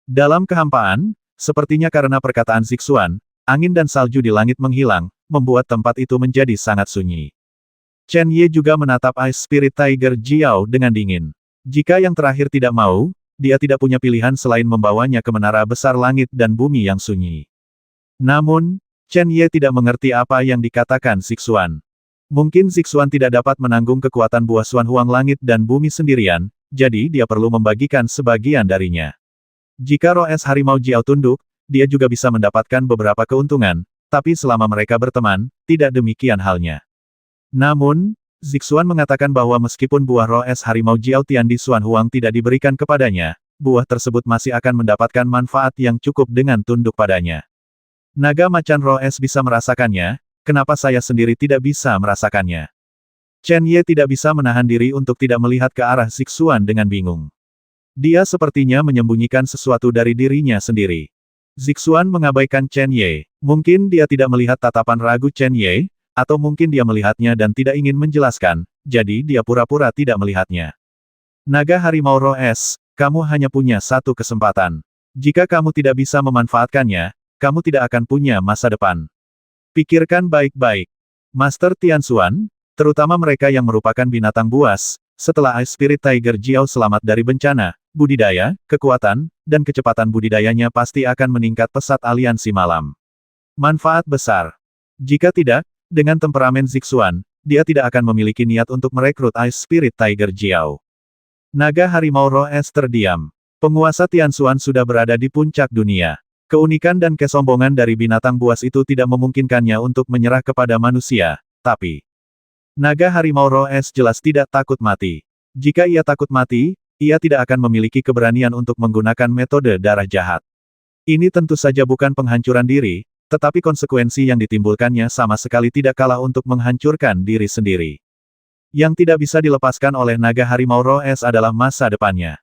Dalam kehampaan, sepertinya karena perkataan Zixuan, angin dan salju di langit menghilang, membuat tempat itu menjadi sangat sunyi. Chen Ye juga menatap Ice Spirit Tiger Jiao dengan dingin. Jika yang terakhir tidak mau, dia tidak punya pilihan selain membawanya ke menara besar langit dan bumi yang sunyi. Namun, Chen Ye tidak mengerti apa yang dikatakan Zixuan. Mungkin Zixuan tidak dapat menanggung kekuatan buah Xuan Huang langit dan bumi sendirian, jadi dia perlu membagikan sebagian darinya. Jika roh es harimau Jiao tunduk, dia juga bisa mendapatkan beberapa keuntungan, tapi selama mereka berteman, tidak demikian halnya. Namun, Zixuan mengatakan bahwa meskipun buah roh es harimau Jiao Tian di Xuan Huang tidak diberikan kepadanya, buah tersebut masih akan mendapatkan manfaat yang cukup dengan tunduk padanya. Naga macan roh es bisa merasakannya, kenapa saya sendiri tidak bisa merasakannya? Chen Ye tidak bisa menahan diri untuk tidak melihat ke arah Zixuan dengan bingung. Dia sepertinya menyembunyikan sesuatu dari dirinya sendiri. Zixuan mengabaikan Chen Ye. Mungkin dia tidak melihat tatapan ragu Chen Ye, atau mungkin dia melihatnya dan tidak ingin menjelaskan, jadi dia pura-pura tidak melihatnya. Naga harimau roh es, kamu hanya punya satu kesempatan. Jika kamu tidak bisa memanfaatkannya, kamu tidak akan punya masa depan. Pikirkan baik-baik. Master Tianxuan, terutama mereka yang merupakan binatang buas, setelah Ice Spirit Tiger Jiao selamat dari bencana, budidaya, kekuatan, dan kecepatan budidayanya pasti akan meningkat pesat aliansi malam. Manfaat besar. Jika tidak, dengan temperamen Zixuan, dia tidak akan memiliki niat untuk merekrut Ice Spirit Tiger Jiao. Naga harimau roh es terdiam. Penguasa Tianxuan sudah berada di puncak dunia. Keunikan dan kesombongan dari binatang buas itu tidak memungkinkannya untuk menyerah kepada manusia, tapi naga harimau roh es jelas tidak takut mati. Jika ia takut mati, ia tidak akan memiliki keberanian untuk menggunakan metode darah jahat. Ini tentu saja bukan penghancuran diri, tetapi konsekuensi yang ditimbulkannya sama sekali tidak kalah untuk menghancurkan diri sendiri. Yang tidak bisa dilepaskan oleh naga harimau roh es adalah masa depannya.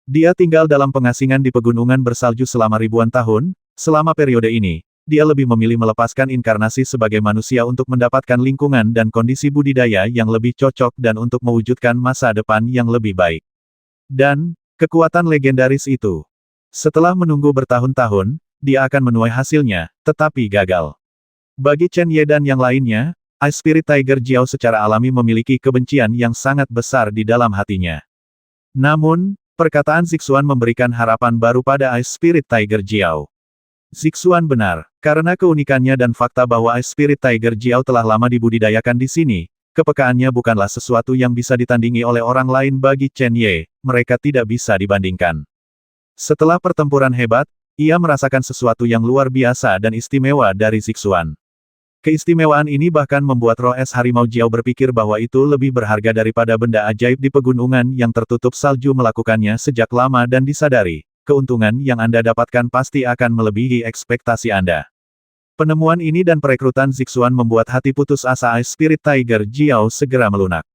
Dia tinggal dalam pengasingan di pegunungan bersalju selama ribuan tahun, selama periode ini, dia lebih memilih melepaskan inkarnasi sebagai manusia untuk mendapatkan lingkungan dan kondisi budidaya yang lebih cocok dan untuk mewujudkan masa depan yang lebih baik. Dan, kekuatan legendaris itu. Setelah menunggu bertahun-tahun, dia akan menuai hasilnya, tetapi gagal. Bagi Chen Ye dan yang lainnya, Ice Spirit Tiger Jiao secara alami memiliki kebencian yang sangat besar di dalam hatinya. Namun, perkataan Zixuan memberikan harapan baru pada Ice Spirit Tiger Jiao. Zixuan benar, karena keunikannya dan fakta bahwa Ice Spirit Tiger Jiao telah lama dibudidayakan di sini, kepekaannya bukanlah sesuatu yang bisa ditandingi oleh orang lain bagi Chen Ye, mereka tidak bisa dibandingkan. Setelah pertempuran hebat, ia merasakan sesuatu yang luar biasa dan istimewa dari Zixuan. Keistimewaan ini bahkan membuat roh es harimau Jiao berpikir bahwa itu lebih berharga daripada benda ajaib di pegunungan yang tertutup salju melakukannya sejak lama dan disadari. Keuntungan yang Anda dapatkan pasti akan melebihi ekspektasi Anda. Penemuan ini dan perekrutan Zixuan membuat hati putus asa Ice Spirit Tiger Jiao segera melunak.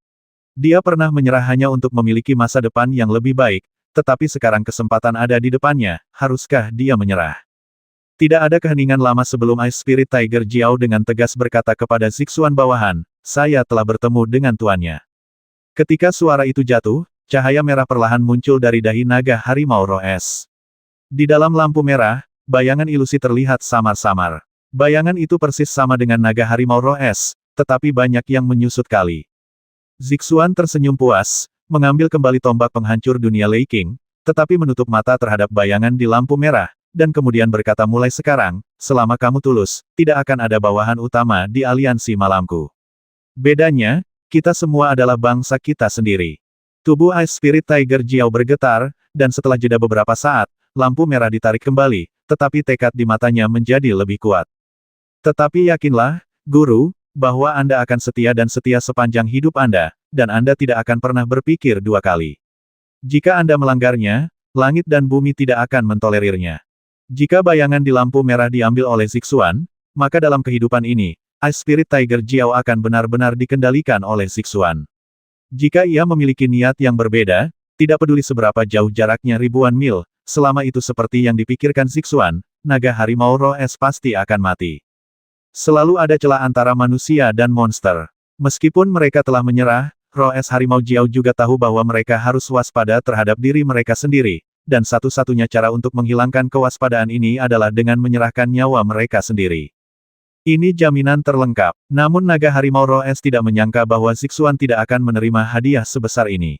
Dia pernah menyerah hanya untuk memiliki masa depan yang lebih baik, tetapi sekarang kesempatan ada di depannya, haruskah dia menyerah? Tidak ada keheningan lama sebelum Ice Spirit Tiger Jiao dengan tegas berkata kepada Zixuan bawahan, saya telah bertemu dengan tuannya. Ketika suara itu jatuh, cahaya merah perlahan muncul dari dahi naga harimau roh es. Di dalam lampu merah, bayangan ilusi terlihat samar-samar. Bayangan itu persis sama dengan naga harimau roh es, tetapi banyak yang menyusut kali. Zixuan tersenyum puas, mengambil kembali tombak penghancur dunia Lei Qing, tetapi menutup mata terhadap bayangan di lampu merah, dan kemudian berkata mulai sekarang, selama kamu tulus, tidak akan ada bawahan utama di aliansi malamku. Bedanya, kita semua adalah bangsa kita sendiri. Tubuh Ice Spirit Tiger Jiao bergetar, dan setelah jeda beberapa saat, lampu merah ditarik kembali, tetapi tekad di matanya menjadi lebih kuat. Tetapi yakinlah, Guru, bahwa Anda akan setia dan setia sepanjang hidup Anda, dan Anda tidak akan pernah berpikir dua kali. Jika Anda melanggarnya, langit dan bumi tidak akan mentolerirnya. Jika bayangan di lampu merah diambil oleh Zixuan, maka dalam kehidupan ini, Ice Spirit Tiger Jiao akan benar-benar dikendalikan oleh Zixuan. Jika ia memiliki niat yang berbeda, tidak peduli seberapa jauh jaraknya ribuan mil, selama itu seperti yang dipikirkan Zixuan, naga harimau roh es pasti akan mati. Selalu ada celah antara manusia dan monster. Meskipun mereka telah menyerah, roh es harimau Jiao juga tahu bahwa mereka harus waspada terhadap diri mereka sendiri, dan satu-satunya cara untuk menghilangkan kewaspadaan ini adalah dengan menyerahkan nyawa mereka sendiri. Ini jaminan terlengkap. Namun naga harimau Roes tidak menyangka bahwa Zixuan tidak akan menerima hadiah sebesar ini.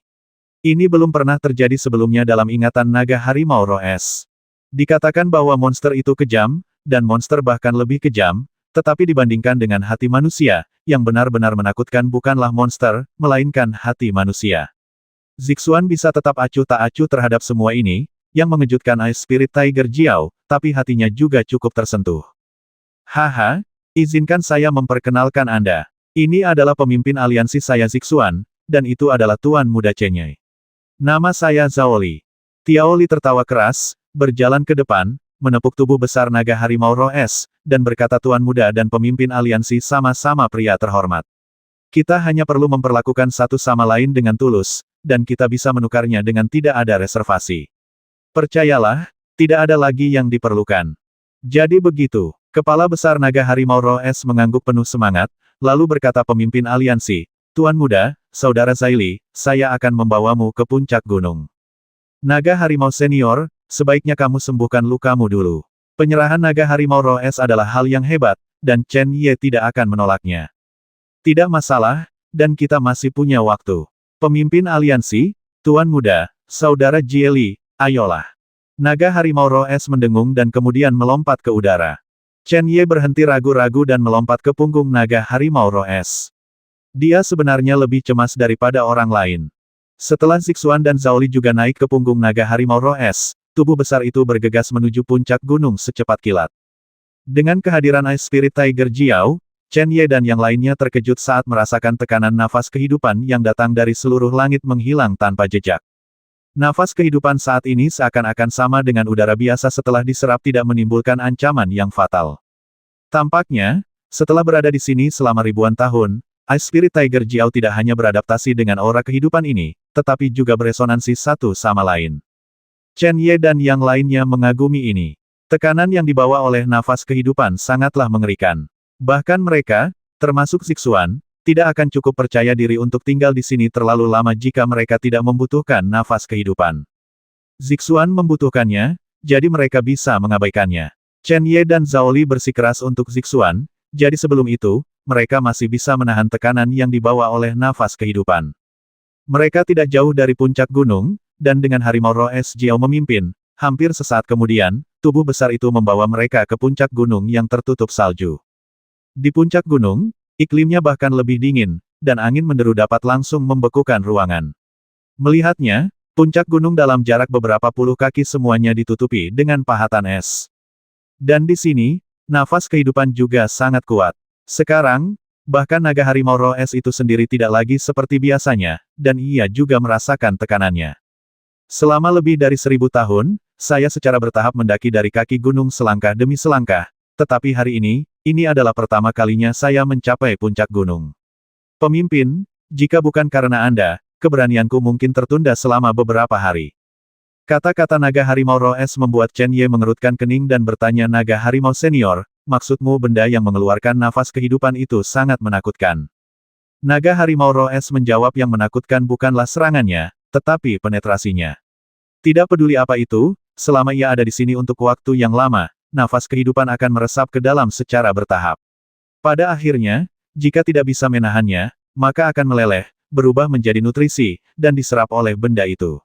Ini belum pernah terjadi sebelumnya dalam ingatan naga harimau Roes. Dikatakan bahwa monster itu kejam, dan monster bahkan lebih kejam, tetapi dibandingkan dengan hati manusia, yang benar-benar menakutkan bukanlah monster, melainkan hati manusia. Zixuan bisa tetap acuh tak acuh terhadap semua ini, yang mengejutkan Ice Spirit Tiger Jiao, tapi hatinya juga cukup tersentuh. Haha, izinkan saya memperkenalkan Anda. Ini adalah pemimpin aliansi saya Zixuan, dan itu adalah Tuan Muda Chen Ye. Nama saya Zhao Li. Tiao Li tertawa keras, berjalan ke depan, menepuk tubuh besar naga harimau Roes, dan berkata Tuan Muda dan pemimpin aliansi sama-sama pria terhormat. Kita hanya perlu memperlakukan satu sama lain dengan tulus, dan kita bisa menukarnya dengan tidak ada reservasi. Percayalah, tidak ada lagi yang diperlukan. Jadi begitu, kepala besar naga harimau Roes mengangguk penuh semangat, lalu berkata pemimpin aliansi, Tuan Muda, Saudara Zaili, saya akan membawamu ke puncak gunung. Naga harimau senior, sebaiknya kamu sembuhkan lukamu dulu. Penyerahan naga harimau Roes adalah hal yang hebat, dan Chen Ye tidak akan menolaknya. Tidak masalah, dan kita masih punya waktu. Pemimpin aliansi, Tuan Muda, Saudara Jieli, ayolah. Naga harimau Roes mendengung dan kemudian melompat ke udara. Chen Ye berhenti ragu-ragu dan melompat ke punggung naga harimau Roes. Dia sebenarnya lebih cemas daripada orang lain. Setelah Zixuan dan Zhao Li juga naik ke punggung naga harimau Roes, tubuh besar itu bergegas menuju puncak gunung secepat kilat. Dengan kehadiran Ice Spirit Tiger Jiao, Chen Ye dan yang lainnya terkejut saat merasakan tekanan nafas kehidupan yang datang dari seluruh langit menghilang tanpa jejak. Nafas kehidupan saat ini seakan-akan sama dengan udara biasa setelah diserap tidak menimbulkan ancaman yang fatal. Tampaknya, setelah berada di sini selama ribuan tahun, Ice Spirit Tiger Jiao tidak hanya beradaptasi dengan aura kehidupan ini, tetapi juga beresonansi satu sama lain. Chen Ye dan yang lainnya mengagumi ini. Tekanan yang dibawa oleh nafas kehidupan sangatlah mengerikan. Bahkan mereka, termasuk Zixuan, tidak akan cukup percaya diri untuk tinggal di sini terlalu lama jika mereka tidak membutuhkan nafas kehidupan. Zixuan membutuhkannya, jadi mereka bisa mengabaikannya. Chen Ye dan Zhao Li bersikeras untuk Zixuan, jadi sebelum itu, mereka masih bisa menahan tekanan yang dibawa oleh nafas kehidupan. Mereka tidak jauh dari puncak gunung, dan dengan harimau Roes Jiao memimpin, hampir sesaat kemudian, tubuh besar itu membawa mereka ke puncak gunung yang tertutup salju. Di puncak gunung, iklimnya bahkan lebih dingin, dan angin menderu dapat langsung membekukan ruangan. Melihatnya, puncak gunung dalam jarak beberapa puluh kaki semuanya ditutupi dengan pahatan es. Dan di sini, nafas kehidupan juga sangat kuat. Sekarang, bahkan naga harimau Roes itu sendiri tidak lagi seperti biasanya, dan ia juga merasakan tekanannya. Selama lebih dari 1000 tahun, saya secara bertahap mendaki dari kaki gunung selangkah demi selangkah, tetapi hari ini adalah pertama kalinya saya mencapai puncak gunung. Pemimpin, jika bukan karena Anda, keberanianku mungkin tertunda selama beberapa hari. Kata-kata naga harimau Roes membuat Chen Ye mengerutkan kening dan bertanya naga harimau senior, maksudmu benda yang mengeluarkan nafas kehidupan itu sangat menakutkan. Naga harimau Roes menjawab yang menakutkan bukanlah serangannya, tetapi penetrasinya. Tidak peduli apa itu, selama ia ada di sini untuk waktu yang lama, nafas kehidupan akan meresap ke dalam secara bertahap. Pada akhirnya, jika tidak bisa menahannya, maka akan meleleh, berubah menjadi nutrisi, dan diserap oleh benda itu.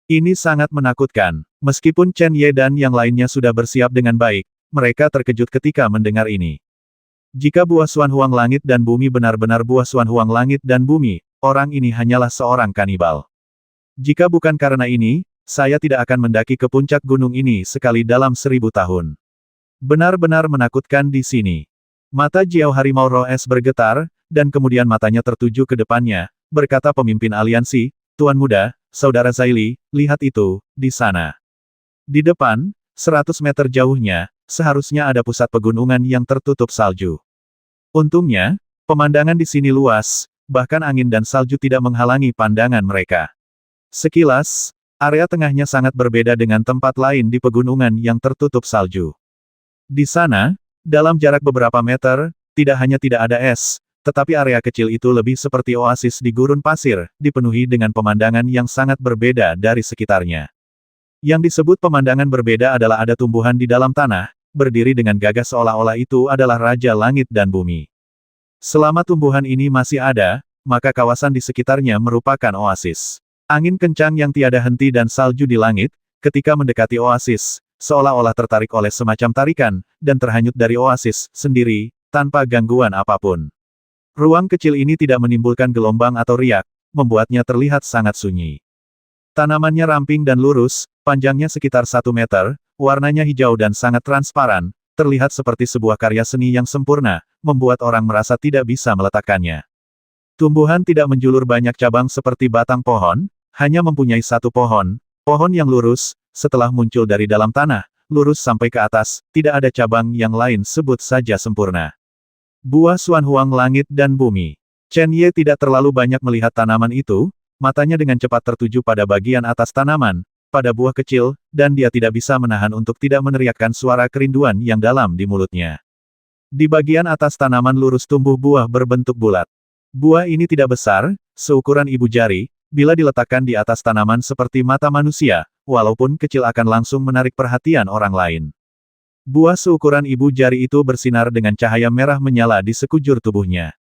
Ini sangat menakutkan. Meskipun Chen Ye dan yang lainnya sudah bersiap dengan baik, mereka terkejut ketika mendengar ini. Jika buah Xuan Huang Langit dan Bumi benar-benar buah Xuan Huang Langit dan Bumi, orang ini hanyalah seorang kanibal. Jika bukan karena ini, saya tidak akan mendaki ke puncak gunung ini sekali dalam 1000 tahun. Benar-benar menakutkan di sini. Mata Jiao Harimau Roes bergetar, dan kemudian matanya tertuju ke depannya, berkata pemimpin aliansi, Tuan Muda, Saudara Zaili, lihat itu, di sana. Di depan, 100 meter jauhnya, seharusnya ada pusat pegunungan yang tertutup salju. Untungnya, pemandangan di sini luas, bahkan angin dan salju tidak menghalangi pandangan mereka. Sekilas, area tengahnya sangat berbeda dengan tempat lain di pegunungan yang tertutup salju. Di sana, dalam jarak beberapa meter, tidak hanya tidak ada es, tetapi area kecil itu lebih seperti oasis di gurun pasir, dipenuhi dengan pemandangan yang sangat berbeda dari sekitarnya. Yang disebut pemandangan berbeda adalah ada tumbuhan di dalam tanah, berdiri dengan gagah seolah-olah itu adalah Raja Langit dan Bumi. Selama tumbuhan ini masih ada, maka kawasan di sekitarnya merupakan oasis. Angin kencang yang tiada henti dan salju di langit, ketika mendekati oasis, seolah-olah tertarik oleh semacam tarikan, dan terhanyut dari oasis sendiri, tanpa gangguan apapun. Ruang kecil ini tidak menimbulkan gelombang atau riak, membuatnya terlihat sangat sunyi. Tanamannya ramping dan lurus, panjangnya sekitar 1 meter, warnanya hijau dan sangat transparan, terlihat seperti sebuah karya seni yang sempurna, membuat orang merasa tidak bisa meletakkannya. Tumbuhan tidak menjulur banyak cabang seperti batang pohon, hanya mempunyai satu pohon yang lurus, setelah muncul dari dalam tanah, lurus sampai ke atas, tidak ada cabang yang lain sebut saja sempurna. Buah Xuanhuang Langit dan Bumi. Chen Ye tidak terlalu banyak melihat tanaman itu, matanya dengan cepat tertuju pada bagian atas tanaman, pada buah kecil, dan dia tidak bisa menahan untuk tidak meneriakkan suara kerinduan yang dalam di mulutnya. Di bagian atas tanaman lurus tumbuh buah berbentuk bulat. Buah ini tidak besar, seukuran ibu jari, bila diletakkan di atas tanaman seperti mata manusia, walaupun kecil akan langsung menarik perhatian orang lain. Buah seukuran ibu jari itu bersinar dengan cahaya merah menyala di sekujur tubuhnya.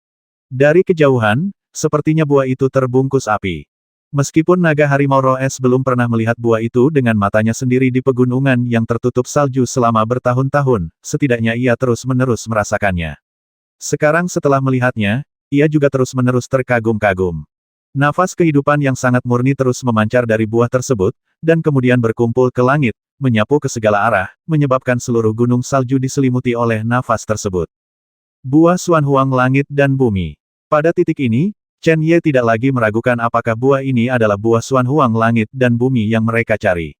Dari kejauhan, sepertinya buah itu terbungkus api. Meskipun naga harimau Roes belum pernah melihat buah itu dengan matanya sendiri di pegunungan yang tertutup salju selama bertahun-tahun, setidaknya ia terus-menerus merasakannya. Sekarang setelah melihatnya, ia juga terus-menerus terkagum-kagum. Nafas kehidupan yang sangat murni terus memancar dari buah tersebut, dan kemudian berkumpul ke langit, menyapu ke segala arah, menyebabkan seluruh gunung salju diselimuti oleh nafas tersebut. Buah Xuanhuang Langit dan Bumi. Pada titik ini, Chen Ye tidak lagi meragukan apakah buah ini adalah buah Xuanhuang Langit dan Bumi yang mereka cari.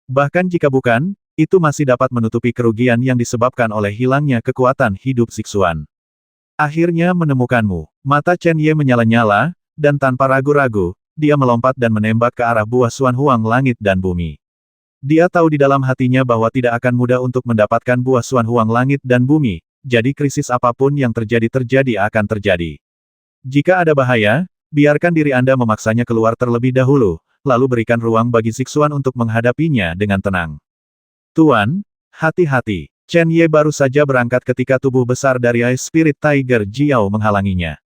Bahkan jika bukan, itu masih dapat menutupi kerugian yang disebabkan oleh hilangnya kekuatan hidup Zixuan. Akhirnya menemukanmu. Mata Chen Ye menyala-nyala, dan tanpa ragu-ragu, dia melompat dan menembak ke arah buah Xuanhuang Langit dan Bumi. Dia tahu di dalam hatinya bahwa tidak akan mudah untuk mendapatkan buah Xuanhuang Langit dan Bumi, jadi krisis apapun yang terjadi akan terjadi. Jika ada bahaya, biarkan diri Anda memaksanya keluar terlebih dahulu, lalu berikan ruang bagi Zixuan untuk menghadapinya dengan tenang. Tuan, hati-hati. Chen Ye baru saja berangkat ketika tubuh besar dari Ice Spirit Tiger Jiao menghalanginya.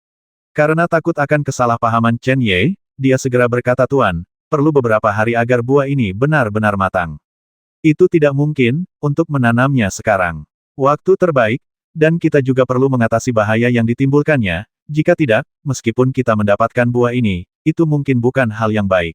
Karena takut akan kesalahpahaman Chen Ye, dia segera berkata, Tuan, perlu beberapa hari agar buah ini benar-benar matang. Itu tidak mungkin, untuk menanamnya sekarang. Waktu terbaik, dan kita juga perlu mengatasi bahaya yang ditimbulkannya. Jika tidak, meskipun kita mendapatkan buah ini, itu mungkin bukan hal yang baik.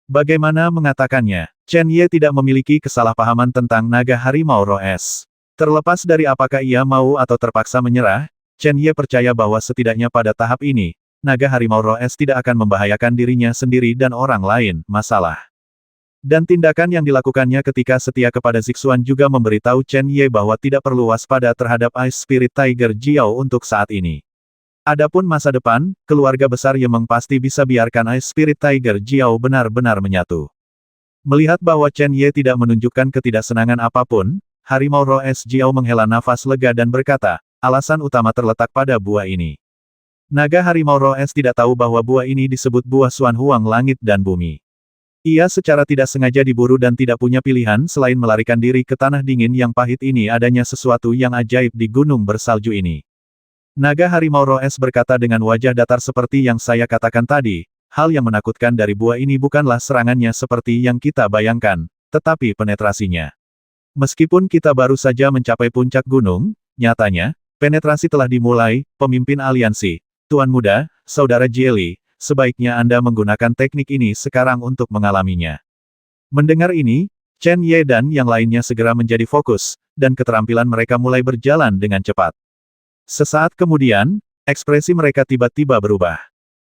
Bagaimana mengatakannya? Chen Ye tidak memiliki kesalahpahaman tentang naga harimau Roes. Terlepas dari apakah ia mau atau terpaksa menyerah, Chen Ye percaya bahwa setidaknya pada tahap ini, naga harimau Roes tidak akan membahayakan dirinya sendiri dan orang lain, masalah. Dan tindakan yang dilakukannya ketika setia kepada Zixuan juga memberitahu Chen Ye bahwa tidak perlu waspada terhadap Ice Spirit Tiger Jiao untuk saat ini. Adapun masa depan, keluarga besar Yemeng pasti bisa biarkan Ice Spirit Tiger Jiao benar-benar menyatu. Melihat bahwa Chen Ye tidak menunjukkan ketidaksenangan apapun, harimau Roes Jiao menghela nafas lega dan berkata, alasan utama terletak pada buah ini. Naga harimau Roes tidak tahu bahwa buah ini disebut buah Xuanhuang Langit dan Bumi. Ia secara tidak sengaja diburu dan tidak punya pilihan selain melarikan diri ke tanah dingin yang pahit ini. Adanya sesuatu yang ajaib di gunung bersalju ini. Naga harimau Roes berkata dengan wajah datar seperti yang saya katakan tadi, hal yang menakutkan dari buah ini bukanlah serangannya seperti yang kita bayangkan, tetapi penetrasinya. Meskipun kita baru saja mencapai puncak gunung, nyatanya, penetrasi telah dimulai. Pemimpin aliansi, Tuan Muda, Saudara Jelly, sebaiknya Anda menggunakan teknik ini sekarang untuk mengalaminya. Mendengar ini, Chen Ye dan yang lainnya segera menjadi fokus, dan keterampilan mereka mulai berjalan dengan cepat. Sesaat kemudian, ekspresi mereka tiba-tiba berubah.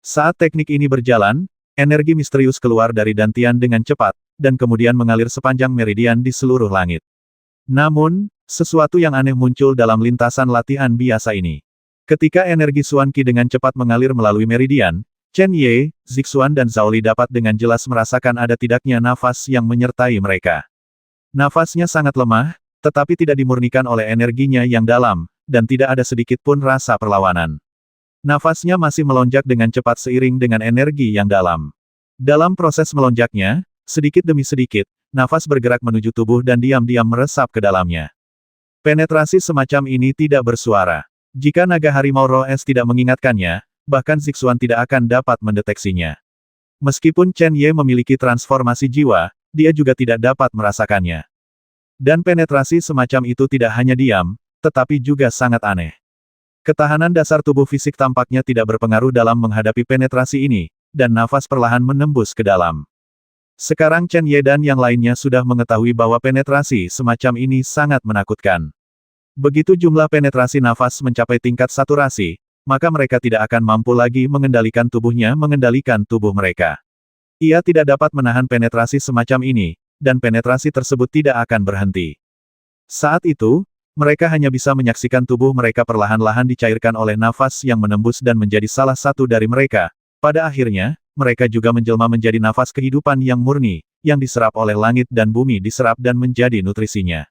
Saat teknik ini berjalan, energi misterius keluar dari dantian dengan cepat, dan kemudian mengalir sepanjang meridian di seluruh langit. Namun, sesuatu yang aneh muncul dalam lintasan latihan biasa ini. Ketika energi Xuan Qi dengan cepat mengalir melalui meridian, Chen Ye, Zixuan dan Zhao Li dapat dengan jelas merasakan ada tidaknya nafas yang menyertai mereka. Nafasnya sangat lemah, tetapi tidak dimurnikan oleh energinya yang dalam, dan tidak ada sedikit pun rasa perlawanan. Nafasnya masih melonjak dengan cepat seiring dengan energi yang dalam. Dalam proses melonjaknya, sedikit demi sedikit, nafas bergerak menuju tubuh dan diam-diam meresap ke dalamnya. Penetrasi semacam ini tidak bersuara. Jika naga harimau roh es tidak mengingatkannya, bahkan Zixuan tidak akan dapat mendeteksinya. Meskipun Chen Ye memiliki transformasi jiwa, dia juga tidak dapat merasakannya. Dan penetrasi semacam itu tidak hanya diam, tetapi juga sangat aneh. Ketahanan dasar tubuh fisik tampaknya tidak berpengaruh dalam menghadapi penetrasi ini, dan nafas perlahan menembus ke dalam. Sekarang Chen Ye dan yang lainnya sudah mengetahui bahwa penetrasi semacam ini sangat menakutkan. Begitu jumlah penetrasi nafas mencapai tingkat saturasi, maka mereka tidak akan mampu lagi mengendalikan tubuh mereka. Ia tidak dapat menahan penetrasi semacam ini, dan penetrasi tersebut tidak akan berhenti. Saat itu, mereka hanya bisa menyaksikan tubuh mereka perlahan-lahan dicairkan oleh nafas yang menembus dan menjadi salah satu dari mereka. Pada akhirnya, mereka juga menjelma menjadi nafas kehidupan yang murni, yang diserap oleh langit dan bumi diserap dan menjadi nutrisinya.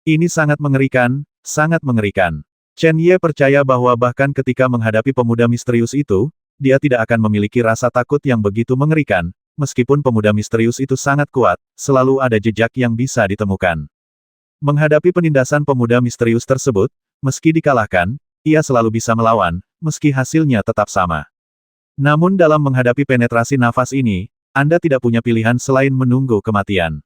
Ini sangat mengerikan, sangat mengerikan. Chen Ye percaya bahwa bahkan ketika menghadapi pemuda misterius itu, dia tidak akan memiliki rasa takut yang begitu mengerikan, meskipun pemuda misterius itu sangat kuat, selalu ada jejak yang bisa ditemukan. Menghadapi penindasan pemuda misterius tersebut, meski dikalahkan, ia selalu bisa melawan, meski hasilnya tetap sama. Namun dalam menghadapi penetrasi nafas ini, Anda tidak punya pilihan selain menunggu kematian.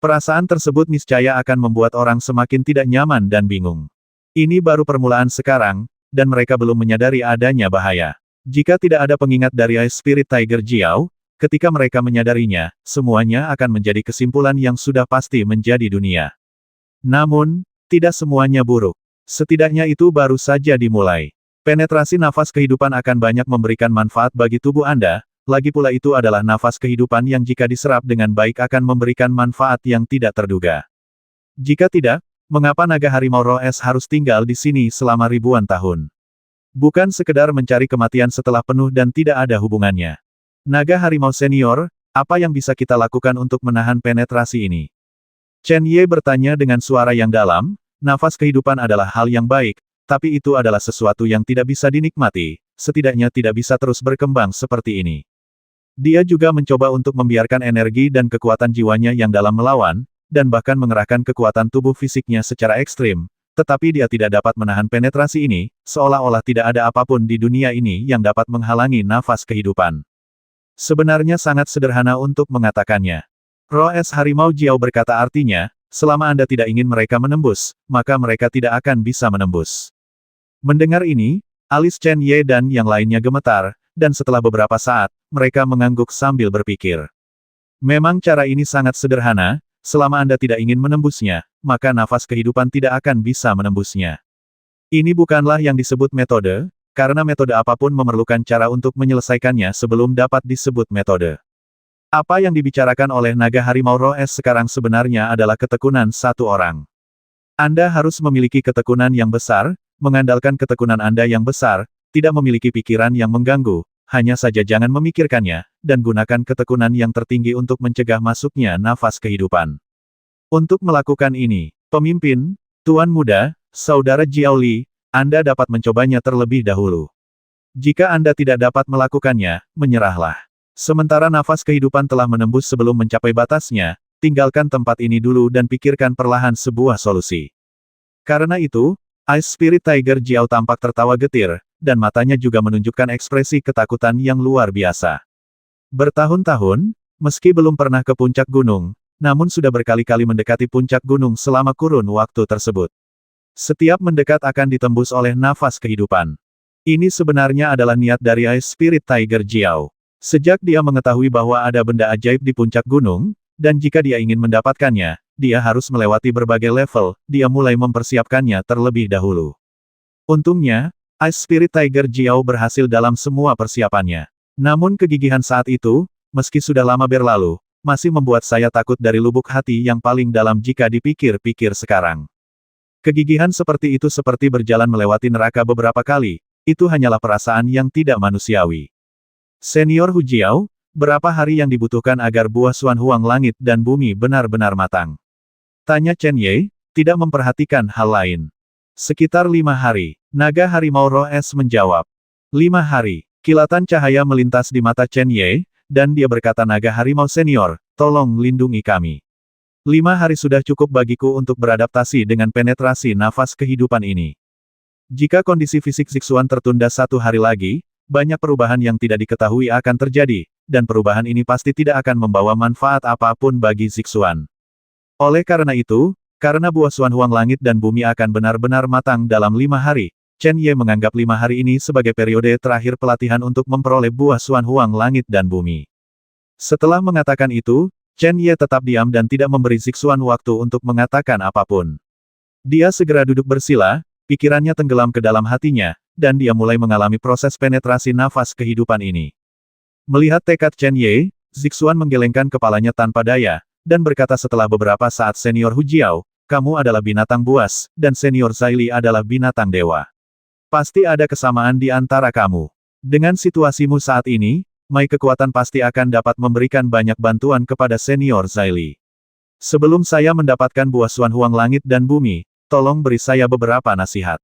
Perasaan tersebut niscaya akan membuat orang semakin tidak nyaman dan bingung. Ini baru permulaan sekarang, dan mereka belum menyadari adanya bahaya. Jika tidak ada pengingat dari Ice Spirit Tiger Jiao, ketika mereka menyadarinya, semuanya akan menjadi kesimpulan yang sudah pasti menjadi dunia. Namun, tidak semuanya buruk. Setidaknya itu baru saja dimulai. Penetrasi nafas kehidupan akan banyak memberikan manfaat bagi tubuh Anda, lagi pula itu adalah nafas kehidupan yang jika diserap dengan baik akan memberikan manfaat yang tidak terduga. Jika tidak, mengapa naga harimau roh es harus tinggal di sini selama ribuan tahun? Bukan sekedar mencari kematian setelah penuh dan tidak ada hubungannya. Naga harimau senior, apa yang bisa kita lakukan untuk menahan penetrasi ini? Chen Ye bertanya dengan suara yang dalam, nafas kehidupan adalah hal yang baik, tapi itu adalah sesuatu yang tidak bisa dinikmati, setidaknya tidak bisa terus berkembang seperti ini. Dia juga mencoba untuk membiarkan energi dan kekuatan jiwanya yang dalam melawan, dan bahkan mengerahkan kekuatan tubuh fisiknya secara ekstrim, tetapi dia tidak dapat menahan penetrasi ini, seolah-olah tidak ada apapun di dunia ini yang dapat menghalangi nafas kehidupan. Sebenarnya sangat sederhana untuk mengatakannya. Roh es harimau Jiao berkata artinya, selama Anda tidak ingin mereka menembus, maka mereka tidak akan bisa menembus. Mendengar ini, alis Chen Ye dan yang lainnya gemetar, dan setelah beberapa saat, mereka mengangguk sambil berpikir. Memang cara ini sangat sederhana, selama Anda tidak ingin menembusnya, maka nafas kehidupan tidak akan bisa menembusnya. Ini bukanlah yang disebut metode, karena metode apapun memerlukan cara untuk menyelesaikannya sebelum dapat disebut metode. Apa yang dibicarakan oleh naga harimau roh es sekarang sebenarnya adalah ketekunan satu orang. Anda harus memiliki ketekunan yang besar, mengandalkan ketekunan Anda yang besar, tidak memiliki pikiran yang mengganggu, hanya saja jangan memikirkannya, dan gunakan ketekunan yang tertinggi untuk mencegah masuknya nafas kehidupan. Untuk melakukan ini, pemimpin, Tuan Muda, Saudara Jiao Li, Anda dapat mencobanya terlebih dahulu. Jika Anda tidak dapat melakukannya, menyerahlah. Sementara nafas kehidupan telah menembus sebelum mencapai batasnya, tinggalkan tempat ini dulu dan pikirkan perlahan sebuah solusi. Karena itu, Ice Spirit Tiger Jiao tampak tertawa getir, dan matanya juga menunjukkan ekspresi ketakutan yang luar biasa. Bertahun-tahun, meski belum pernah ke puncak gunung, namun sudah berkali-kali mendekati puncak gunung selama kurun waktu tersebut. Setiap mendekat akan ditembus oleh nafas kehidupan. Ini sebenarnya adalah niat dari Ice Spirit Tiger Jiao. Sejak dia mengetahui bahwa ada benda ajaib di puncak gunung, dan jika dia ingin mendapatkannya, dia harus melewati berbagai level, dia mulai mempersiapkannya terlebih dahulu. Untungnya, Ice Spirit Tiger Jiao berhasil dalam semua persiapannya. Namun kegigihan saat itu, meski sudah lama berlalu, masih membuat saya takut dari lubuk hati yang paling dalam jika dipikir-pikir sekarang. Kegigihan seperti itu seperti berjalan melewati neraka beberapa kali, itu hanyalah perasaan yang tidak manusiawi. Senior Hu Jiao, berapa hari yang dibutuhkan agar buah Xuan Huang langit dan bumi benar-benar matang? Tanya Chen Ye, tidak memperhatikan hal lain. Sekitar 5 hari, naga harimau roh es menjawab. 5 hari, kilatan cahaya melintas di mata Chen Ye, dan dia berkata naga harimau senior, tolong lindungi kami. 5 hari sudah cukup bagiku untuk beradaptasi dengan penetrasi nafas kehidupan ini. Jika kondisi fisik Zixuan tertunda 1 hari lagi, banyak perubahan yang tidak diketahui akan terjadi, dan perubahan ini pasti tidak akan membawa manfaat apapun bagi Zixuan. Oleh karena itu, karena buah Xuan Huang langit dan bumi akan benar-benar matang dalam 5 hari, Chen Ye menganggap 5 hari ini sebagai periode terakhir pelatihan untuk memperoleh buah Xuan Huang langit dan bumi. Setelah mengatakan itu, Chen Ye tetap diam dan tidak memberi Zixuan waktu untuk mengatakan apapun. Dia segera duduk bersila, pikirannya tenggelam ke dalam hatinya, dan dia mulai mengalami proses penetrasi nafas kehidupan ini. Melihat tekad Chen Ye, Zixuan menggelengkan kepalanya tanpa daya, dan berkata setelah beberapa saat senior Hu Jiao, kamu adalah binatang buas, dan senior Zaili adalah binatang dewa. Pasti ada kesamaan di antara kamu. Dengan situasimu saat ini, Mai kekuatan pasti akan dapat memberikan banyak bantuan kepada senior Zaili. Sebelum saya mendapatkan buah Xuan Huang langit dan bumi, tolong beri saya beberapa nasihat.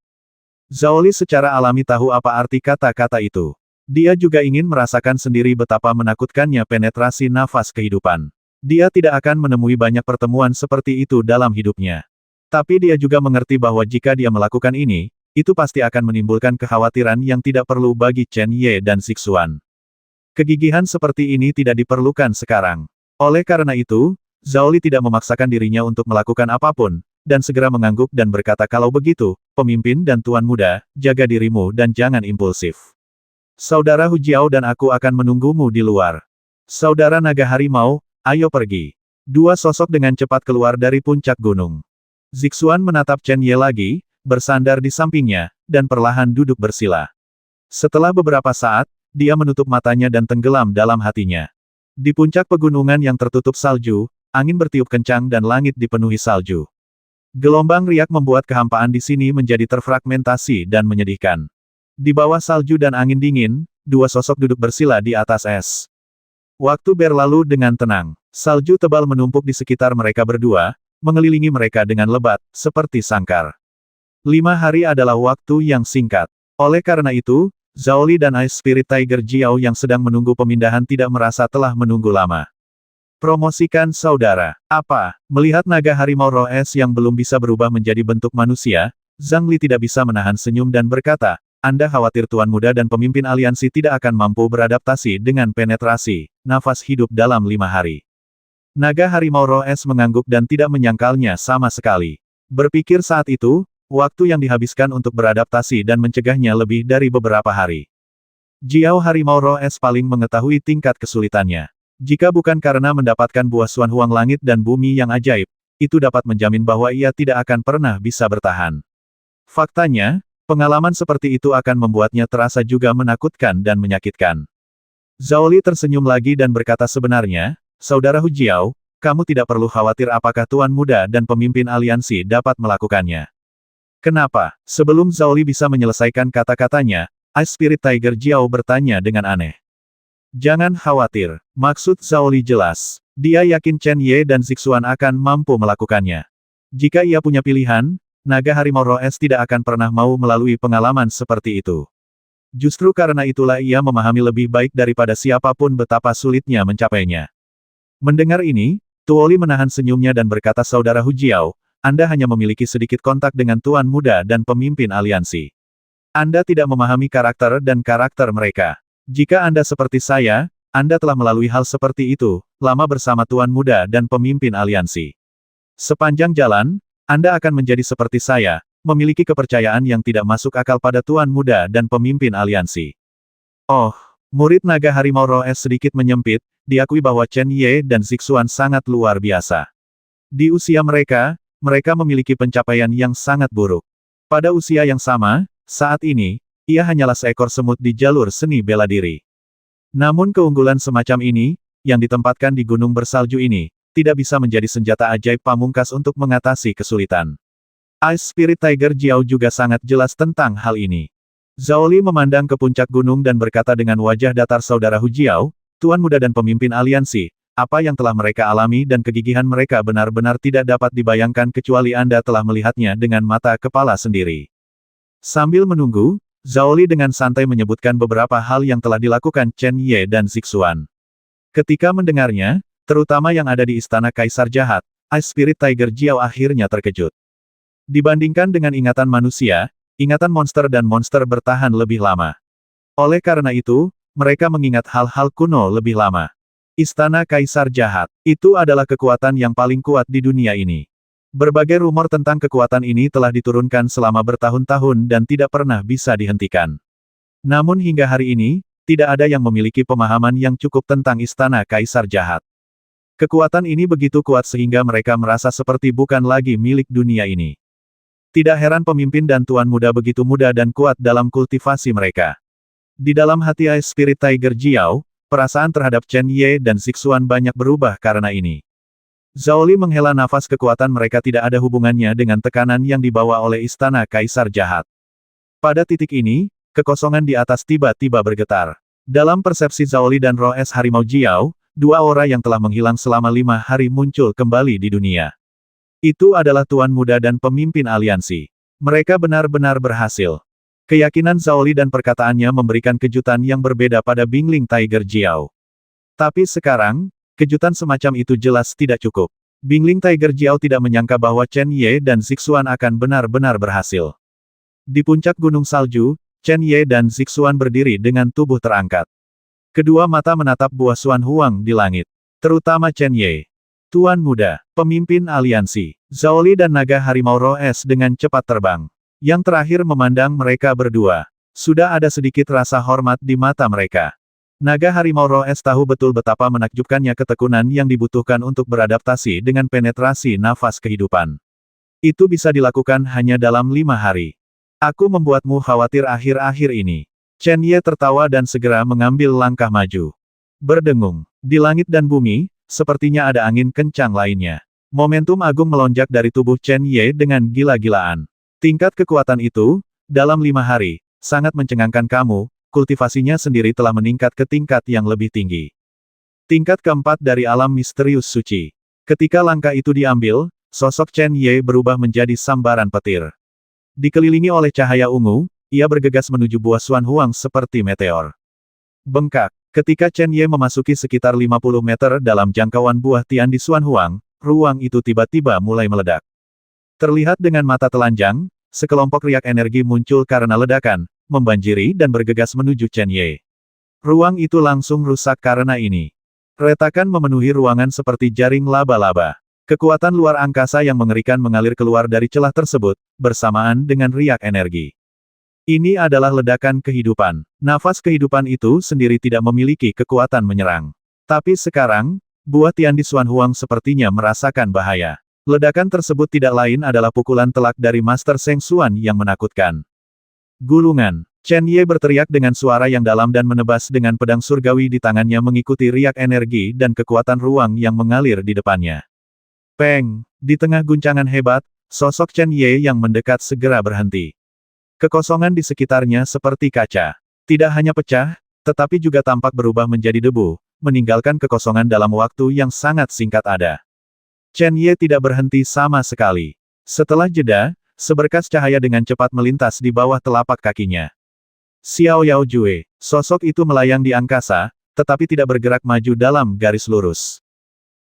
Zhao Li secara alami tahu apa arti kata-kata itu. Dia juga ingin merasakan sendiri betapa menakutkannya penetrasi nafas kehidupan. Dia tidak akan menemui banyak pertemuan seperti itu dalam hidupnya. Tapi dia juga mengerti bahwa jika dia melakukan ini, itu pasti akan menimbulkan kekhawatiran yang tidak perlu bagi Chen Ye dan Zixuan. Kegigihan seperti ini tidak diperlukan sekarang. Oleh karena itu, Zhao Li tidak memaksakan dirinya untuk melakukan apapun, dan segera mengangguk dan berkata kalau begitu, pemimpin dan tuan muda, jaga dirimu dan jangan impulsif. Saudara Hu Jiao dan aku akan menunggumu di luar. Saudara naga harimau, ayo pergi. 2 sosok dengan cepat keluar dari puncak gunung. Zixuan menatap Chen Ye lagi, bersandar di sampingnya, dan perlahan duduk bersila. Setelah beberapa saat, dia menutup matanya dan tenggelam dalam hatinya. Di puncak pegunungan yang tertutup salju, angin bertiup kencang dan langit dipenuhi salju. Gelombang riak membuat kehampaan di sini menjadi terfragmentasi dan menyedihkan. Di bawah salju dan angin dingin, 2 sosok duduk bersila di atas es. Waktu berlalu dengan tenang. Salju tebal menumpuk di sekitar mereka berdua, mengelilingi mereka dengan lebat, seperti sangkar. 5 hari adalah waktu yang singkat. Oleh karena itu, Zhao Li dan Ice Spirit Tiger Jiao yang sedang menunggu pemindahan tidak merasa telah menunggu lama. Promosikan saudara. Apa? Melihat naga harimau roh es yang belum bisa berubah menjadi bentuk manusia, Zhang Li tidak bisa menahan senyum dan berkata, Anda khawatir Tuan Muda dan pemimpin aliansi tidak akan mampu beradaptasi dengan penetrasi nafas hidup dalam 5 hari. Naga harimau roh es mengangguk dan tidak menyangkalnya sama sekali. Berpikir saat itu, waktu yang dihabiskan untuk beradaptasi dan mencegahnya lebih dari beberapa hari. Jiao harimau roh es paling mengetahui tingkat kesulitannya. Jika bukan karena mendapatkan buah Xuan Huang langit dan bumi yang ajaib, itu dapat menjamin bahwa ia tidak akan pernah bisa bertahan. Faktanya, pengalaman seperti itu akan membuatnya terasa juga menakutkan dan menyakitkan. Zhao Li tersenyum lagi dan berkata sebenarnya, Saudara Hu Jiao, kamu tidak perlu khawatir apakah Tuan Muda dan pemimpin aliansi dapat melakukannya. Kenapa? Sebelum Zhao Li bisa menyelesaikan kata-katanya, Ice Spirit Tiger Jiao bertanya dengan aneh. Jangan khawatir, maksud Zhao Li jelas. Dia yakin Chen Ye dan Zixuan akan mampu melakukannya. Jika ia punya pilihan, naga harimau roh es tidak akan pernah mau melalui pengalaman seperti itu. Justru karena itulah ia memahami lebih baik daripada siapapun betapa sulitnya mencapainya. Mendengar ini, Tuo Li menahan senyumnya dan berkata Saudara Hu Jiao, Anda hanya memiliki sedikit kontak dengan Tuan Muda dan pemimpin aliansi. Anda tidak memahami karakter dan karakter mereka. Jika Anda seperti saya, Anda telah melalui hal seperti itu, lama bersama Tuan Muda dan pemimpin aliansi. Sepanjang jalan, Anda akan menjadi seperti saya, memiliki kepercayaan yang tidak masuk akal pada Tuan Muda dan pemimpin aliansi. Oh, murid naga harimau roh es sedikit menyempit, diakui bahwa Chen Ye dan Zixuan sangat luar biasa. Di usia mereka memiliki pencapaian yang sangat buruk. Pada usia yang sama, saat ini, ia hanyalah seekor semut di jalur seni bela diri. Namun keunggulan semacam ini, yang ditempatkan di gunung bersalju ini, tidak bisa menjadi senjata ajaib pamungkas untuk mengatasi kesulitan. Ice Spirit Tiger Jiao juga sangat jelas tentang hal ini. Zhao Li memandang ke puncak gunung dan berkata dengan wajah datar Saudara Hu Jiao, Tuan Muda dan pemimpin aliansi, apa yang telah mereka alami dan kegigihan mereka benar-benar tidak dapat dibayangkan kecuali Anda telah melihatnya dengan mata kepala sendiri. Sambil menunggu, Zhao Li dengan santai menyebutkan beberapa hal yang telah dilakukan Chen Ye dan Zixuan. Ketika mendengarnya, terutama yang ada di Istana Kaisar Jahat, Ice Spirit Tiger Jiao akhirnya terkejut. Dibandingkan dengan ingatan manusia, ingatan monster dan monster bertahan lebih lama. Oleh karena itu, mereka mengingat hal-hal kuno lebih lama. Istana Kaisar Jahat, itu adalah kekuatan yang paling kuat di dunia ini. Berbagai rumor tentang kekuatan ini telah diturunkan selama bertahun-tahun dan tidak pernah bisa dihentikan. Namun hingga hari ini, tidak ada yang memiliki pemahaman yang cukup tentang Istana Kaisar Jahat. Kekuatan ini begitu kuat sehingga mereka merasa seperti bukan lagi milik dunia ini. Tidak heran pemimpin dan tuan muda begitu muda dan kuat dalam kultivasi mereka. Di dalam hati Ice Spirit Tiger Jiao, perasaan terhadap Chen Ye dan Zixuan banyak berubah karena ini. Zhao Li menghela nafas, kekuatan mereka tidak ada hubungannya dengan tekanan yang dibawa oleh Istana Kaisar Jahat. Pada titik ini, kekosongan di atas tiba-tiba bergetar. Dalam persepsi Zhao Li dan Roh Es Harimau Jiao, dua aura yang telah menghilang selama 5 hari muncul kembali di dunia. Itu adalah Tuan Muda dan pemimpin aliansi. Mereka benar-benar berhasil. Keyakinan Zhao Li dan perkataannya memberikan kejutan yang berbeda pada Bingling Tiger Jiao. Tapi sekarang, kejutan semacam itu jelas tidak cukup. Bingling Tiger Jiao tidak menyangka bahwa Chen Ye dan Zixuan akan benar-benar berhasil. Di puncak gunung salju, Chen Ye dan Zixuan berdiri dengan tubuh terangkat. Kedua mata menatap buah Xuan Huang di langit. Terutama Chen Ye. Tuan Muda, pemimpin aliansi, Zhao Li dan naga harimau Roh Es dengan cepat terbang. Yang terakhir memandang mereka berdua. Sudah ada sedikit rasa hormat di mata mereka. Naga harimau Roh Es tahu betul betapa menakjubkannya ketekunan yang dibutuhkan untuk beradaptasi dengan penetrasi nafas kehidupan. Itu bisa dilakukan hanya dalam 5 hari. Aku membuatmu khawatir akhir-akhir ini. Chen Ye tertawa dan segera mengambil langkah maju. Berdengung. Di langit dan bumi, sepertinya ada angin kencang lainnya. Momentum agung melonjak dari tubuh Chen Ye dengan gila-gilaan. Tingkat kekuatan itu, dalam 5 hari, sangat mencengangkan kamu, kultivasinya sendiri telah meningkat ke tingkat yang lebih tinggi. Tingkat keempat dari alam misterius suci. Ketika langkah itu diambil, sosok Chen Ye berubah menjadi sambaran petir. Dikelilingi oleh cahaya ungu, ia bergegas menuju buah Xuan Huang seperti meteor. Bengkak. Ketika Chen Ye memasuki sekitar 50 meter dalam jangkauan buah Tian di Xuan Huang, ruang itu tiba-tiba mulai meledak. Terlihat dengan mata telanjang, sekelompok riak energi muncul karena ledakan, membanjiri dan bergegas menuju Chen Ye. Ruang itu langsung rusak karena ini. Retakan memenuhi ruangan seperti jaring laba-laba. Kekuatan luar angkasa yang mengerikan mengalir keluar dari celah tersebut, bersamaan dengan riak energi. Ini adalah ledakan kehidupan. Nafas kehidupan itu sendiri tidak memiliki kekuatan menyerang. Tapi sekarang, buah Tian di Xuan Huang sepertinya merasakan bahaya. Ledakan tersebut tidak lain adalah pukulan telak dari Master Sheng Xuan yang menakutkan. Gulungan. Chen Ye berteriak dengan suara yang dalam dan menebas dengan pedang surgawi di tangannya mengikuti riak energi dan kekuatan ruang yang mengalir di depannya. Peng! Di tengah guncangan hebat, sosok Chen Ye yang mendekat segera berhenti. Kekosongan di sekitarnya seperti kaca. Tidak hanya pecah, tetapi juga tampak berubah menjadi debu, meninggalkan kekosongan dalam waktu yang sangat singkat ada. Chen Ye tidak berhenti sama sekali. Setelah jeda, seberkas cahaya dengan cepat melintas di bawah telapak kakinya. Xiao Yao Jue, sosok itu melayang di angkasa, tetapi tidak bergerak maju dalam garis lurus.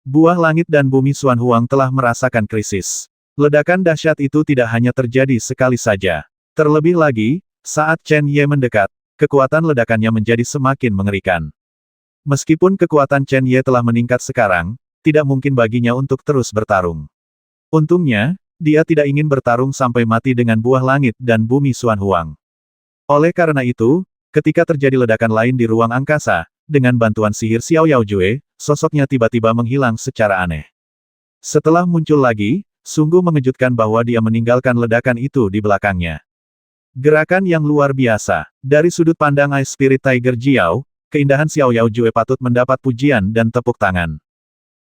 Buah langit dan bumi Xuan Huang telah merasakan krisis. Ledakan dahsyat itu tidak hanya terjadi sekali saja. Terlebih lagi, saat Chen Ye mendekat, kekuatan ledakannya menjadi semakin mengerikan. Meskipun kekuatan Chen Ye telah meningkat sekarang, tidak mungkin baginya untuk terus bertarung. Untungnya, dia tidak ingin bertarung sampai mati dengan buah langit dan bumi Xuan Huang. Oleh karena itu, ketika terjadi ledakan lain di ruang angkasa, dengan bantuan sihir Xiao Yao Jue, sosoknya tiba-tiba menghilang secara aneh. Setelah muncul lagi, sungguh mengejutkan bahwa dia meninggalkan ledakan itu di belakangnya. Gerakan yang luar biasa. Dari sudut pandang Ice Spirit Tiger Jiao, keindahan Xiao Yao Jue patut mendapat pujian dan tepuk tangan.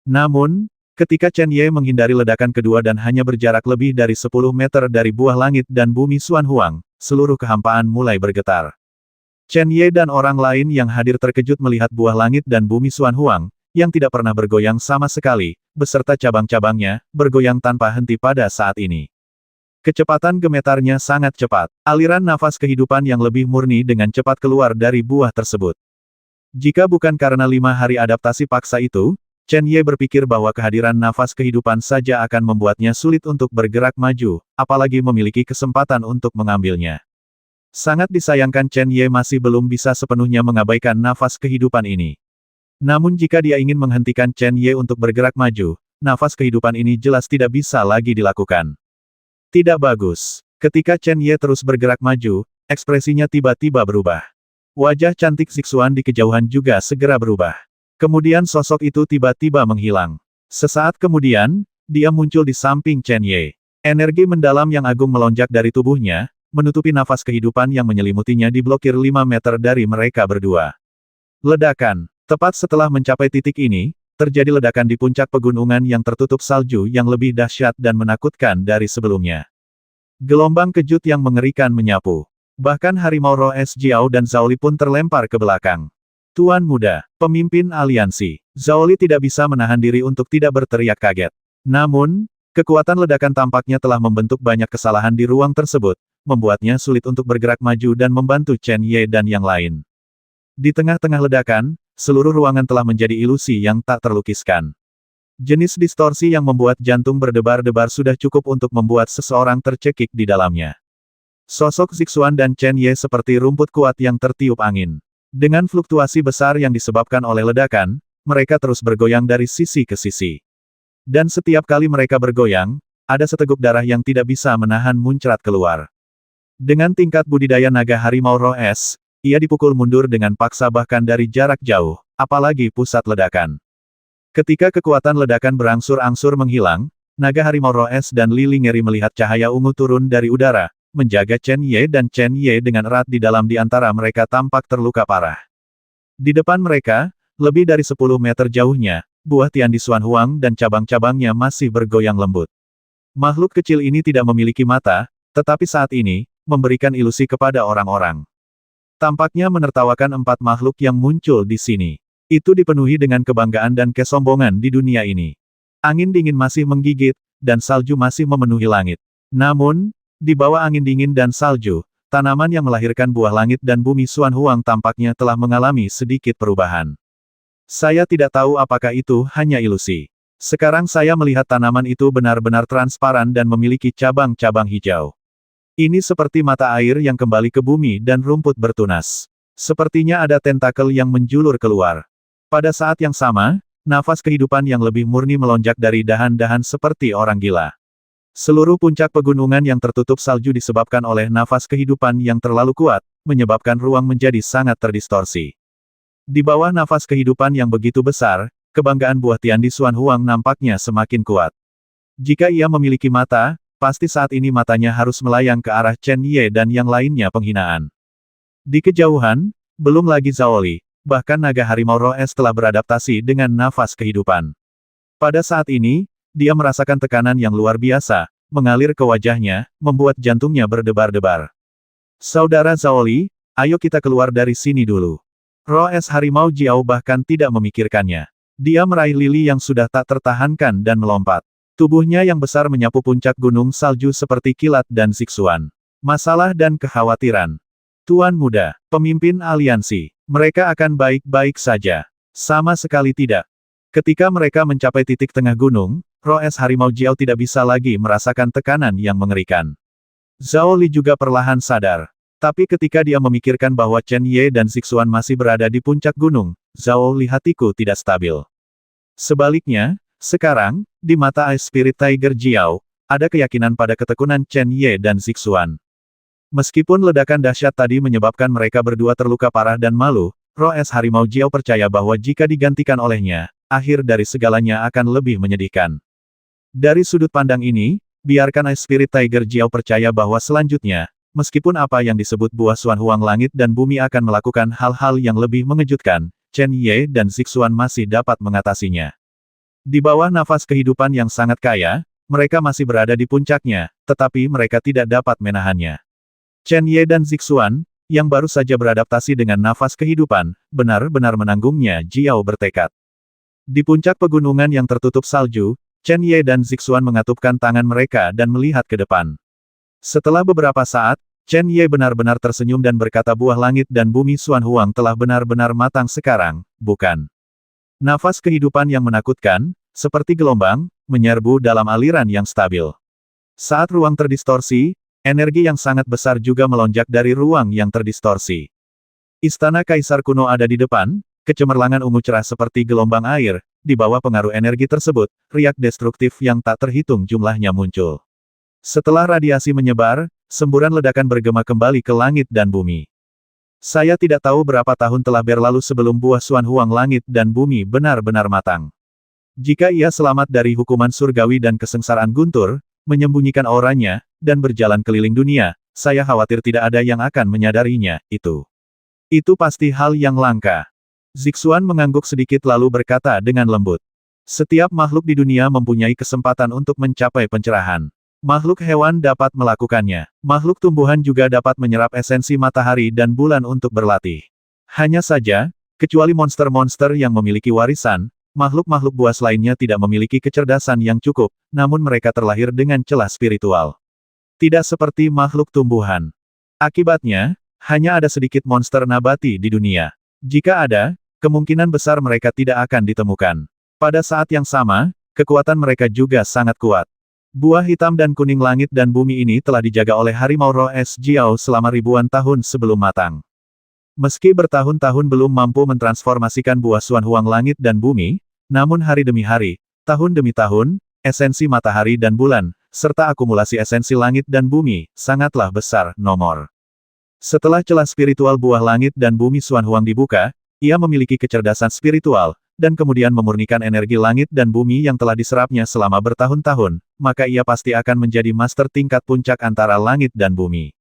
Namun, ketika Chen Ye menghindari ledakan kedua dan hanya berjarak lebih dari 10 meter dari buah langit dan bumi Xuan Huang, seluruh kehampaan mulai bergetar. Chen Ye dan orang lain yang hadir terkejut melihat buah langit dan bumi Xuan Huang, yang tidak pernah bergoyang sama sekali, beserta cabang-cabangnya, bergoyang tanpa henti pada saat ini. Kecepatan gemetarnya sangat cepat. Aliran nafas kehidupan yang lebih murni dengan cepat keluar dari buah tersebut. Jika bukan karena 5 hari adaptasi paksa itu, Chen Ye berpikir bahwa kehadiran nafas kehidupan saja akan membuatnya sulit untuk bergerak maju, apalagi memiliki kesempatan untuk mengambilnya. Sangat disayangkan Chen Ye masih belum bisa sepenuhnya mengabaikan nafas kehidupan ini. Namun jika dia ingin menghentikan Chen Ye untuk bergerak maju, nafas kehidupan ini jelas tidak bisa lagi dilakukan. Tidak bagus. Ketika Chen Ye terus bergerak maju, ekspresinya tiba-tiba berubah. Wajah cantik Zixuan di kejauhan juga segera berubah. Kemudian sosok itu tiba-tiba menghilang. Sesaat kemudian, dia muncul di samping Chen Ye. Energi mendalam yang agung melonjak dari tubuhnya, menutupi nafas kehidupan yang menyelimutinya diblokir 5 meter dari mereka berdua. Ledakan. Tepat setelah mencapai titik ini, terjadi ledakan di puncak pegunungan yang tertutup salju yang lebih dahsyat dan menakutkan dari sebelumnya. Gelombang kejut yang mengerikan menyapu. Bahkan harimau roh es Jiao dan Zhao Li pun terlempar ke belakang. Tuan muda, pemimpin aliansi. Zhao Li tidak bisa menahan diri untuk tidak berteriak kaget. Namun, kekuatan ledakan tampaknya telah membentuk banyak kesalahan di ruang tersebut, membuatnya sulit untuk bergerak maju dan membantu Chen Ye dan yang lain. Di tengah-tengah ledakan, seluruh ruangan telah menjadi ilusi yang tak terlukiskan. Jenis distorsi yang membuat jantung berdebar-debar sudah cukup untuk membuat seseorang tercekik di dalamnya. Sosok Zixuan dan Chen Ye seperti rumput kuat yang tertiup angin. Dengan fluktuasi besar yang disebabkan oleh ledakan, mereka terus bergoyang dari sisi ke sisi. Dan setiap kali mereka bergoyang, ada seteguk darah yang tidak bisa menahan muncrat keluar. Dengan tingkat budidaya naga harimau roh es, ia dipukul mundur dengan paksa bahkan dari jarak jauh, apalagi pusat ledakan. Ketika kekuatan ledakan berangsur-angsur menghilang, naga harimau roh es dan Lili ngeri melihat cahaya ungu turun dari udara, menjaga Chen Ye dan Chen Ye dengan erat di dalam di antara mereka tampak terluka parah. Di depan mereka, lebih dari 10 meter jauhnya, buah tian di Xuan Huang dan cabang-cabangnya masih bergoyang lembut. Makhluk kecil ini tidak memiliki mata, tetapi saat ini, memberikan ilusi kepada orang-orang. Tampaknya menertawakan 4 makhluk yang muncul di sini. Itu dipenuhi dengan kebanggaan dan kesombongan di dunia ini. Angin dingin masih menggigit, dan salju masih memenuhi langit. Namun, di bawah angin dingin dan salju, tanaman yang melahirkan buah langit dan bumi Xuan Huang tampaknya telah mengalami sedikit perubahan. Saya tidak tahu apakah itu hanya ilusi. Sekarang saya melihat tanaman itu benar-benar transparan dan memiliki cabang-cabang hijau. Ini seperti mata air yang kembali ke bumi dan rumput bertunas. Sepertinya ada tentakel yang menjulur keluar. Pada saat yang sama, nafas kehidupan yang lebih murni melonjak dari dahan-dahan seperti orang gila. Seluruh puncak pegunungan yang tertutup salju disebabkan oleh nafas kehidupan yang terlalu kuat, menyebabkan ruang menjadi sangat terdistorsi. Di bawah nafas kehidupan yang begitu besar, kebanggaan buah tian di Xuan Huang nampaknya semakin kuat. Jika ia memiliki mata, pasti saat ini matanya harus melayang ke arah Chen Ye dan yang lainnya penghinaan. Di kejauhan, belum lagi Zhao Li, bahkan naga harimau roh es telah beradaptasi dengan nafas kehidupan. Pada saat ini, dia merasakan tekanan yang luar biasa, mengalir ke wajahnya, membuat jantungnya berdebar-debar. Saudara Zhao Li, ayo kita keluar dari sini dulu. Roh es harimau Jiao bahkan tidak memikirkannya. Dia meraih lili yang sudah tak tertahankan dan melompat. Tubuhnya yang besar menyapu puncak gunung salju seperti kilat dan Zixuan. Masalah dan kekhawatiran. Tuan muda, pemimpin aliansi, mereka akan baik-baik saja. Sama sekali tidak. Ketika mereka mencapai titik tengah gunung, roh es harimau Jiao tidak bisa lagi merasakan tekanan yang mengerikan. Zhao Li juga perlahan sadar. Tapi ketika dia memikirkan bahwa Chen Ye dan Zixuan masih berada di puncak gunung, Zhao Li hatiku tidak stabil. Sebaliknya, sekarang, di mata Ice Spirit Tiger Jiao, ada keyakinan pada ketekunan Chen Ye dan Zixuan. Meskipun ledakan dahsyat tadi menyebabkan mereka berdua terluka parah dan malu, roh es harimau Jiao percaya bahwa jika digantikan olehnya, akhir dari segalanya akan lebih menyedihkan. Dari sudut pandang ini, biarkan Ice Spirit Tiger Jiao percaya bahwa selanjutnya, meskipun apa yang disebut buah Xuan Huang langit dan bumi akan melakukan hal-hal yang lebih mengejutkan, Chen Ye dan Zixuan masih dapat mengatasinya. Di bawah nafas kehidupan yang sangat kaya, mereka masih berada di puncaknya, tetapi mereka tidak dapat menahannya. Chen Ye dan Zixuan, yang baru saja beradaptasi dengan nafas kehidupan, benar-benar menanggungnya. Jiao bertekad. Di puncak pegunungan yang tertutup salju, Chen Ye dan Zixuan mengatupkan tangan mereka dan melihat ke depan. Setelah beberapa saat, Chen Ye benar-benar tersenyum dan berkata buah langit dan bumi Xuan Huang telah benar-benar matang sekarang, bukan? Nafas kehidupan yang menakutkan, seperti gelombang, menyerbu dalam aliran yang stabil. Saat ruang terdistorsi, energi yang sangat besar juga melonjak dari ruang yang terdistorsi. Istana Kaisar kuno ada di depan, kecemerlangan ungu cerah seperti gelombang air, di bawah pengaruh energi tersebut, riak destruktif yang tak terhitung jumlahnya muncul. Setelah radiasi menyebar, semburan ledakan bergema kembali ke langit dan bumi. Saya tidak tahu berapa tahun telah berlalu sebelum buah Xuan Huang langit dan bumi benar-benar matang. Jika ia selamat dari hukuman surgawi dan kesengsaraan guntur, menyembunyikan auranya, dan berjalan keliling dunia, saya khawatir tidak ada yang akan menyadarinya, itu. Itu pasti hal yang langka. Zixuan mengangguk sedikit lalu berkata dengan lembut. Setiap makhluk di dunia mempunyai kesempatan untuk mencapai pencerahan. Makhluk hewan dapat melakukannya. Makhluk tumbuhan juga dapat menyerap esensi matahari dan bulan untuk berlatih. Hanya saja, kecuali monster-monster yang memiliki warisan, makhluk-makhluk buas lainnya tidak memiliki kecerdasan yang cukup, namun mereka terlahir dengan celah spiritual. Tidak seperti makhluk tumbuhan. Akibatnya, hanya ada sedikit monster nabati di dunia. Jika ada, kemungkinan besar mereka tidak akan ditemukan. Pada saat yang sama, kekuatan mereka juga sangat kuat. Buah hitam dan kuning langit dan bumi ini telah dijaga oleh harimau roh es Jiao selama ribuan tahun sebelum matang. Meski bertahun-tahun belum mampu mentransformasikan buah Xuan Huang langit dan bumi, namun hari demi hari, tahun demi tahun, esensi matahari dan bulan, serta akumulasi esensi langit dan bumi, sangatlah besar nomor. Setelah celah spiritual buah langit dan bumi Xuan Huang dibuka, ia memiliki kecerdasan spiritual, dan kemudian memurnikan energi langit dan bumi yang telah diserapnya selama bertahun-tahun, maka ia pasti akan menjadi master tingkat puncak antara langit dan bumi.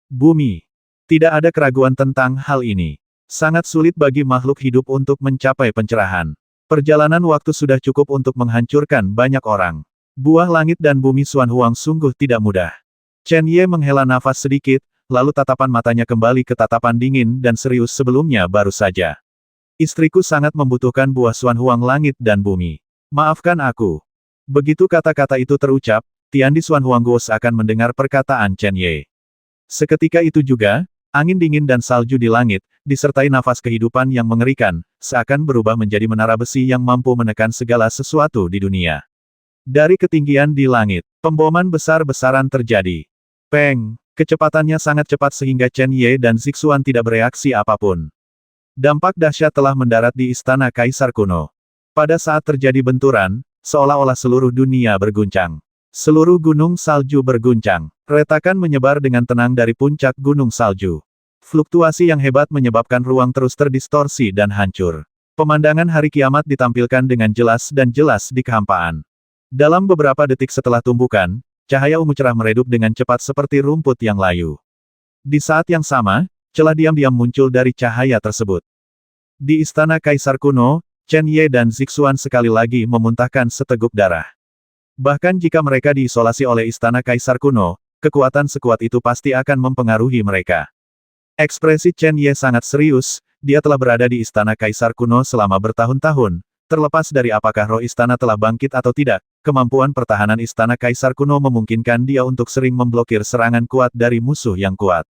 Bumi. Tidak ada keraguan tentang hal ini. Sangat sulit bagi makhluk hidup untuk mencapai pencerahan. Perjalanan waktu sudah cukup untuk menghancurkan banyak orang. Buah langit dan bumi Xuan Huang sungguh tidak mudah. Chen Ye menghela nafas sedikit, lalu tatapan matanya kembali ke tatapan dingin dan serius sebelumnya baru saja. Istriku sangat membutuhkan buah Xuan Huang langit dan bumi. Maafkan aku. Begitu kata-kata itu terucap, Tiandi Xuan Huang Gos akan mendengar perkataan Chen Ye. Seketika itu juga, angin dingin dan salju di langit, disertai nafas kehidupan yang mengerikan, seakan berubah menjadi menara besi yang mampu menekan segala sesuatu di dunia. Dari ketinggian di langit, pemboman besar-besaran terjadi. Peng, kecepatannya sangat cepat sehingga Chen Ye dan Zixuan tidak bereaksi apapun. Dampak dahsyat telah mendarat di Istana Kaisar kuno. Pada saat terjadi benturan, seolah-olah seluruh dunia berguncang. Seluruh gunung salju berguncang. Retakan menyebar dengan tenang dari puncak gunung salju. Fluktuasi yang hebat menyebabkan ruang terus terdistorsi dan hancur. Pemandangan hari kiamat ditampilkan dengan jelas dan jelas di kehampaan. Dalam beberapa detik setelah tumbukan, cahaya ungu cerah meredup dengan cepat seperti rumput yang layu. Di saat yang sama, celah diam-diam muncul dari cahaya tersebut. Di Istana Kaisar kuno, Chen Ye dan Zixuan sekali lagi memuntahkan seteguk darah. Bahkan jika mereka diisolasi oleh Istana Kaisar kuno, kekuatan sekuat itu pasti akan mempengaruhi mereka. Ekspresi Chen Ye sangat serius, dia telah berada di Istana Kaisar kuno selama bertahun-tahun. Terlepas dari apakah roh istana telah bangkit atau tidak, kemampuan pertahanan Istana Kaisar kuno memungkinkan dia untuk sering memblokir serangan kuat dari musuh yang kuat.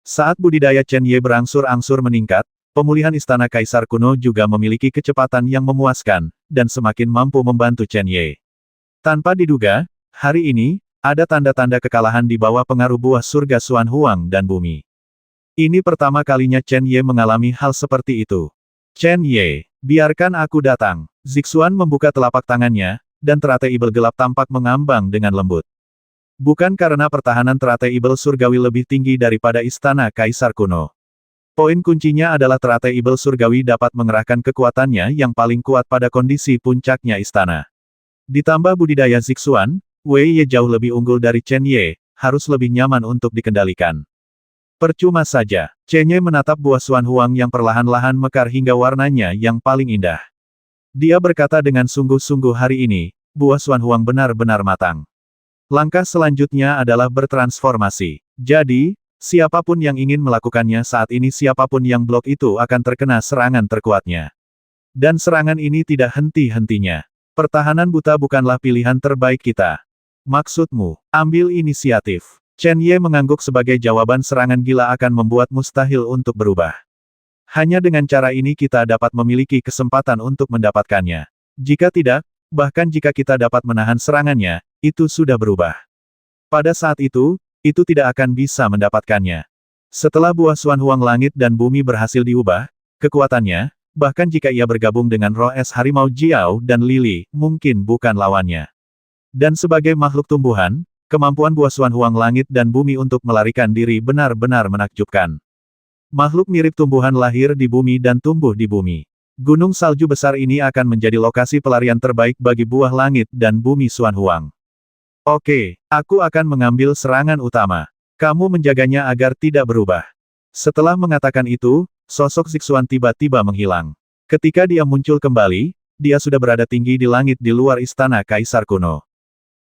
Saat budidaya Chen Ye berangsur-angsur meningkat, pemulihan Istana Kaisar kuno juga memiliki kecepatan yang memuaskan, dan semakin mampu membantu Chen Ye. Tanpa diduga, hari ini, ada tanda-tanda kekalahan di bawah pengaruh buah surga Xuan Huang dan bumi. Ini pertama kalinya Chen Ye mengalami hal seperti itu. Chen Ye, biarkan aku datang. Zixuan membuka telapak tangannya, dan teratai ibel gelap tampak mengambang dengan lembut. Bukan karena pertahanan teratai ibel surgawi lebih tinggi daripada Istana Kaisar kuno. Poin kuncinya adalah teratai ibel surgawi dapat mengerahkan kekuatannya yang paling kuat pada kondisi puncaknya istana. Ditambah budidaya Zixuan, Wei Ye jauh lebih unggul dari Chen Ye, harus lebih nyaman untuk dikendalikan. Percuma saja, Chen Ye menatap buah Xuan Huang yang perlahan-lahan mekar hingga warnanya yang paling indah. Dia berkata dengan sungguh-sungguh hari ini, buah Xuan Huang benar-benar matang. Langkah selanjutnya adalah bertransformasi. Jadi, siapapun yang ingin melakukannya saat ini siapapun yang blok itu akan terkena serangan terkuatnya. Dan serangan ini tidak henti-hentinya. Pertahanan buta bukanlah pilihan terbaik kita. Maksudmu, ambil inisiatif. Chen Ye mengangguk sebagai jawaban serangan gila akan membuat mustahil untuk berubah. Hanya dengan cara ini kita dapat memiliki kesempatan untuk mendapatkannya. Jika tidak, bahkan jika kita dapat menahan serangannya, itu sudah berubah. Pada saat itu tidak akan bisa mendapatkannya. Setelah buah Xuan Huang langit dan bumi berhasil diubah, kekuatannya, bahkan jika ia bergabung dengan roh es harimau Jiao dan Lili, mungkin bukan lawannya. Dan sebagai makhluk tumbuhan, kemampuan buah Xuan Huang langit dan bumi untuk melarikan diri benar-benar menakjubkan. Makhluk mirip tumbuhan lahir di bumi dan tumbuh di bumi. Gunung salju besar ini akan menjadi lokasi pelarian terbaik bagi buah langit dan bumi Xuan Huang. Oke, aku akan mengambil serangan utama. Kamu menjaganya agar tidak berubah. Setelah mengatakan itu, sosok Zixuan tiba-tiba menghilang. Ketika dia muncul kembali, dia sudah berada tinggi di langit di luar istana Kaisar kuno.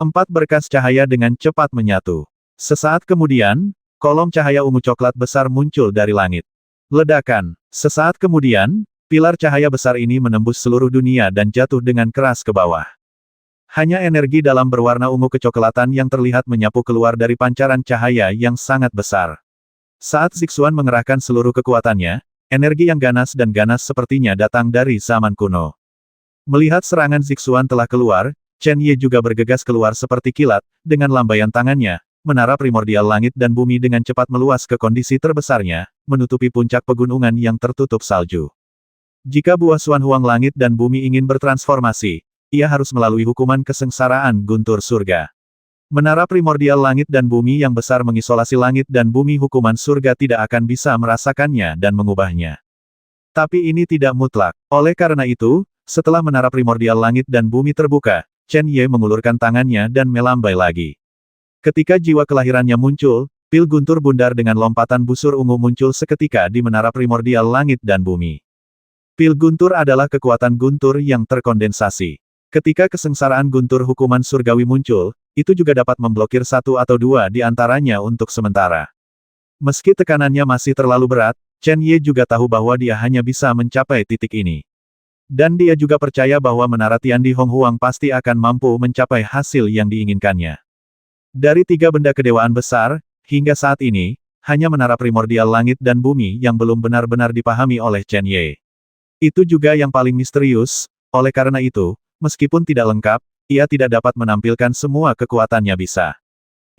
4 berkas cahaya dengan cepat menyatu. Sesaat kemudian, kolom cahaya ungu coklat besar muncul dari langit. Ledakan. Sesaat kemudian, pilar cahaya besar ini menembus seluruh dunia dan jatuh dengan keras ke bawah. Hanya energi dalam berwarna ungu kecoklatan yang terlihat menyapu keluar dari pancaran cahaya yang sangat besar. Saat Zixuan mengerahkan seluruh kekuatannya, energi yang ganas dan ganas sepertinya datang dari zaman kuno. Melihat serangan Zixuan telah keluar, Chen Ye juga bergegas keluar seperti kilat, dengan lambaian tangannya. Menara primordial langit dan bumi dengan cepat meluas ke kondisi terbesarnya, menutupi puncak pegunungan yang tertutup salju. Jika buah Xuan Huang langit dan bumi ingin bertransformasi, ia harus melalui hukuman kesengsaraan guntur surga. Menara primordial langit dan bumi yang besar mengisolasi langit dan bumi, hukuman surga tidak akan bisa merasakannya dan mengubahnya. Tapi ini tidak mutlak. Oleh karena itu, setelah menara primordial langit dan bumi terbuka, Chen Ye mengulurkan tangannya dan melambai lagi. Ketika jiwa kelahirannya muncul, pil guntur bundar dengan lompatan busur ungu muncul seketika di menara primordial langit dan bumi. Pil guntur adalah kekuatan guntur yang terkondensasi. Ketika kesengsaraan guntur hukuman surgawi muncul, itu juga dapat memblokir 1 atau 2 di antaranya untuk sementara. Meski tekanannya masih terlalu berat, Chen Ye juga tahu bahwa dia hanya bisa mencapai titik ini. Dan dia juga percaya bahwa menara Tiandi Hong Huang pasti akan mampu mencapai hasil yang diinginkannya. Dari 3 benda kedewaan besar, hingga saat ini, hanya menara primordial langit dan bumi yang belum benar-benar dipahami oleh Chen Ye. Itu juga yang paling misterius, oleh karena itu, meskipun tidak lengkap, ia tidak dapat menampilkan semua kekuatannya bisa.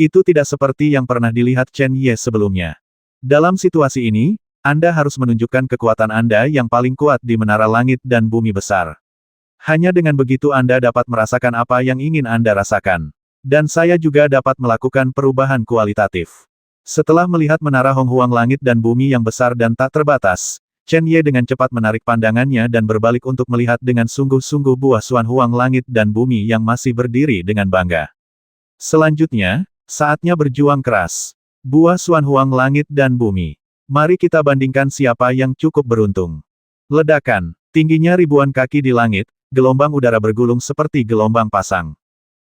Itu tidak seperti yang pernah dilihat Chen Ye sebelumnya. Dalam situasi ini, Anda harus menunjukkan kekuatan Anda yang paling kuat di menara langit dan bumi besar. Hanya dengan begitu Anda dapat merasakan apa yang ingin Anda rasakan. Dan saya juga dapat melakukan perubahan kualitatif. Setelah melihat menara Hong Huang langit dan bumi yang besar dan tak terbatas, Chen Ye dengan cepat menarik pandangannya dan berbalik untuk melihat dengan sungguh-sungguh buah Xuan Huang langit dan bumi yang masih berdiri dengan bangga. Selanjutnya, saatnya berjuang keras. Buah Xuan Huang langit dan bumi. Mari kita bandingkan siapa yang cukup beruntung. Ledakan. Tingginya ribuan kaki di langit, gelombang udara bergulung seperti gelombang pasang.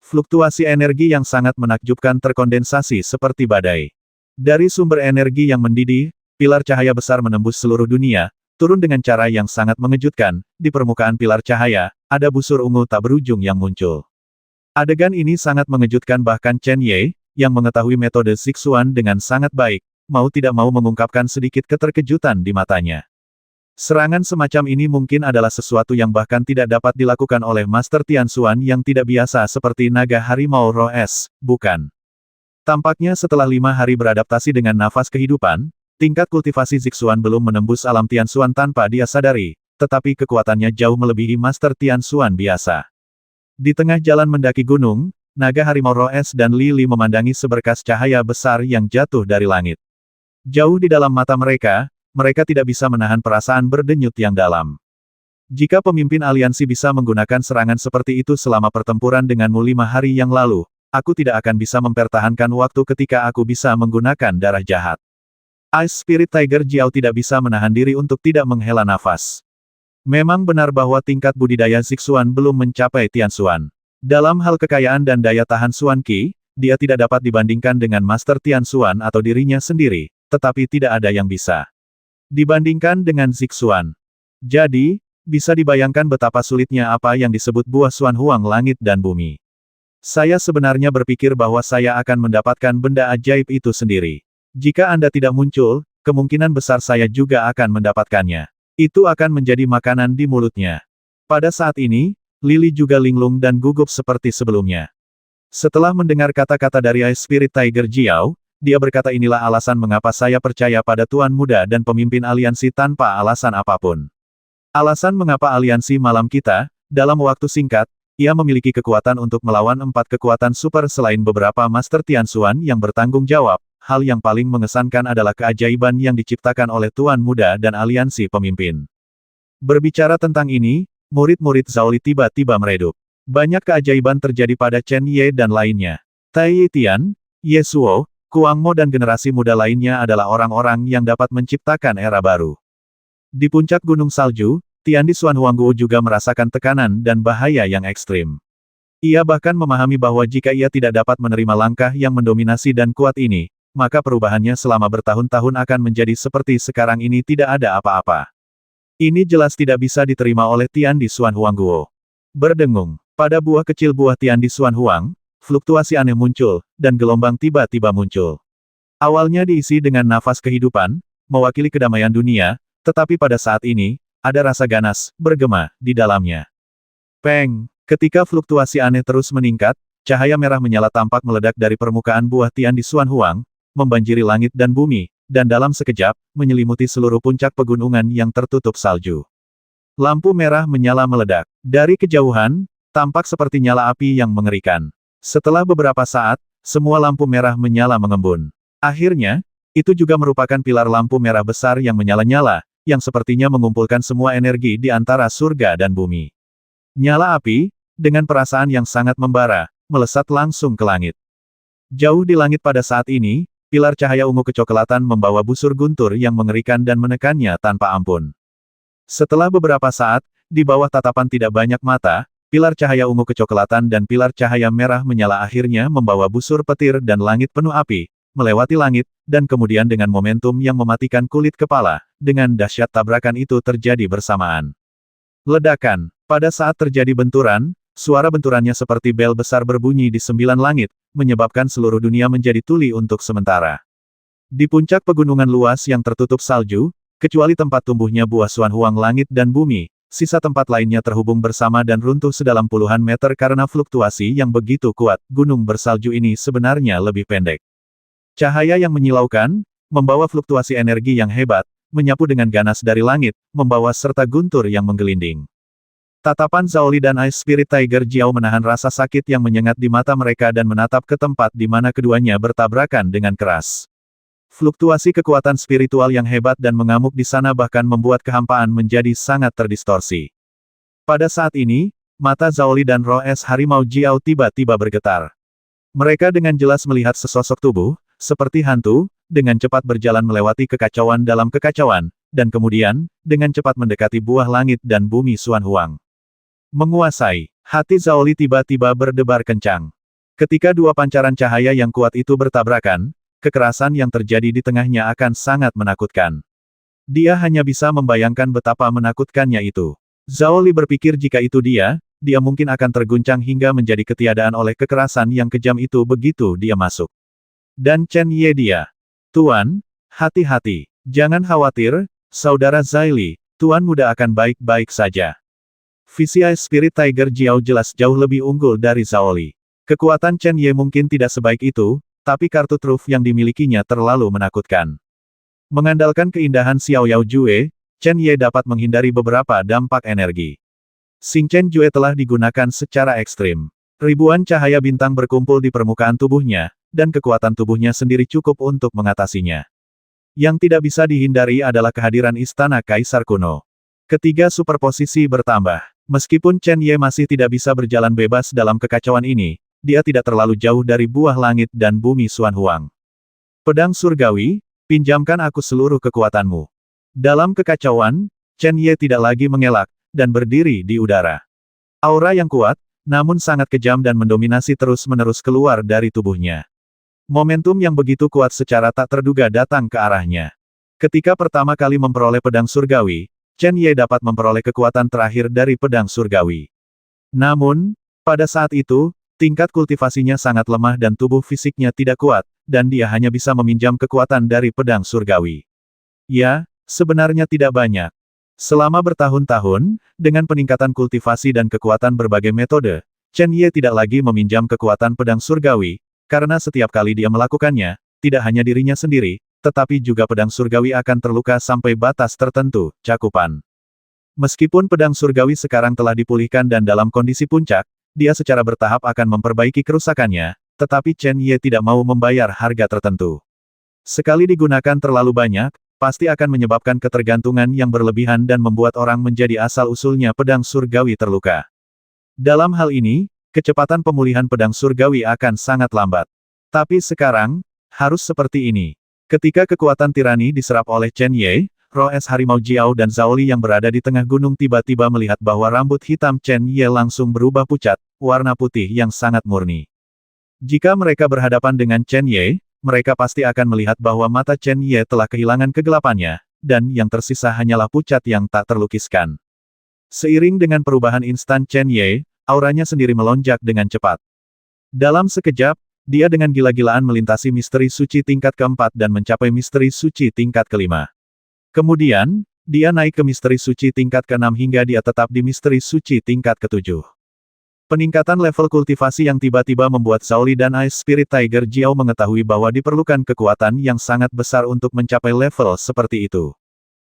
Fluktuasi energi yang sangat menakjubkan terkondensasi seperti badai. Dari sumber energi yang mendidih, pilar cahaya besar menembus seluruh dunia, turun dengan cara yang sangat mengejutkan. Di permukaan pilar cahaya, ada busur ungu tak berujung yang muncul. Adegan ini sangat mengejutkan bahkan Chen Ye, yang mengetahui metode Zixuan dengan sangat baik, mau tidak mau mengungkapkan sedikit keterkejutan di matanya. Serangan semacam ini mungkin adalah sesuatu yang bahkan tidak dapat dilakukan oleh Master Tianxuan yang tidak biasa seperti naga harimau roh es, bukan? Tampaknya setelah 5 hari beradaptasi dengan nafas kehidupan, tingkat kultivasi Zixuan belum menembus alam Tianxuan tanpa dia sadari, tetapi kekuatannya jauh melebihi Master Tianxuan biasa. Di tengah jalan mendaki gunung, naga harimau roh es dan Lili memandangi seberkas cahaya besar yang jatuh dari langit. Jauh di dalam mata mereka tidak bisa menahan perasaan berdenyut yang dalam. Jika pemimpin aliansi bisa menggunakan serangan seperti itu selama pertempuran denganmu 5 hari yang lalu, aku tidak akan bisa mempertahankan waktu ketika aku bisa menggunakan darah jahat. Ice Spirit Tiger Jiao tidak bisa menahan diri untuk tidak menghela nafas. Memang benar bahwa tingkat budidaya Zixuan belum mencapai Tianxuan. Dalam hal kekayaan dan daya tahan Xuan Qi, dia tidak dapat dibandingkan dengan Master Tianxuan atau dirinya sendiri, tetapi tidak ada yang bisa dibandingkan dengan Zixuan. Jadi, bisa dibayangkan betapa sulitnya apa yang disebut buah Xuan Huang langit dan bumi. Saya sebenarnya berpikir bahwa saya akan mendapatkan benda ajaib itu sendiri. Jika Anda tidak muncul, kemungkinan besar saya juga akan mendapatkannya. Itu akan menjadi makanan di mulutnya. Pada saat ini, Lily juga linglung dan gugup seperti sebelumnya. Setelah mendengar kata-kata dari Ice Spirit Tiger Jiao, dia berkata inilah alasan mengapa saya percaya pada Tuan Muda dan pemimpin aliansi tanpa alasan apapun. Alasan mengapa aliansi malam kita, dalam waktu singkat, ia memiliki kekuatan untuk melawan 4 kekuatan super selain beberapa Master Tianxuan yang bertanggung jawab. Hal yang paling mengesankan adalah keajaiban yang diciptakan oleh Tuan Muda dan aliansi pemimpin. Berbicara tentang ini, murid-murid Zhao Li tiba-tiba meredup. Banyak keajaiban terjadi pada Chen Ye dan lainnya. Tai Tian, Ye Suo, Kuang Mo dan generasi muda lainnya adalah orang-orang yang dapat menciptakan era baru. Di puncak gunung salju, Tian di Xuan Huangguo juga merasakan tekanan dan bahaya yang ekstrim. Ia bahkan memahami bahwa jika ia tidak dapat menerima langkah yang mendominasi dan kuat ini, maka perubahannya selama bertahun-tahun akan menjadi seperti sekarang ini tidak ada apa-apa. Ini jelas tidak bisa diterima oleh Tian di Xuan Huangguo. Berdengung, pada buah kecil buah Tian di Xuan Huang, fluktuasi aneh muncul, dan gelombang tiba-tiba muncul. Awalnya diisi dengan nafas kehidupan, mewakili kedamaian dunia, tetapi pada saat ini, ada rasa ganas, bergema, di dalamnya. Peng! Ketika fluktuasi aneh terus meningkat, cahaya merah menyala tampak meledak dari permukaan buah Tian di Xuan Huang, membanjiri langit dan bumi, dan dalam sekejap, menyelimuti seluruh puncak pegunungan yang tertutup salju. Lampu merah menyala meledak. Dari kejauhan, tampak seperti nyala api yang mengerikan. Setelah beberapa saat, semua lampu merah menyala mengembun. Akhirnya, itu juga merupakan pilar lampu merah besar yang menyala-nyala, yang sepertinya mengumpulkan semua energi di antara surga dan bumi. Nyala api, dengan perasaan yang sangat membara, melesat langsung ke langit. Jauh di langit pada saat ini, pilar cahaya ungu kecoklatan membawa busur guntur yang mengerikan dan menekannya tanpa ampun. Setelah beberapa saat, di bawah tatapan tidak banyak mata, pilar cahaya ungu kecoklatan dan pilar cahaya merah menyala akhirnya membawa busur petir dan langit penuh api, melewati langit, dan kemudian dengan momentum yang mematikan kulit kepala, dengan dahsyat tabrakan itu terjadi bersamaan. Ledakan. Pada saat terjadi benturan, suara benturannya seperti bel besar berbunyi di 9 langit, menyebabkan seluruh dunia menjadi tuli untuk sementara. Di puncak pegunungan luas yang tertutup salju, kecuali tempat tumbuhnya buah Xuan Huang langit dan bumi, sisa tempat lainnya terhubung bersama dan runtuh sedalam puluhan meter karena fluktuasi yang begitu kuat. Gunung bersalju ini sebenarnya lebih pendek. Cahaya yang menyilaukan, membawa fluktuasi energi yang hebat, menyapu dengan ganas dari langit, membawa serta guntur yang menggelinding. Tatapan Zhao Li dan Ice Spirit Tiger Jiao menahan rasa sakit yang menyengat di mata mereka dan menatap ke tempat di mana keduanya bertabrakan dengan keras. Fluktuasi kekuatan spiritual yang hebat dan mengamuk di sana bahkan membuat kehampaan menjadi sangat terdistorsi. Pada saat ini, mata Zhao Li dan roh es harimau Jiao tiba-tiba bergetar. Mereka dengan jelas melihat sesosok tubuh, seperti hantu, dengan cepat berjalan melewati kekacauan dalam kekacauan, dan kemudian, dengan cepat mendekati buah langit dan bumi Xuan Huang. Menguasai. Hati Zhao Li tiba-tiba berdebar kencang. Ketika dua pancaran cahaya yang kuat itu bertabrakan, kekerasan yang terjadi di tengahnya akan sangat menakutkan. Dia hanya bisa membayangkan betapa menakutkannya itu. Zhao Li berpikir jika itu dia mungkin akan terguncang hingga menjadi ketiadaan oleh kekerasan yang kejam itu begitu dia masuk. Dan Chen Ye dia. Tuan, hati-hati. Jangan khawatir, Saudara Zhao Li, Tuan Muda akan baik-baik saja. Visi Ice Spirit Tiger Jiao jelas jauh lebih unggul dari Zhao Li. Kekuatan Chen Ye mungkin tidak sebaik itu, tapi kartu truf yang dimilikinya terlalu menakutkan. Mengandalkan keindahan Xiao Yao Jue, Chen Ye dapat menghindari beberapa dampak energi. Xing Chen Jue telah digunakan secara ekstrim. Ribuan cahaya bintang berkumpul di permukaan tubuhnya, dan kekuatan tubuhnya sendiri cukup untuk mengatasinya. Yang tidak bisa dihindari adalah kehadiran Istana Kaisar Kuno. Ketiga superposisi bertambah. Meskipun Chen Ye masih tidak bisa berjalan bebas dalam kekacauan ini, dia tidak terlalu jauh dari buah langit dan bumi Xuan Huang. Pedang surgawi, pinjamkan aku seluruh kekuatanmu. Dalam kekacauan, Chen Ye tidak lagi mengelak, dan berdiri di udara. Aura yang kuat, namun sangat kejam dan mendominasi terus-menerus keluar dari tubuhnya. Momentum yang begitu kuat secara tak terduga datang ke arahnya. Ketika pertama kali memperoleh pedang surgawi, Chen Ye dapat memperoleh kekuatan terakhir dari pedang surgawi. Namun, pada saat itu, tingkat kultivasinya sangat lemah dan tubuh fisiknya tidak kuat, dan dia hanya bisa meminjam kekuatan dari pedang surgawi. Ya, sebenarnya tidak banyak. Selama bertahun-tahun, dengan peningkatan kultivasi dan kekuatan berbagai metode, Chen Ye tidak lagi meminjam kekuatan pedang surgawi, karena setiap kali dia melakukannya, tidak hanya dirinya sendiri, tetapi juga pedang surgawi akan terluka sampai batas tertentu, cakupan. Meskipun pedang surgawi sekarang telah dipulihkan dan dalam kondisi puncak, dia secara bertahap akan memperbaiki kerusakannya, tetapi Chen Ye tidak mau membayar harga tertentu. Sekali digunakan terlalu banyak, pasti akan menyebabkan ketergantungan yang berlebihan dan membuat orang menjadi asal-usulnya pedang surgawi terluka. Dalam hal ini, kecepatan pemulihan pedang surgawi akan sangat lambat. Tapi sekarang, harus seperti ini. Ketika kekuatan tirani diserap oleh Chen Ye, roh es harimau Jiao dan Zaoli yang berada di tengah gunung tiba-tiba melihat bahwa rambut hitam Chen Ye langsung berubah pucat, warna putih yang sangat murni. Jika mereka berhadapan dengan Chen Ye, mereka pasti akan melihat bahwa mata Chen Ye telah kehilangan kegelapannya, dan yang tersisa hanyalah pucat yang tak terlukiskan. Seiring dengan perubahan instan Chen Ye, auranya sendiri melonjak dengan cepat. Dalam sekejap, dia dengan gila-gilaan melintasi misteri suci tingkat keempat dan mencapai misteri suci tingkat kelima. Kemudian, dia naik ke misteri suci tingkat keenam hingga dia tetap di misteri suci tingkat ketujuh. Peningkatan level kultivasi yang tiba-tiba membuat Zaoli dan Ice Spirit Tiger Jiao mengetahui bahwa diperlukan kekuatan yang sangat besar untuk mencapai level seperti itu.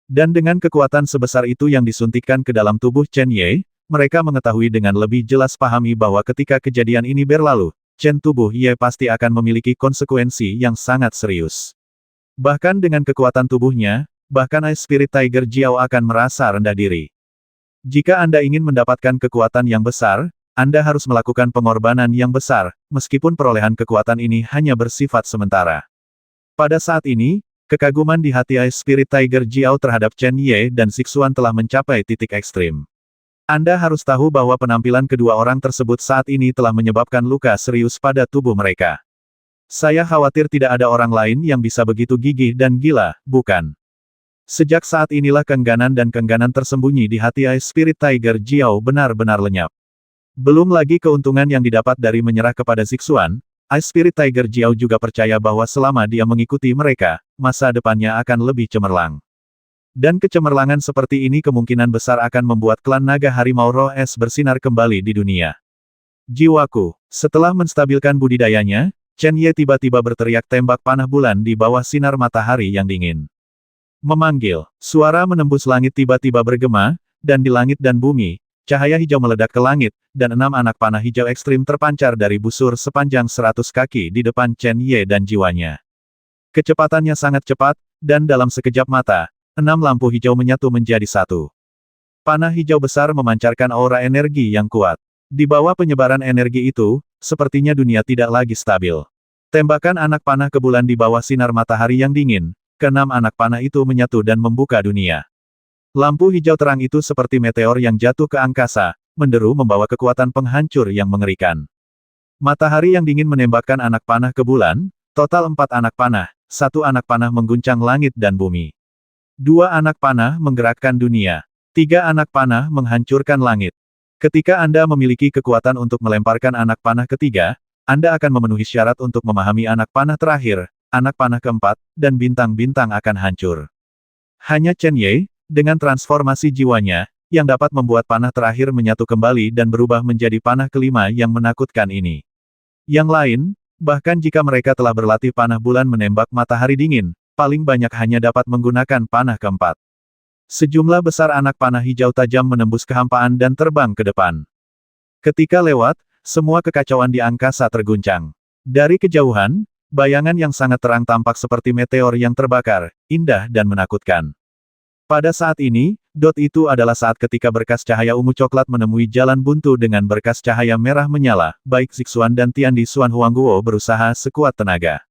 Dan dengan kekuatan sebesar itu yang disuntikkan ke dalam tubuh Chen Ye, mereka mengetahui dengan lebih jelas pahami bahwa ketika kejadian ini berlalu, Chen tubuh Ye pasti akan memiliki konsekuensi yang sangat serius. Bahkan dengan kekuatan tubuhnya, bahkan Ice Spirit Tiger Jiao akan merasa rendah diri. Jika Anda ingin mendapatkan kekuatan yang besar, Anda harus melakukan pengorbanan yang besar, meskipun perolehan kekuatan ini hanya bersifat sementara. Pada saat ini, kekaguman di hati Ice Spirit Tiger Jiao terhadap Chen Ye dan Zixuan telah mencapai titik ekstrim. Anda harus tahu bahwa penampilan kedua orang tersebut saat ini telah menyebabkan luka serius pada tubuh mereka. Saya khawatir tidak ada orang lain yang bisa begitu gigih dan gila, bukan? Sejak saat inilah keengganan dan keengganan tersembunyi di hati Ice Spirit Tiger Jiao benar-benar lenyap. Belum lagi keuntungan yang didapat dari menyerah kepada Zixuan, Ice Spirit Tiger Jiao juga percaya bahwa selama dia mengikuti mereka, masa depannya akan lebih cemerlang. Dan kecemerlangan seperti ini kemungkinan besar akan membuat klan naga harimau roh es bersinar kembali di dunia. Jiwaku. Setelah menstabilkan budidayanya, Chen Ye tiba-tiba berteriak tembak panah bulan di bawah sinar matahari yang dingin. Memanggil. Suara menembus langit tiba-tiba bergema, dan di langit dan bumi, cahaya hijau meledak ke langit, dan 6 anak panah hijau ekstrim terpancar dari busur sepanjang 100 kaki di depan Chen Ye dan jiwanya. Kecepatannya sangat cepat, dan dalam sekejap mata, 6 lampu hijau menyatu menjadi satu. Panah hijau besar memancarkan aura energi yang kuat. Di bawah penyebaran energi itu, sepertinya dunia tidak lagi stabil. Tembakan anak panah ke bulan di bawah sinar matahari yang dingin, ke-6 anak panah itu menyatu dan membuka dunia. Lampu hijau terang itu seperti meteor yang jatuh ke angkasa, menderu membawa kekuatan penghancur yang mengerikan. Matahari yang dingin menembakkan anak panah ke bulan, total 4 anak panah, 1 anak panah mengguncang langit dan bumi. 2 anak panah menggerakkan dunia. 3 anak panah menghancurkan langit. Ketika Anda memiliki kekuatan untuk melemparkan anak panah ketiga, Anda akan memenuhi syarat untuk memahami anak panah terakhir, anak panah keempat, dan bintang-bintang akan hancur. Hanya Chen Ye, dengan transformasi jiwanya, yang dapat membuat panah terakhir menyatu kembali dan berubah menjadi panah kelima yang menakutkan ini. Yang lain, bahkan jika mereka telah berlatih panah bulan menembak matahari dingin, paling banyak hanya dapat menggunakan panah keempat. Sejumlah besar anak panah hijau tajam menembus kehampaan dan terbang ke depan. Ketika lewat, semua kekacauan di angkasa terguncang. Dari kejauhan, bayangan yang sangat terang tampak seperti meteor yang terbakar, indah dan menakutkan. Pada saat ini, dot itu adalah saat ketika berkas cahaya ungu coklat menemui jalan buntu dengan berkas cahaya merah menyala, baik Zixuan dan Tiandi Xuan Huangguo berusaha sekuat tenaga.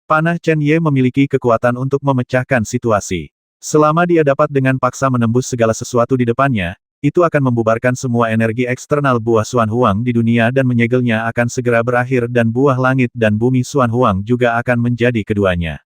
Panah Chen Ye memiliki kekuatan untuk memecahkan situasi. Selama dia dapat dengan paksa menembus segala sesuatu di depannya, itu akan membubarkan semua energi eksternal buah Xuan Huang di dunia dan menyegelnya akan segera berakhir dan buah langit dan bumi Xuan Huang juga akan menjadi keduanya.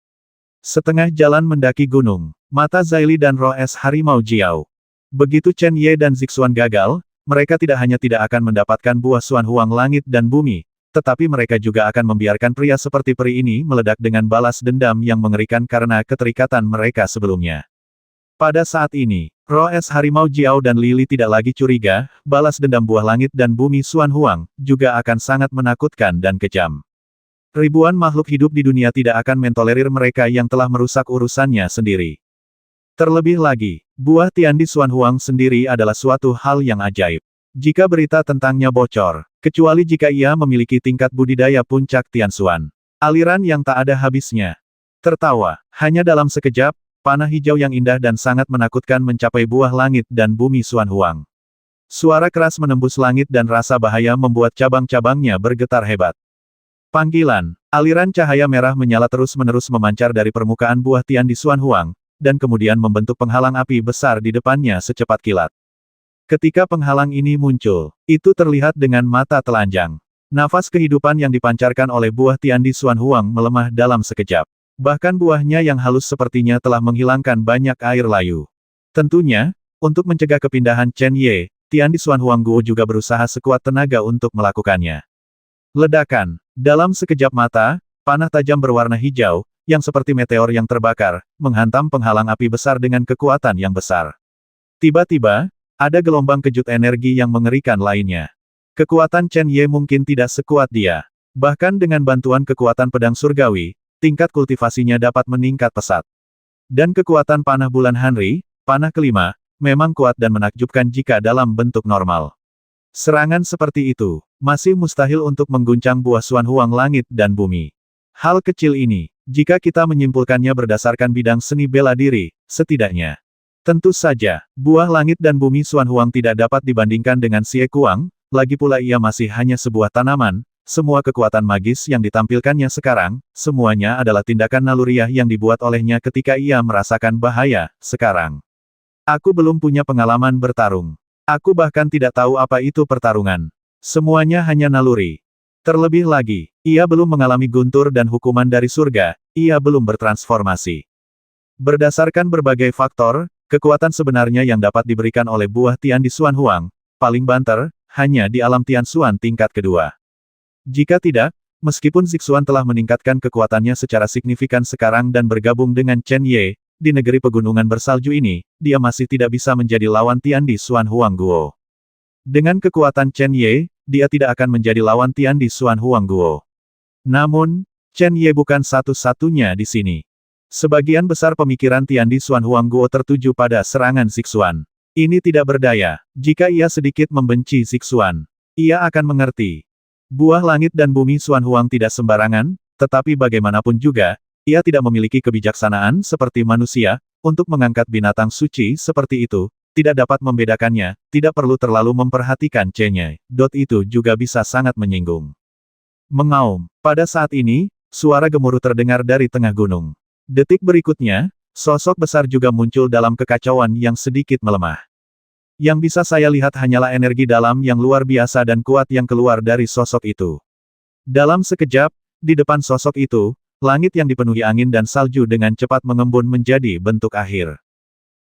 Setengah jalan mendaki gunung, mata Zaili dan roh es harimau Jiao. Begitu Chen Ye dan Zixuan gagal, mereka tidak hanya tidak akan mendapatkan buah Xuan Huang langit dan bumi, tetapi mereka juga akan membiarkan pria seperti peri ini meledak dengan balas dendam yang mengerikan karena keterikatan mereka sebelumnya. Pada saat ini, roh es harimau Jiao dan Lily tidak lagi curiga, balas dendam buah langit dan bumi Xuan Huang juga akan sangat menakutkan dan kejam. Ribuan makhluk hidup di dunia tidak akan mentolerir mereka yang telah merusak urusannya sendiri. Terlebih lagi, buah Tiandi Xuan Huang sendiri adalah suatu hal yang ajaib. Jika berita tentangnya bocor, kecuali jika ia memiliki tingkat budidaya puncak Tianxuan. Aliran yang tak ada habisnya. Tertawa, hanya dalam sekejap, panah hijau yang indah dan sangat menakutkan mencapai buah langit dan bumi Xuan Huang. Suara keras menembus langit dan rasa bahaya membuat cabang-cabangnya bergetar hebat. Panggilan, aliran cahaya merah menyala terus-menerus memancar dari permukaan buah Tiandi Xuan Huang, dan kemudian membentuk penghalang api besar di depannya secepat kilat. Ketika penghalang ini muncul, itu terlihat dengan mata telanjang. Nafas kehidupan yang dipancarkan oleh buah Tiandi Xuan Huang melemah dalam sekejap. Bahkan buahnya yang halus sepertinya telah menghilangkan banyak air layu. Tentunya, untuk mencegah kepindahan Chen Ye, Tiandi Xuan Huang Guo juga berusaha sekuat tenaga untuk melakukannya. Ledakan. Dalam sekejap mata, panah tajam berwarna hijau, yang seperti meteor yang terbakar, menghantam penghalang api besar dengan kekuatan yang besar. Tiba-tiba, ada gelombang kejut energi yang mengerikan lainnya. Kekuatan Chen Ye mungkin tidak sekuat dia. Bahkan dengan bantuan kekuatan pedang surgawi, tingkat kultivasinya dapat meningkat pesat. Dan kekuatan panah bulan Hanri, panah kelima, memang kuat dan menakjubkan jika dalam bentuk normal. Serangan seperti itu, masih mustahil untuk mengguncang buah Xuan Huang langit dan bumi. Hal kecil ini, jika kita menyimpulkannya berdasarkan bidang seni bela diri, setidaknya. Tentu saja, buah langit dan bumi Xuan Huang tidak dapat dibandingkan dengan Xie Kuang, lagi pula ia masih hanya sebuah tanaman, semua kekuatan magis yang ditampilkannya sekarang, semuanya adalah tindakan naluriah yang dibuat olehnya ketika ia merasakan bahaya, sekarang. Aku belum punya pengalaman bertarung. Aku bahkan tidak tahu apa itu pertarungan. Semuanya hanya naluri. Terlebih lagi, ia belum mengalami guntur dan hukuman dari surga, ia belum bertransformasi. Berdasarkan berbagai faktor, kekuatan sebenarnya yang dapat diberikan oleh buah Tiandi Xuan Huang, paling banter, hanya di alam Tianxuan tingkat kedua. Jika tidak, meskipun Zixuan telah meningkatkan kekuatannya secara signifikan sekarang dan bergabung dengan Chen Ye, di negeri pegunungan bersalju ini, dia masih tidak bisa menjadi lawan Tiandi Xuan Huang Guo. Dengan kekuatan Chen Ye, dia tidak akan menjadi lawan Tiandi Xuan Huang Guo. Namun, Chen Ye bukan satu-satunya di sini. Sebagian besar pemikiran Tiandi Xuan Huang Guo tertuju pada serangan Zixuan. Ini tidak berdaya, jika ia sedikit membenci Zixuan. Ia akan mengerti. Buah langit dan bumi Xuan Huang tidak sembarangan, tetapi bagaimanapun juga, ia tidak memiliki kebijaksanaan seperti manusia, untuk mengangkat binatang suci seperti itu, tidak dapat membedakannya, tidak perlu terlalu memperhatikan Chen-nya. Itu juga bisa sangat menyinggung. Mengaum. Pada saat ini, suara gemuruh terdengar dari tengah gunung. Detik berikutnya, sosok besar juga muncul dalam kekacauan yang sedikit melemah. Yang bisa saya lihat hanyalah energi dalam yang luar biasa dan kuat yang keluar dari sosok itu. Dalam sekejap, di depan sosok itu, langit yang dipenuhi angin dan salju dengan cepat mengembun menjadi bentuk akhir.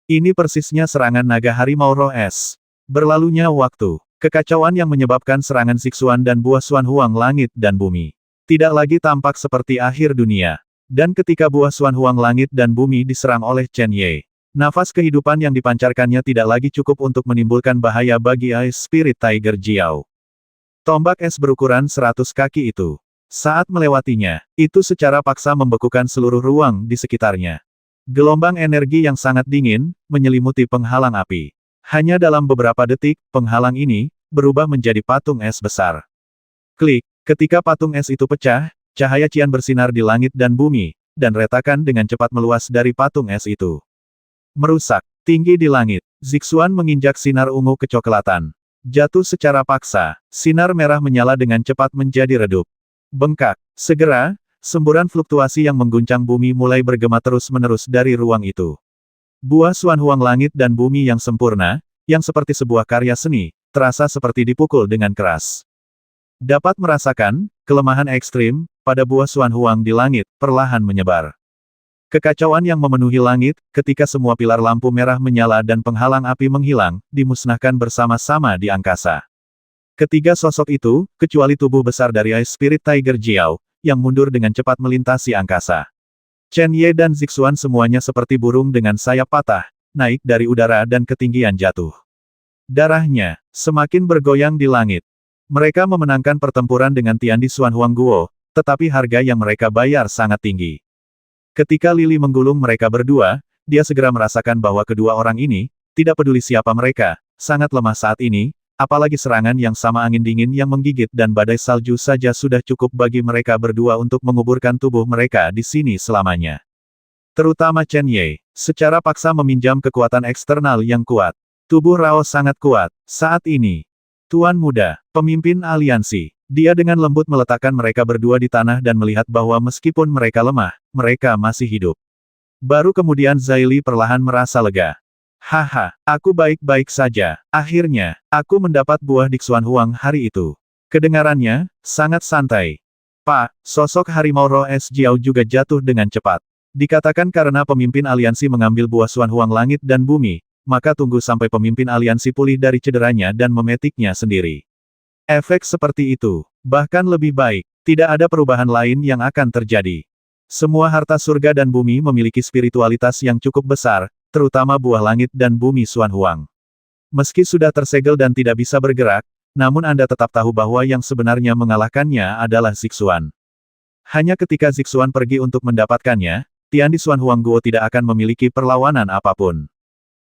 Ini persisnya serangan naga harimau roh es. Berlalunya waktu, kekacauan yang menyebabkan serangan Zixuan dan buah Xuan Huang langit dan bumi. Tidak lagi tampak seperti akhir dunia. Dan ketika buah Xuan Huang langit dan bumi diserang oleh Chen Ye, nafas kehidupan yang dipancarkannya tidak lagi cukup untuk menimbulkan bahaya bagi Ice Spirit Tiger Jiao. Tombak es berukuran 100 kaki itu, saat melewatinya, itu secara paksa membekukan seluruh ruang di sekitarnya. Gelombang energi yang sangat dingin, menyelimuti penghalang api. Hanya dalam beberapa detik, penghalang ini, berubah menjadi patung es besar. Klik, ketika patung es itu pecah, cahaya cian bersinar di langit dan bumi, dan retakan dengan cepat meluas dari patung es itu. Merusak, tinggi di langit, Zixuan menginjak sinar ungu kecoklatan. Jatuh secara paksa, sinar merah menyala dengan cepat menjadi redup. Bengkak, segera, semburan fluktuasi yang mengguncang bumi mulai bergema terus-menerus dari ruang itu. Buah Xuan Huang langit dan bumi yang sempurna, yang seperti sebuah karya seni, terasa seperti dipukul dengan keras. Dapat merasakan, kelemahan ekstrim, pada buah Xuan Huang di langit, perlahan menyebar. Kekacauan yang memenuhi langit, ketika semua pilar lampu merah menyala dan penghalang api menghilang, dimusnahkan bersama-sama di angkasa. Ketiga sosok itu, kecuali tubuh besar dari Ice Spirit Tiger Jiao, yang mundur dengan cepat melintasi angkasa. Chen Ye dan Zixuan semuanya seperti burung dengan sayap patah, naik dari udara dan ketinggian jatuh. Darahnya semakin bergoyang di langit. Mereka memenangkan pertempuran dengan Tiandi Xuan Huangguo, tetapi harga yang mereka bayar sangat tinggi. Ketika Lili menggulung mereka berdua, dia segera merasakan bahwa kedua orang ini, tidak peduli siapa mereka, sangat lemah saat ini, apalagi serangan yang sama angin dingin yang menggigit dan badai salju saja sudah cukup bagi mereka berdua untuk menguburkan tubuh mereka di sini selamanya. Terutama Chen Ye, secara paksa meminjam kekuatan eksternal yang kuat. Tubuh Rao sangat kuat, saat ini. Tuan muda, pemimpin aliansi. Dia dengan lembut meletakkan mereka berdua di tanah dan melihat bahwa meskipun mereka lemah, mereka masih hidup. Baru kemudian Zai Li perlahan merasa lega. Haha, aku baik-baik saja. Akhirnya, aku mendapat buah Dixuan Huang hari itu. Kedengarannya, sangat santai. Pak, sosok harimau roh es Jiao juga jatuh dengan cepat. Dikatakan karena pemimpin aliansi mengambil buah Xuan Huang langit dan bumi, maka tunggu sampai pemimpin aliansi pulih dari cederanya dan memetiknya sendiri. Efek seperti itu, bahkan lebih baik, tidak ada perubahan lain yang akan terjadi. Semua harta surga dan bumi memiliki spiritualitas yang cukup besar, terutama buah langit dan bumi Xuan Huang. Meski sudah tersegel dan tidak bisa bergerak, namun Anda tetap tahu bahwa yang sebenarnya mengalahkannya adalah Zixuan. Hanya ketika Zixuan pergi untuk mendapatkannya, Tiandi Xuan Huangguo tidak akan memiliki perlawanan apapun.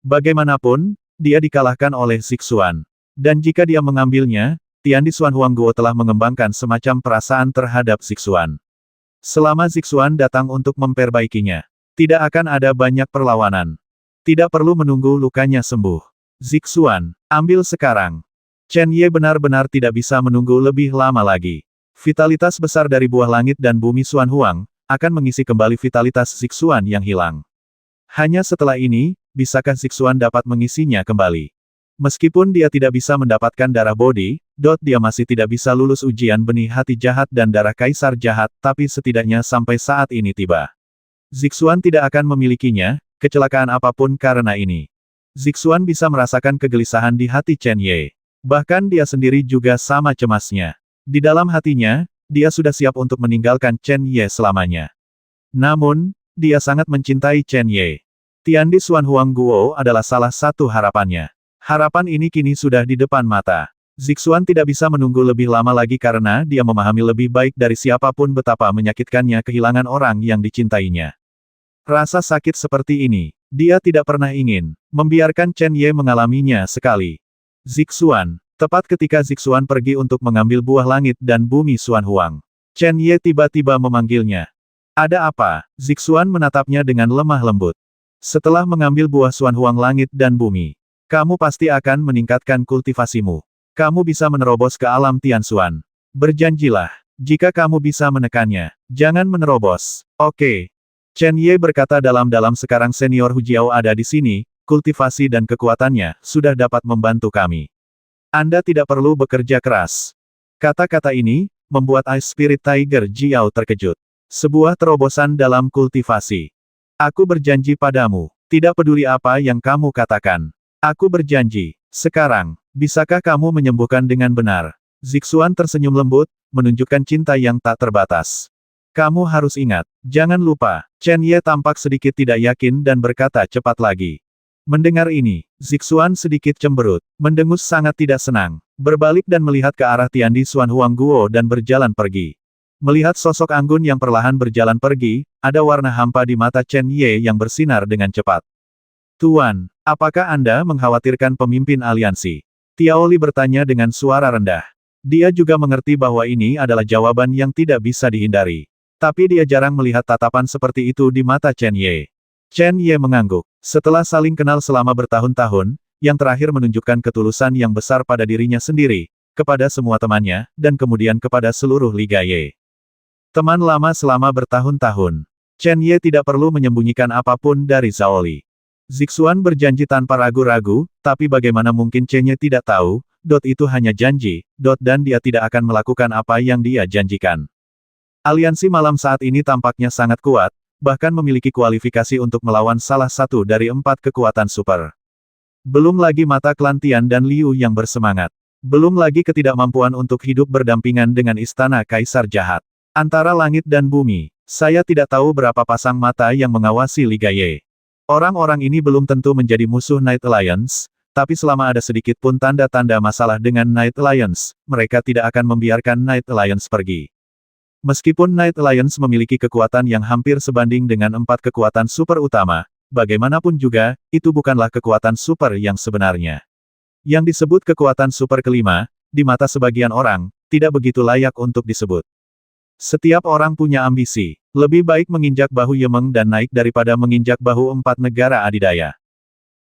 Bagaimanapun, dia dikalahkan oleh Zixuan. Dan jika dia mengambilnya, Tiandi Xuan Huangguo telah mengembangkan semacam perasaan terhadap Zixuan. Selama Zixuan datang untuk memperbaikinya, tidak akan ada banyak perlawanan. Tidak perlu menunggu lukanya sembuh. Zixuan, ambil sekarang. Chen Ye benar-benar tidak bisa menunggu lebih lama lagi. Vitalitas besar dari buah langit dan bumi Xuan Huang, akan mengisi kembali vitalitas Zixuan yang hilang. Hanya setelah ini, bisakah Zixuan dapat mengisinya kembali? Meskipun dia tidak bisa mendapatkan darah bodi, dia masih tidak bisa lulus ujian benih hati jahat dan darah kaisar jahat, tapi setidaknya sampai saat ini tiba. Zixuan tidak akan memilikinya, kecelakaan apapun karena ini. Zixuan bisa merasakan kegelisahan di hati Chen Ye. Bahkan dia sendiri juga sama cemasnya. Di dalam hatinya, dia sudah siap untuk meninggalkan Chen Ye selamanya. Namun, dia sangat mencintai Chen Ye. Tiandi Xuan Huangguo adalah salah satu harapannya. Harapan ini kini sudah di depan mata. Zixuan tidak bisa menunggu lebih lama lagi karena dia memahami lebih baik dari siapapun betapa menyakitkannya kehilangan orang yang dicintainya. Rasa sakit seperti ini, dia tidak pernah ingin membiarkan Chen Ye mengalaminya sekali. Zixuan, tepat ketika Zixuan pergi untuk mengambil buah langit dan bumi Xuan Huang. Chen Ye tiba-tiba memanggilnya. Ada apa? Zixuan menatapnya dengan lemah lembut. Setelah mengambil buah Xuan Huang langit dan bumi, kamu pasti akan meningkatkan kultivasimu. Kamu bisa menerobos ke alam Tianxuan. Berjanjilah, jika kamu bisa menekannya, jangan menerobos. Oke. Chen Ye berkata dalam-dalam sekarang senior Hujiao ada di sini, kultivasi dan kekuatannya sudah dapat membantu kami. Anda tidak perlu bekerja keras. Kata-kata ini, membuat Ice Spirit Tiger Jiao terkejut. Sebuah terobosan dalam kultivasi. Aku berjanji padamu, tidak peduli apa yang kamu katakan. Aku berjanji, sekarang, bisakah kamu menyembuhkan dengan benar? Zixuan tersenyum lembut, menunjukkan cinta yang tak terbatas. Kamu harus ingat, jangan lupa, Chen Ye tampak sedikit tidak yakin dan berkata cepat lagi. Mendengar ini, Zixuan sedikit cemberut, mendengus sangat tidak senang, berbalik dan melihat ke arah Tiandi Xuan Huangguo dan berjalan pergi. Melihat sosok anggun yang perlahan berjalan pergi, ada warna hampa di mata Chen Ye yang bersinar dengan cepat. Tuan, apakah Anda mengkhawatirkan pemimpin aliansi? Tiao Li bertanya dengan suara rendah. Dia juga mengerti bahwa ini adalah jawaban yang tidak bisa dihindari. Tapi dia jarang melihat tatapan seperti itu di mata Chen Ye. Chen Ye mengangguk. Setelah saling kenal selama bertahun-tahun, yang terakhir menunjukkan ketulusan yang besar pada dirinya sendiri, kepada semua temannya, dan kemudian kepada seluruh Liga Ye. Teman lama selama bertahun-tahun. Chen Ye tidak perlu menyembunyikan apapun dari Zhao Li. Zixuan berjanji tanpa ragu-ragu, tapi bagaimana mungkin Chen Ye tidak tahu, itu hanya janji, dan dia tidak akan melakukan apa yang dia janjikan. Aliansi malam saat ini tampaknya sangat kuat, bahkan memiliki kualifikasi untuk melawan salah satu dari 4 kekuatan super. Belum lagi mata klan Tian dan Liu yang bersemangat. Belum lagi ketidakmampuan untuk hidup berdampingan dengan istana kaisar jahat. Antara langit dan bumi, saya tidak tahu berapa pasang mata yang mengawasi Liga Ye. Orang-orang ini belum tentu menjadi musuh Night Alliance, tapi selama ada sedikit pun tanda-tanda masalah dengan Night Alliance, mereka tidak akan membiarkan Night Alliance pergi. Meskipun Night Alliance memiliki kekuatan yang hampir sebanding dengan 4 kekuatan super utama, bagaimanapun juga, itu bukanlah kekuatan super yang sebenarnya. Yang disebut kekuatan super kelima, di mata sebagian orang, tidak begitu layak untuk disebut. Setiap orang punya ambisi, lebih baik menginjak bahu Yemeng dan naik daripada menginjak bahu 4 negara adidaya.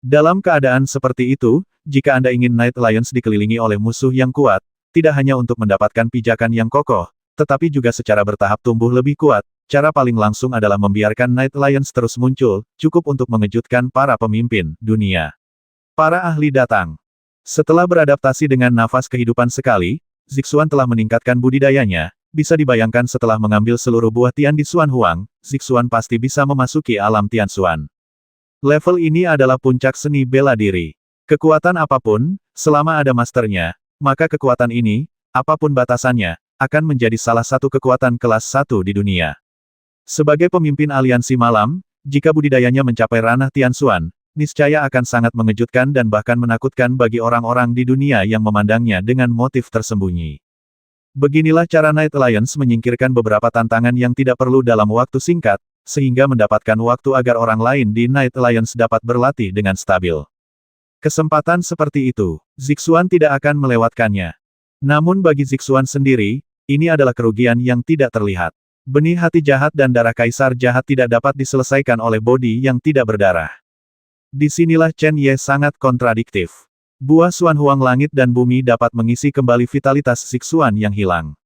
Dalam keadaan seperti itu, jika Anda ingin Night Alliance dikelilingi oleh musuh yang kuat, tidak hanya untuk mendapatkan pijakan yang kokoh, tetapi juga secara bertahap tumbuh lebih kuat, cara paling langsung adalah membiarkan Night Alliance terus muncul, cukup untuk mengejutkan para pemimpin dunia. Para ahli datang. Setelah beradaptasi dengan nafas kehidupan sekali, Zixuan telah meningkatkan budidayanya. Bisa dibayangkan setelah mengambil seluruh buah Tian di Xuan Huang, Zixuan pasti bisa memasuki alam Tian Xuan. Level ini adalah puncak seni bela diri. Kekuatan apapun, selama ada masternya, maka kekuatan ini, apapun batasannya, akan menjadi salah satu kekuatan kelas 1 di dunia. Sebagai pemimpin aliansi malam, jika budidayanya mencapai ranah Tian Xuan, niscaya akan sangat mengejutkan dan bahkan menakutkan bagi orang-orang di dunia yang memandangnya dengan motif tersembunyi. Beginilah cara Night Alliance menyingkirkan beberapa tantangan yang tidak perlu dalam waktu singkat, sehingga mendapatkan waktu agar orang lain di Night Alliance dapat berlatih dengan stabil. Kesempatan seperti itu, Zixuan tidak akan melewatkannya. Namun bagi Zixuan sendiri, ini adalah kerugian yang tidak terlihat. Benih hati jahat dan darah kaisar jahat tidak dapat diselesaikan oleh bodi yang tidak berdarah. Disinilah Chen Ye sangat kontradiktif. Buah Xuan Huang langit dan bumi dapat mengisi kembali vitalitas Zixuan yang hilang.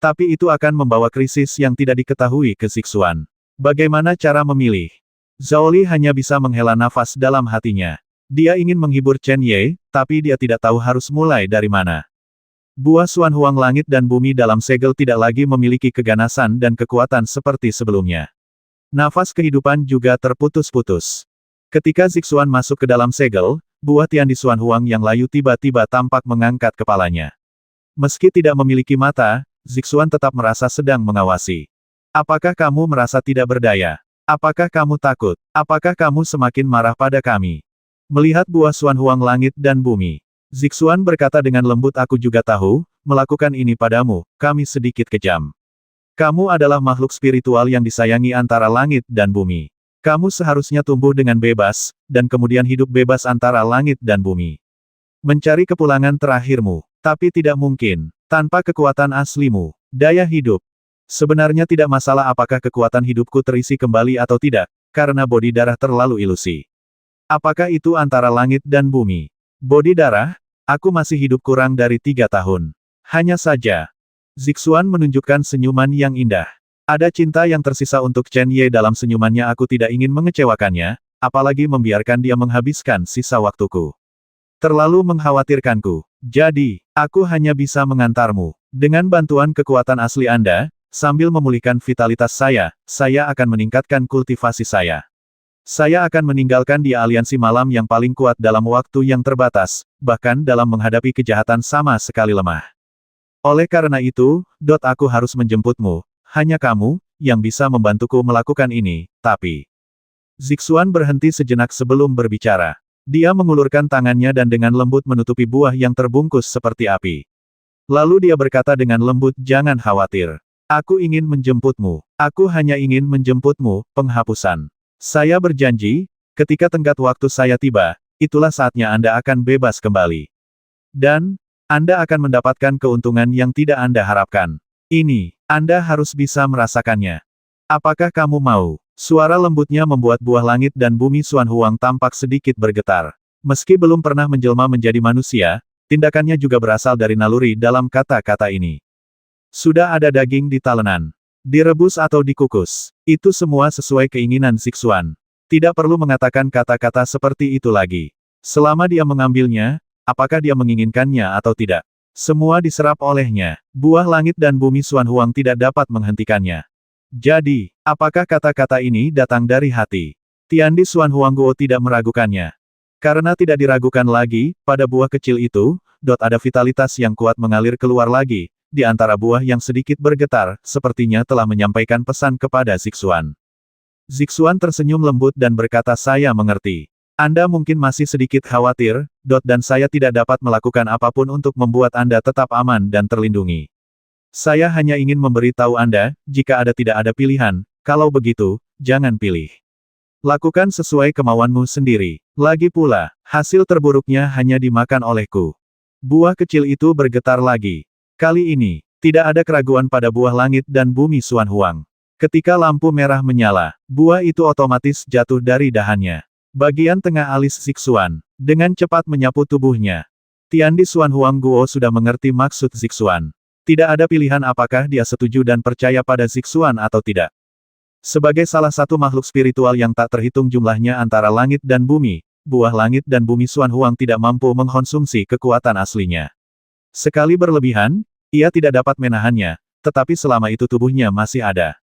Tapi itu akan membawa krisis yang tidak diketahui ke Zixuan. Bagaimana cara memilih? Zhao Li hanya bisa menghela nafas dalam hatinya. Dia ingin menghibur Chen Ye, tapi dia tidak tahu harus mulai dari mana. Buah Xuan Huang langit dan bumi dalam segel tidak lagi memiliki keganasan dan kekuatan seperti sebelumnya. Nafas kehidupan juga terputus-putus. Ketika Zixuan masuk ke dalam segel, buah Tian di Xuan Huang yang layu tiba-tiba tampak mengangkat kepalanya. Meski tidak memiliki mata, Zixuan tetap merasa sedang mengawasi. Apakah kamu merasa tidak berdaya? Apakah kamu takut? Apakah kamu semakin marah pada kami? Melihat buah Xuan Huang langit dan bumi, Zixuan berkata dengan lembut, aku juga tahu, melakukan ini padamu, kami sedikit kejam. Kamu adalah makhluk spiritual yang disayangi antara langit dan bumi. Kamu seharusnya tumbuh dengan bebas, dan kemudian hidup bebas antara langit dan bumi. Mencari kepulangan terakhirmu, tapi tidak mungkin, tanpa kekuatan aslimu, daya hidup. Sebenarnya tidak masalah apakah kekuatan hidupku terisi kembali atau tidak, karena bodi darah terlalu ilusi. Apakah itu antara langit dan bumi? Bodi darah? Aku masih hidup kurang dari 3 tahun. Hanya saja. Zixuan menunjukkan senyuman yang indah. Ada cinta yang tersisa untuk Chen Ye dalam senyumannya. Aku tidak ingin mengecewakannya, apalagi membiarkan dia menghabiskan sisa waktuku. Terlalu mengkhawatirkanku. Jadi, aku hanya bisa mengantarmu. Dengan bantuan kekuatan asli Anda, sambil memulihkan vitalitas saya akan meningkatkan kultivasi saya. Saya akan meninggalkan di aliansi malam yang paling kuat dalam waktu yang terbatas, bahkan dalam menghadapi kejahatan sama sekali lemah. Oleh karena itu, aku harus menjemputmu. Hanya kamu, yang bisa membantuku melakukan ini, tapi... Zixuan berhenti sejenak sebelum berbicara. Dia mengulurkan tangannya dan dengan lembut menutupi buah yang terbungkus seperti api. Lalu dia berkata dengan lembut, jangan khawatir. Aku ingin menjemputmu. Aku hanya ingin menjemputmu, penghapusan. Saya berjanji, ketika tenggat waktu saya tiba, itulah saatnya Anda akan bebas kembali. Dan, Anda akan mendapatkan keuntungan yang tidak Anda harapkan. Ini, Anda harus bisa merasakannya. Apakah kamu mau? Suara lembutnya membuat buah langit dan bumi Xuan Huang tampak sedikit bergetar. Meski belum pernah menjelma menjadi manusia, tindakannya juga berasal dari naluri dalam kata-kata ini. Sudah ada daging di talenan. Direbus atau dikukus. Itu semua sesuai keinginan Zixuan. Tidak perlu mengatakan kata-kata seperti itu lagi. Selama dia mengambilnya, apakah dia menginginkannya atau tidak? Semua diserap olehnya. Buah langit dan bumi Xuan Huang tidak dapat menghentikannya. Jadi, apakah kata-kata ini datang dari hati? Tian di Xuan Huangguo tidak meragukannya. Karena tidak diragukan lagi, pada buah kecil itu, ada vitalitas yang kuat mengalir keluar lagi, di antara buah yang sedikit bergetar, sepertinya telah menyampaikan pesan kepada Zixuan. Zixuan tersenyum lembut dan berkata, saya mengerti. Anda mungkin masih sedikit khawatir, dan saya tidak dapat melakukan apapun untuk membuat Anda tetap aman dan terlindungi. Saya hanya ingin memberitahu Anda, jika tidak ada pilihan, kalau begitu, jangan pilih. Lakukan sesuai kemauanmu sendiri. Lagi pula, hasil terburuknya hanya dimakan olehku. Buah kecil itu bergetar lagi. Kali ini, tidak ada keraguan pada buah langit dan bumi Xuan Huang. Ketika lampu merah menyala, buah itu otomatis jatuh dari dahannya. Bagian tengah alis Zixuan, dengan cepat menyapu tubuhnya. Tiandi Xuan Huang Guo sudah mengerti maksud Zixuan. Tidak ada pilihan apakah dia setuju dan percaya pada Zixuan atau tidak. Sebagai salah satu makhluk spiritual yang tak terhitung jumlahnya antara langit dan bumi, buah langit dan bumi Xuan Huang tidak mampu mengkonsumsi kekuatan aslinya. Sekali berlebihan, ia tidak dapat menahannya, tetapi selama itu tubuhnya masih ada.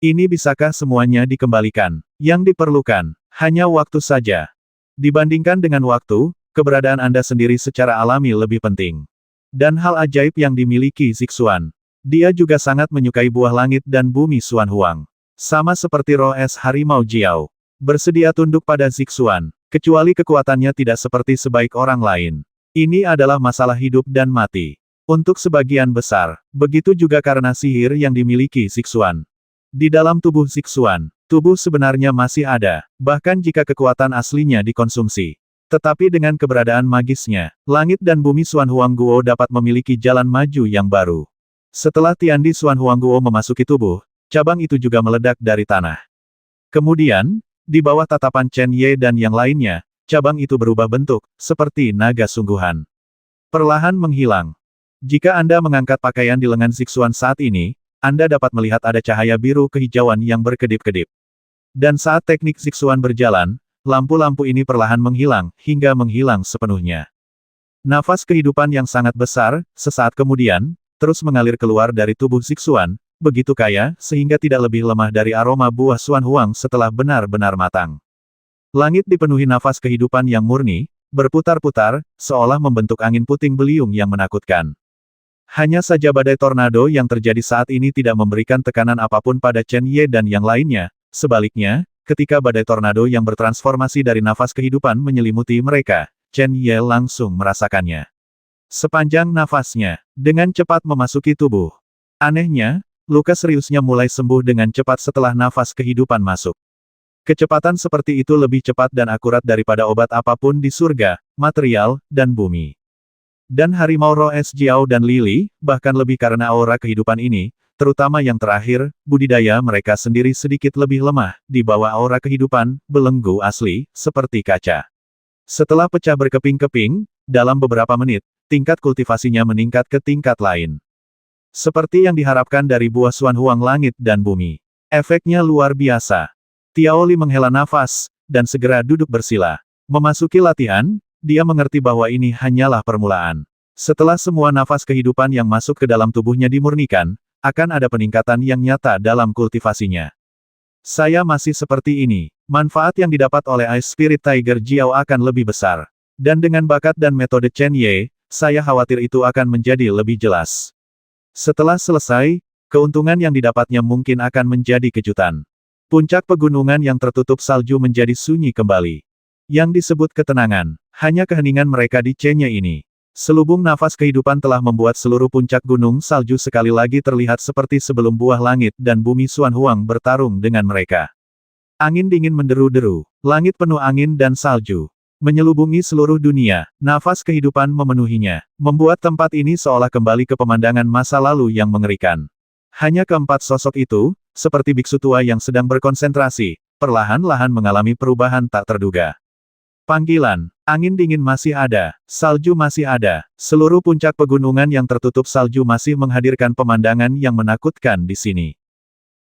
Ini bisakah semuanya dikembalikan? Yang diperlukan, hanya waktu saja. Dibandingkan dengan waktu, keberadaan Anda sendiri secara alami lebih penting. Dan hal ajaib yang dimiliki Zixuan. Dia juga sangat menyukai buah langit dan bumi Xuan Huang. Sama seperti roh es harimau Jiao. Bersedia tunduk pada Zixuan, kecuali kekuatannya tidak seperti sebaik orang lain. Ini adalah masalah hidup dan mati. Untuk sebagian besar, begitu juga karena sihir yang dimiliki Zixuan. Di dalam tubuh Zixuan, tubuh sebenarnya masih ada, bahkan jika kekuatan aslinya dikonsumsi. Tetapi dengan keberadaan magisnya, langit dan bumi Xuan Huang Guo dapat memiliki jalan maju yang baru. Setelah Tiandi Xuan Huang Guo memasuki tubuh, cabang itu juga meledak dari tanah. Kemudian, di bawah tatapan Chen Ye dan yang lainnya, cabang itu berubah bentuk, seperti naga sungguhan. Perlahan menghilang. Jika Anda mengangkat pakaian di lengan Zixuan saat ini, Anda dapat melihat ada cahaya biru kehijauan yang berkedip-kedip. Dan saat teknik Zixuan berjalan, lampu-lampu ini perlahan menghilang, hingga menghilang sepenuhnya. Nafas kehidupan yang sangat besar, sesaat kemudian, terus mengalir keluar dari tubuh Zixuan, begitu kaya, sehingga tidak lebih lemah dari aroma buah Xuan Huang setelah benar-benar matang. Langit dipenuhi nafas kehidupan yang murni, berputar-putar, seolah membentuk angin puting beliung yang menakutkan. Hanya saja badai tornado yang terjadi saat ini tidak memberikan tekanan apapun pada Chen Ye dan yang lainnya, sebaliknya, ketika badai tornado yang bertransformasi dari nafas kehidupan menyelimuti mereka, Chen Ye langsung merasakannya. Sepanjang nafasnya, dengan cepat memasuki tubuh. Anehnya, luka seriusnya mulai sembuh dengan cepat setelah nafas kehidupan masuk. Kecepatan seperti itu lebih cepat dan akurat daripada obat apapun di surga, material, dan bumi. Dan harimau roh es Jiao dan Lili, bahkan lebih karena aura kehidupan ini, terutama yang terakhir, budidaya mereka sendiri sedikit lebih lemah, di bawah aura kehidupan, belenggu asli, seperti kaca. Setelah pecah berkeping-keping, dalam beberapa menit, tingkat kultivasinya meningkat ke tingkat lain. Seperti yang diharapkan dari buah Xuan Huang langit dan bumi. Efeknya luar biasa. Tiao Li menghela nafas, dan segera duduk bersila. Memasuki latihan, dia mengerti bahwa ini hanyalah permulaan. Setelah semua nafas kehidupan yang masuk ke dalam tubuhnya dimurnikan, akan ada peningkatan yang nyata dalam kultivasinya. Saya masih seperti ini. Manfaat yang didapat oleh Ice Spirit Tiger Jiao akan lebih besar. Dan dengan bakat dan metode Chen Ye, saya khawatir itu akan menjadi lebih jelas. Setelah selesai, keuntungan yang didapatnya mungkin akan menjadi kejutan. Puncak pegunungan yang tertutup salju menjadi sunyi kembali. Yang disebut ketenangan, hanya keheningan mereka di Chen-nya ini. Selubung nafas kehidupan telah membuat seluruh puncak gunung salju sekali lagi terlihat seperti sebelum buah langit dan bumi Xuan Huang bertarung dengan mereka. Angin dingin menderu-deru, langit penuh angin dan salju. Menyelubungi seluruh dunia, nafas kehidupan memenuhinya, membuat tempat ini seolah kembali ke pemandangan masa lalu yang mengerikan. Hanya keempat sosok itu, seperti biksu tua yang sedang berkonsentrasi, perlahan-lahan mengalami perubahan tak terduga. Panggilan, angin dingin masih ada, salju masih ada, seluruh puncak pegunungan yang tertutup salju masih menghadirkan pemandangan yang menakutkan di sini.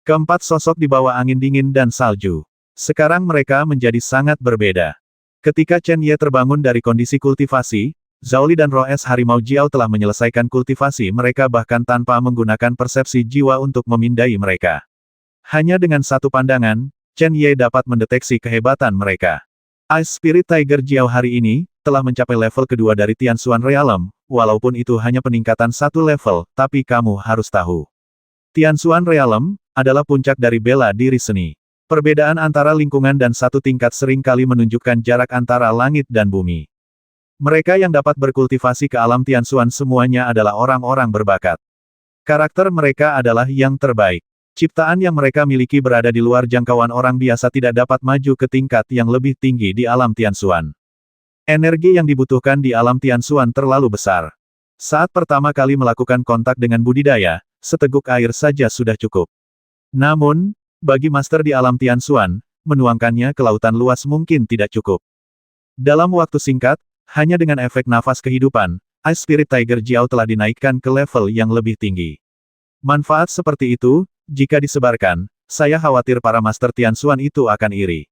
Keempat sosok di bawah angin dingin dan salju. Sekarang mereka menjadi sangat berbeda. Ketika Chen Ye terbangun dari kondisi kultivasi, Zhao Li dan roh es harimau Jiao telah menyelesaikan kultivasi mereka bahkan tanpa menggunakan persepsi jiwa untuk memindai mereka. Hanya dengan satu pandangan, Chen Ye dapat mendeteksi kehebatan mereka. Ice Spirit Tiger Jiao hari ini, telah mencapai level kedua dari Tianxuan Realm, walaupun itu hanya peningkatan satu level, tapi kamu harus tahu. Tianxuan Realm, adalah puncak dari bela diri seni. Perbedaan antara lingkungan dan satu tingkat sering kali menunjukkan jarak antara langit dan bumi. Mereka yang dapat berkultivasi ke alam Tianxuan semuanya adalah orang-orang berbakat. Karakter mereka adalah yang terbaik. Ciptaan yang mereka miliki berada di luar jangkauan orang biasa tidak dapat maju ke tingkat yang lebih tinggi di alam Tianxuan. Energi yang dibutuhkan di alam Tianxuan terlalu besar. Saat pertama kali melakukan kontak dengan budidaya, seteguk air saja sudah cukup. Namun, bagi master di alam Tianxuan, menuangkannya ke lautan luas mungkin tidak cukup. Dalam waktu singkat, hanya dengan efek nafas kehidupan, Ice Spirit Tiger Jiao telah dinaikkan ke level yang lebih tinggi. Manfaat seperti itu, jika disebarkan, saya khawatir para master Tianxuan itu akan iri.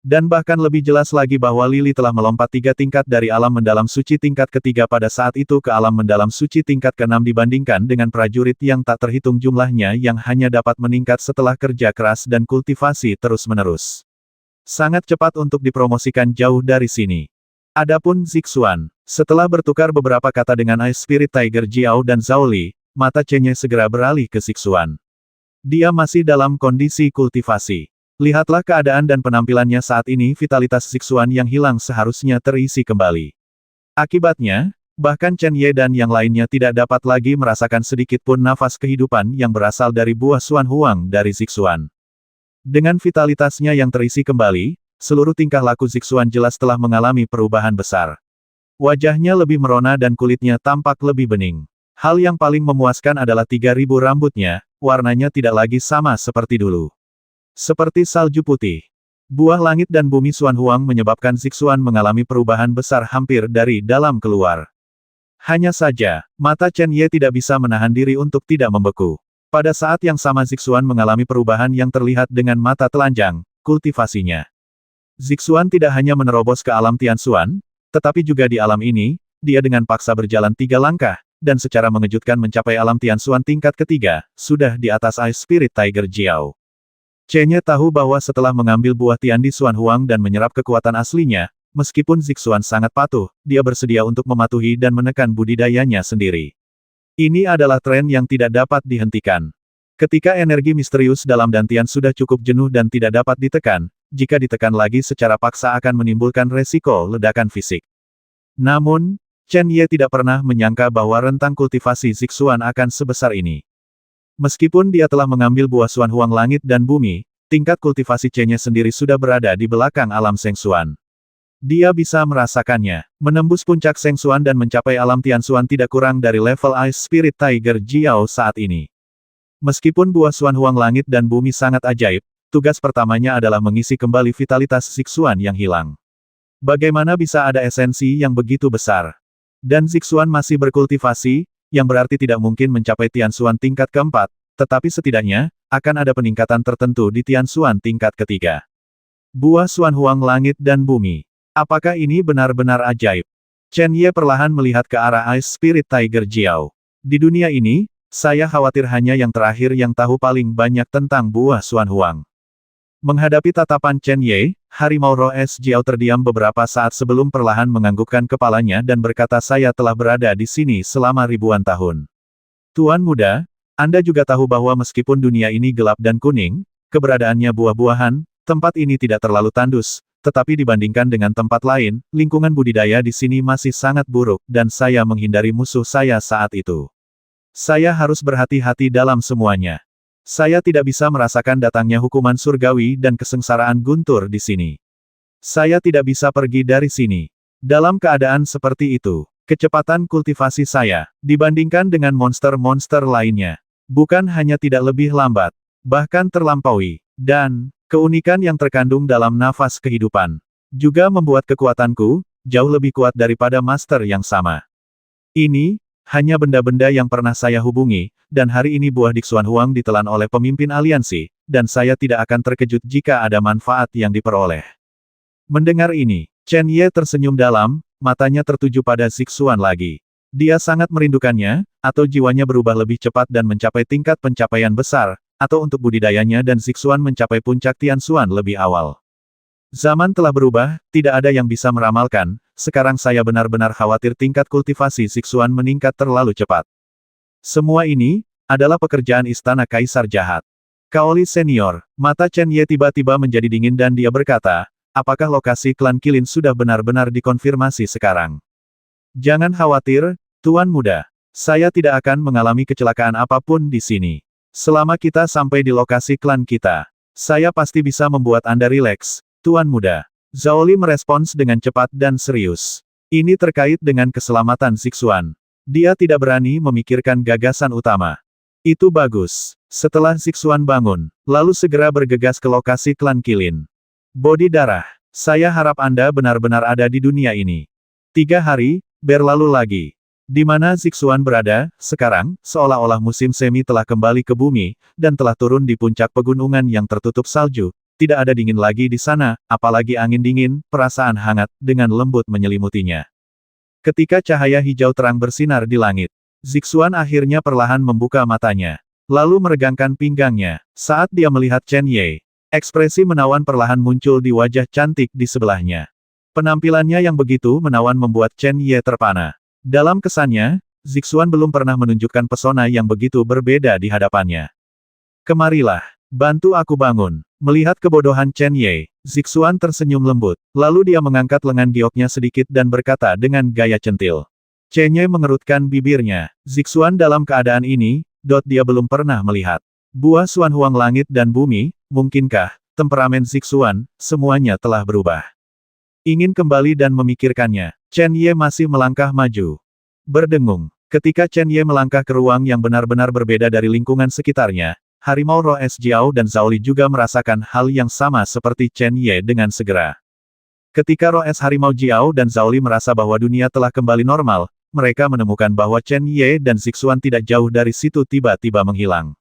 Dan bahkan lebih jelas lagi bahwa Lily telah melompat 3 tingkat dari alam mendalam suci tingkat ketiga pada saat itu ke alam mendalam suci tingkat ke-6 dibandingkan dengan prajurit yang tak terhitung jumlahnya yang hanya dapat meningkat setelah kerja keras dan kultivasi terus-menerus. Sangat cepat untuk dipromosikan jauh dari sini. Adapun Zixuan, setelah bertukar beberapa kata dengan Ice Spirit Tiger Jiao dan Zhao Li, mata Chen Ye segera beralih ke Zixuan. Dia masih dalam kondisi kultivasi. Lihatlah keadaan dan penampilannya saat ini, vitalitas Zixuan yang hilang seharusnya terisi kembali. Akibatnya, bahkan Chen Ye dan yang lainnya tidak dapat lagi merasakan sedikit pun nafas kehidupan yang berasal dari buah Xuan Huang dari Zixuan. Dengan vitalitasnya yang terisi kembali, seluruh tingkah laku Zixuan jelas telah mengalami perubahan besar. Wajahnya lebih merona dan kulitnya tampak lebih bening. Hal yang paling memuaskan adalah 3.000 rambutnya, warnanya tidak lagi sama seperti dulu. Seperti salju putih. Buah langit dan bumi Xuan Huang menyebabkan Zixuan mengalami perubahan besar hampir dari dalam keluar. Hanya saja, mata Chen Ye tidak bisa menahan diri untuk tidak membeku. Pada saat yang sama Zixuan mengalami perubahan yang terlihat dengan mata telanjang, kultivasinya. Zixuan tidak hanya menerobos ke alam Tianxuan, tetapi juga di alam ini, dia dengan paksa berjalan 3 langkah, dan secara mengejutkan mencapai alam Tianxuan tingkat ketiga, sudah di atas Ice Spirit Tiger Jiao. Chen Ye tahu bahwa setelah mengambil buah Tiandi Xuan Huang dan menyerap kekuatan aslinya, meskipun Zixuan sangat patuh, dia bersedia untuk mematuhi dan menekan budidayanya sendiri. Ini adalah tren yang tidak dapat dihentikan. Ketika energi misterius dalam dantian sudah cukup jenuh dan tidak dapat ditekan, jika ditekan lagi secara paksa akan menimbulkan resiko ledakan fisik. Namun, Chen Ye tidak pernah menyangka bahwa rentang kultivasi Zixuan akan sebesar ini. Meskipun dia telah mengambil buah Xuan Huang langit dan bumi, tingkat kultivasi Chen Ye sendiri sudah berada di belakang alam Shengxuan. Dia bisa merasakannya, menembus puncak Shengxuan dan mencapai alam Tianxuan tidak kurang dari level Ice Spirit Tiger Jiao saat ini. Meskipun buah Xuan Huang langit dan bumi sangat ajaib, tugas pertamanya adalah mengisi kembali vitalitas Zixuan yang hilang. Bagaimana bisa ada esensi yang begitu besar? Dan Zixuan masih berkultivasi, yang berarti tidak mungkin mencapai Tianxuan tingkat keempat, tetapi setidaknya, akan ada peningkatan tertentu di Tianxuan tingkat ketiga. Buah Xuan Huang langit dan bumi. Apakah ini benar-benar ajaib? Chen Ye perlahan melihat ke arah Ice Spirit Tiger Jiao. Di dunia ini, saya khawatir hanya yang terakhir yang tahu paling banyak tentang buah Xuan Huang. Menghadapi tatapan Chen Ye, harimau roh es Jiao terdiam beberapa saat sebelum perlahan menganggukkan kepalanya dan berkata, saya telah berada di sini selama ribuan tahun. Tuan muda, Anda juga tahu bahwa meskipun dunia ini gelap dan kuning, keberadaannya buah-buahan, tempat ini tidak terlalu tandus, tetapi dibandingkan dengan tempat lain, lingkungan budidaya di sini masih sangat buruk, dan saya menghindari musuh saya saat itu. Saya harus berhati-hati dalam semuanya. Saya tidak bisa merasakan datangnya hukuman surgawi dan kesengsaraan guntur di sini. Saya tidak bisa pergi dari sini. Dalam keadaan seperti itu, kecepatan kultivasi saya, dibandingkan dengan monster-monster lainnya, bukan hanya tidak lebih lambat, bahkan terlampaui, dan keunikan yang terkandung dalam nafas kehidupan, juga membuat kekuatanku jauh lebih kuat daripada master yang sama. Ini hanya benda-benda yang pernah saya hubungi, dan hari ini buah Dixuan Huang ditelan oleh pemimpin aliansi, dan saya tidak akan terkejut jika ada manfaat yang diperoleh. Mendengar ini, Chen Ye tersenyum dalam, matanya tertuju pada Zixuan lagi. Dia sangat merindukannya, atau jiwanya berubah lebih cepat dan mencapai tingkat pencapaian besar, atau untuk budidayanya dan Zixuan mencapai puncak Tianxuan lebih awal. Zaman telah berubah, tidak ada yang bisa meramalkan, sekarang saya benar-benar khawatir tingkat kultivasi Zixuan meningkat terlalu cepat. Semua ini adalah pekerjaan istana kaisar jahat. Kaoli senior, mata Chen Ye tiba-tiba menjadi dingin dan dia berkata, apakah lokasi klan Qilin sudah benar-benar dikonfirmasi sekarang? Jangan khawatir, Tuan Muda. Saya tidak akan mengalami kecelakaan apapun di sini. Selama kita sampai di lokasi klan kita, saya pasti bisa membuat Anda rileks, Tuan Muda. Zhao Li merespons dengan cepat dan serius. Ini terkait dengan keselamatan Zixuan. Dia tidak berani memikirkan gagasan utama. Itu bagus. Setelah Zixuan bangun, lalu segera bergegas ke lokasi klan Qilin. Bodi darah, saya harap Anda benar-benar ada di dunia ini. 3 hari, berlalu lagi. Di mana Zixuan berada, sekarang, seolah-olah musim semi telah kembali ke bumi, dan telah turun di puncak pegunungan yang tertutup salju. Tidak ada dingin lagi di sana, apalagi angin dingin, perasaan hangat, dengan lembut menyelimutinya. Ketika cahaya hijau terang bersinar di langit, Zixuan akhirnya perlahan membuka matanya. Lalu meregangkan pinggangnya. Saat dia melihat Chen Ye, ekspresi menawan perlahan muncul di wajah cantik di sebelahnya. Penampilannya yang begitu menawan membuat Chen Ye terpana. Dalam kesannya, Zixuan belum pernah menunjukkan pesona yang begitu berbeda di hadapannya. Kemarilah, bantu aku bangun. Melihat kebodohan Chen Ye, Zixuan tersenyum lembut, lalu dia mengangkat lengan gioknya sedikit dan berkata dengan gaya centil. Chen Ye mengerutkan bibirnya. Zixuan dalam keadaan ini, dia belum pernah melihat. Buah Xuan Huang langit dan bumi, mungkinkah, temperamen Zixuan, semuanya telah berubah. Ingin kembali dan memikirkannya, Chen Ye masih melangkah maju. Berdengung. Ketika Chen Ye melangkah ke ruang yang benar-benar berbeda dari lingkungan sekitarnya, Harimau Roh Es Jiao dan Zhao Li juga merasakan hal yang sama seperti Chen Ye dengan segera. Ketika Roh Es Harimau Jiao dan Zhao Li merasa bahwa dunia telah kembali normal, mereka menemukan bahwa Chen Ye dan Zixuan tidak jauh dari situ tiba-tiba menghilang.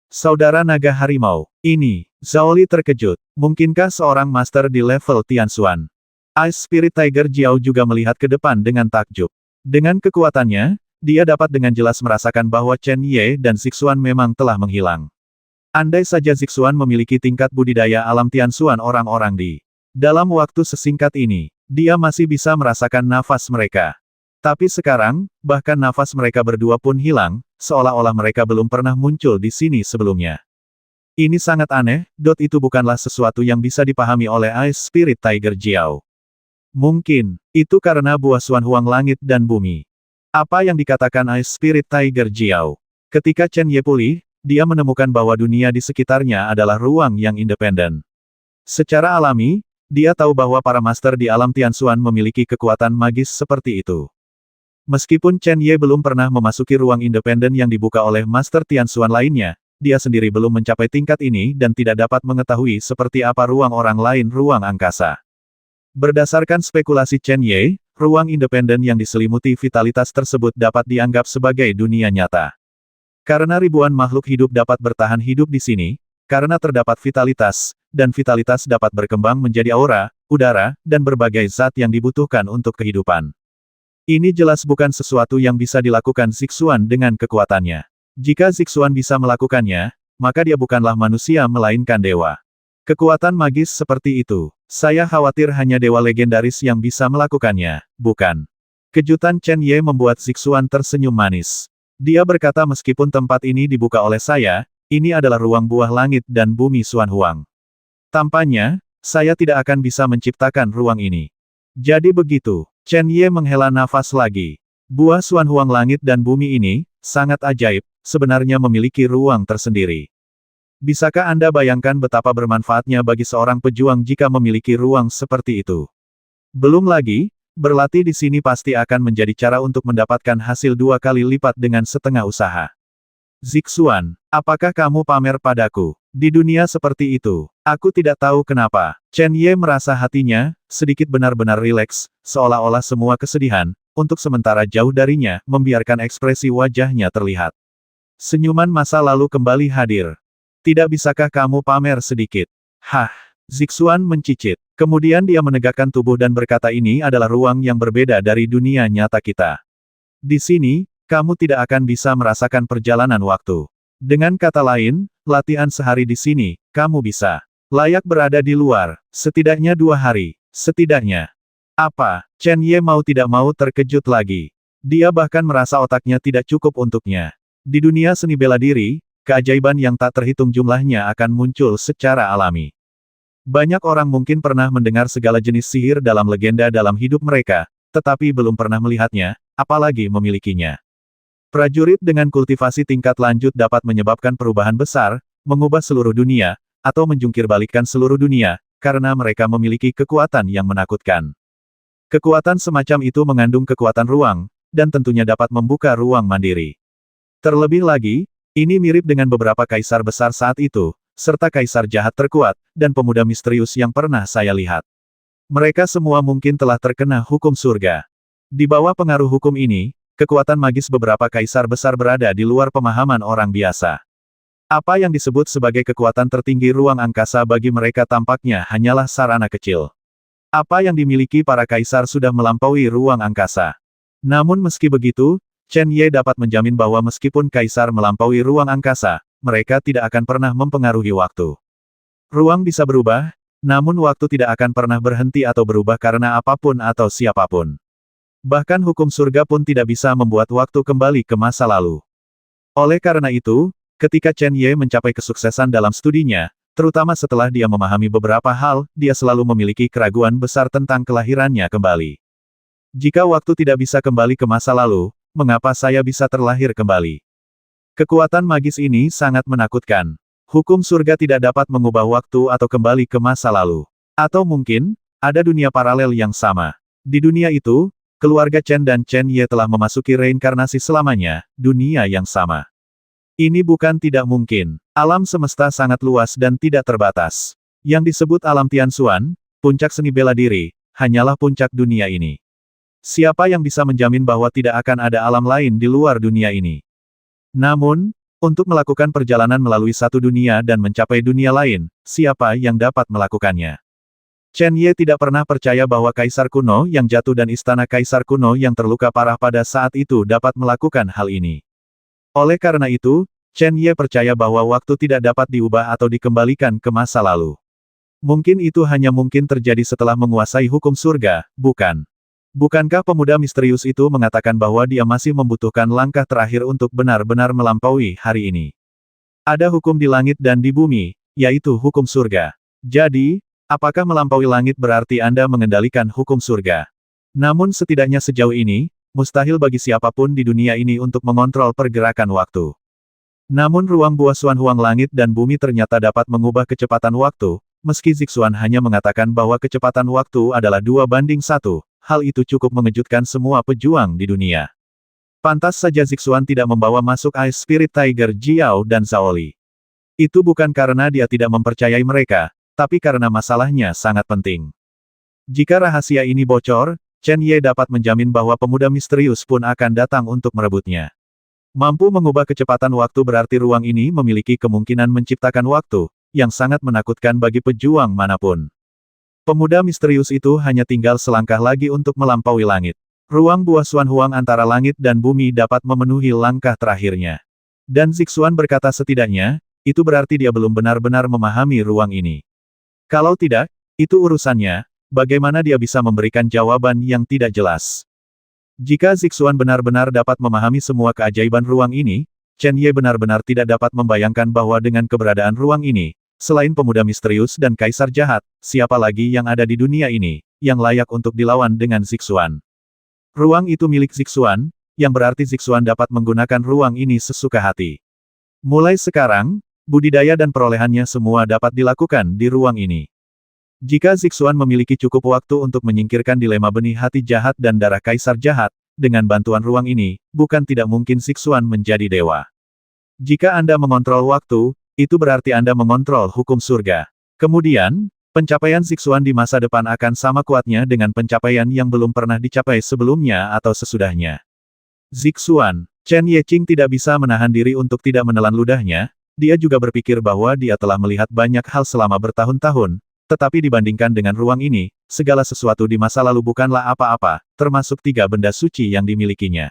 Saudara Naga Harimau, ini, Zhao Li terkejut, mungkinkah seorang master di level Tianxuan? Ice Spirit Tiger Jiao juga melihat ke depan dengan takjub. Dengan kekuatannya, dia dapat dengan jelas merasakan bahwa Chen Ye dan Zixuan memang telah menghilang. Andai saja Zixuan memiliki tingkat budidaya alam Tianxuan orang-orang di dalam waktu sesingkat ini, dia masih bisa merasakan nafas mereka. Tapi sekarang, bahkan nafas mereka berdua pun hilang, seolah-olah mereka belum pernah muncul di sini sebelumnya. Ini sangat aneh, itu bukanlah sesuatu yang bisa dipahami oleh Ice Spirit Tiger Jiao. Mungkin, itu karena buah Xuan Huang langit dan bumi. Apa yang dikatakan Ice Spirit Tiger Jiao? Ketika Chen Ye pulih, dia menemukan bahwa dunia di sekitarnya adalah ruang yang independen. Secara alami, dia tahu bahwa para master di alam Tianxuan memiliki kekuatan magis seperti itu. Meskipun Chen Ye belum pernah memasuki ruang independen yang dibuka oleh master Tianxuan lainnya, dia sendiri belum mencapai tingkat ini dan tidak dapat mengetahui seperti apa ruang orang lain ruang angkasa. Berdasarkan spekulasi Chen Ye, ruang independen yang diselimuti vitalitas tersebut dapat dianggap sebagai dunia nyata. Karena ribuan makhluk hidup dapat bertahan hidup di sini, karena terdapat vitalitas, dan vitalitas dapat berkembang menjadi aura, udara, dan berbagai zat yang dibutuhkan untuk kehidupan. Ini jelas bukan sesuatu yang bisa dilakukan Zixuan dengan kekuatannya. Jika Zixuan bisa melakukannya, maka dia bukanlah manusia melainkan dewa. Kekuatan magis seperti itu, saya khawatir hanya dewa legendaris yang bisa melakukannya, bukan? Kejutan Chen Ye membuat Zixuan tersenyum manis. Dia berkata meskipun tempat ini dibuka oleh saya, ini adalah ruang buah langit dan bumi Xuan Huang. Tampaknya, saya tidak akan bisa menciptakan ruang ini. Jadi begitu, Chen Ye menghela nafas lagi. Buah Xuan Huang langit dan bumi ini, sangat ajaib, sebenarnya memiliki ruang tersendiri. Bisakah Anda bayangkan betapa bermanfaatnya bagi seorang pejuang jika memiliki ruang seperti itu? Belum lagi, berlatih di sini pasti akan menjadi cara untuk mendapatkan hasil 2 kali lipat dengan setengah usaha. Zixuan, apakah kamu pamer padaku? Di dunia seperti itu, aku tidak tahu kenapa. Chen Ye merasa hatinya, sedikit benar-benar rileks, seolah-olah semua kesedihan, untuk sementara jauh darinya, membiarkan ekspresi wajahnya terlihat. Senyuman masa lalu kembali hadir. Tidak bisakah kamu pamer sedikit? Hah, Zixuan mencicit. Kemudian dia menegakkan tubuh dan berkata ini adalah ruang yang berbeda dari dunia nyata kita. Di sini, kamu tidak akan bisa merasakan perjalanan waktu. Dengan kata lain, latihan sehari di sini, kamu bisa Layak berada di luar, setidaknya 2 hari, setidaknya. Apa? Chen Ye mau tidak mau terkejut lagi. Dia bahkan merasa otaknya tidak cukup untuknya. Di dunia seni bela diri, keajaiban yang tak terhitung jumlahnya akan muncul secara alami. Banyak orang mungkin pernah mendengar segala jenis sihir dalam legenda dalam hidup mereka, tetapi belum pernah melihatnya, apalagi memilikinya. Prajurit dengan kultivasi tingkat lanjut dapat menyebabkan perubahan besar, mengubah seluruh dunia, atau menjungkirbalikkan seluruh dunia, karena mereka memiliki kekuatan yang menakutkan. Kekuatan semacam itu mengandung kekuatan ruang, dan tentunya dapat membuka ruang mandiri. Terlebih lagi, ini mirip dengan beberapa kaisar besar saat itu, serta kaisar jahat terkuat, dan pemuda misterius yang pernah saya lihat. Mereka semua mungkin telah terkena hukum surga. Di bawah pengaruh hukum ini, kekuatan magis beberapa kaisar besar berada di luar pemahaman orang biasa. Apa yang disebut sebagai kekuatan tertinggi ruang angkasa bagi mereka tampaknya hanyalah sarana kecil. Apa yang dimiliki para kaisar sudah melampaui ruang angkasa. Namun meski begitu, Chen Ye dapat menjamin bahwa meskipun kaisar melampaui ruang angkasa, mereka tidak akan pernah mempengaruhi waktu. Ruang bisa berubah, namun waktu tidak akan pernah berhenti atau berubah karena apapun atau siapapun. Bahkan hukum surga pun tidak bisa membuat waktu kembali ke masa lalu. Oleh karena itu, ketika Chen Ye mencapai kesuksesan dalam studinya, terutama setelah dia memahami beberapa hal, dia selalu memiliki keraguan besar tentang kelahirannya kembali. Jika waktu tidak bisa kembali ke masa lalu, mengapa saya bisa terlahir kembali? Kekuatan magis ini sangat menakutkan. Hukum surga tidak dapat mengubah waktu atau kembali ke masa lalu. Atau mungkin, ada dunia paralel yang sama. Di dunia itu, keluarga Chen dan Chen Ye telah memasuki reinkarnasi selamanya, dunia yang sama. Ini bukan tidak mungkin. Alam semesta sangat luas dan tidak terbatas. Yang disebut alam Tianxuan, puncak seni bela diri, hanyalah puncak dunia ini. Siapa yang bisa menjamin bahwa tidak akan ada alam lain di luar dunia ini? Namun, untuk melakukan perjalanan melalui satu dunia dan mencapai dunia lain, siapa yang dapat melakukannya? Chen Ye tidak pernah percaya bahwa kaisar kuno yang jatuh dan istana kaisar kuno yang terluka parah pada saat itu dapat melakukan hal ini. Oleh karena itu, Chen Ye percaya bahwa waktu tidak dapat diubah atau dikembalikan ke masa lalu. Mungkin itu hanya mungkin terjadi setelah menguasai hukum surga, bukan? Bukankah pemuda misterius itu mengatakan bahwa dia masih membutuhkan langkah terakhir untuk benar-benar melampaui hari ini? Ada hukum di langit dan di bumi, yaitu hukum surga. Jadi, apakah melampaui langit berarti Anda mengendalikan hukum surga? Namun setidaknya sejauh ini, mustahil bagi siapapun di dunia ini untuk mengontrol pergerakan waktu. Namun ruang Buasuan Huang langit dan bumi ternyata dapat mengubah kecepatan waktu, meski Zixuan hanya mengatakan bahwa kecepatan waktu adalah 2:1, hal itu cukup mengejutkan semua pejuang di dunia. Pantas saja Zixuan tidak membawa masuk Ice Spirit Tiger Jiao dan Zaoli. Itu bukan karena dia tidak mempercayai mereka, tapi karena masalahnya sangat penting. Jika rahasia ini bocor, Chen Ye dapat menjamin bahwa pemuda misterius pun akan datang untuk merebutnya. Mampu mengubah kecepatan waktu berarti ruang ini memiliki kemungkinan menciptakan waktu, yang sangat menakutkan bagi pejuang manapun. Pemuda misterius itu hanya tinggal selangkah lagi untuk melampaui langit. Ruang Buasuan Huang antara langit dan bumi dapat memenuhi langkah terakhirnya. Dan Zixuan berkata setidaknya, itu berarti dia belum benar-benar memahami ruang ini. Kalau tidak, itu urusannya. Bagaimana dia bisa memberikan jawaban yang tidak jelas? Jika Zixuan benar-benar dapat memahami semua keajaiban ruang ini, Chen Ye benar-benar tidak dapat membayangkan bahwa dengan keberadaan ruang ini, selain pemuda misterius dan kaisar jahat, siapa lagi yang ada di dunia ini, yang layak untuk dilawan dengan Zixuan. Ruang itu milik Zixuan, yang berarti Zixuan dapat menggunakan ruang ini sesuka hati. Mulai sekarang, budidaya dan perolehannya semua dapat dilakukan di ruang ini. Jika Zixuan memiliki cukup waktu untuk menyingkirkan dilema benih hati jahat dan darah kaisar jahat, dengan bantuan ruang ini, bukan tidak mungkin Zixuan menjadi dewa. Jika Anda mengontrol waktu, itu berarti Anda mengontrol hukum surga. Kemudian, pencapaian Zixuan di masa depan akan sama kuatnya dengan pencapaian yang belum pernah dicapai sebelumnya atau sesudahnya. Zixuan, Chen Yeqing tidak bisa menahan diri untuk tidak menelan ludahnya, dia juga berpikir bahwa dia telah melihat banyak hal selama bertahun-tahun, tetapi dibandingkan dengan ruang ini, segala sesuatu di masa lalu bukanlah apa-apa, termasuk 3 benda suci yang dimilikinya.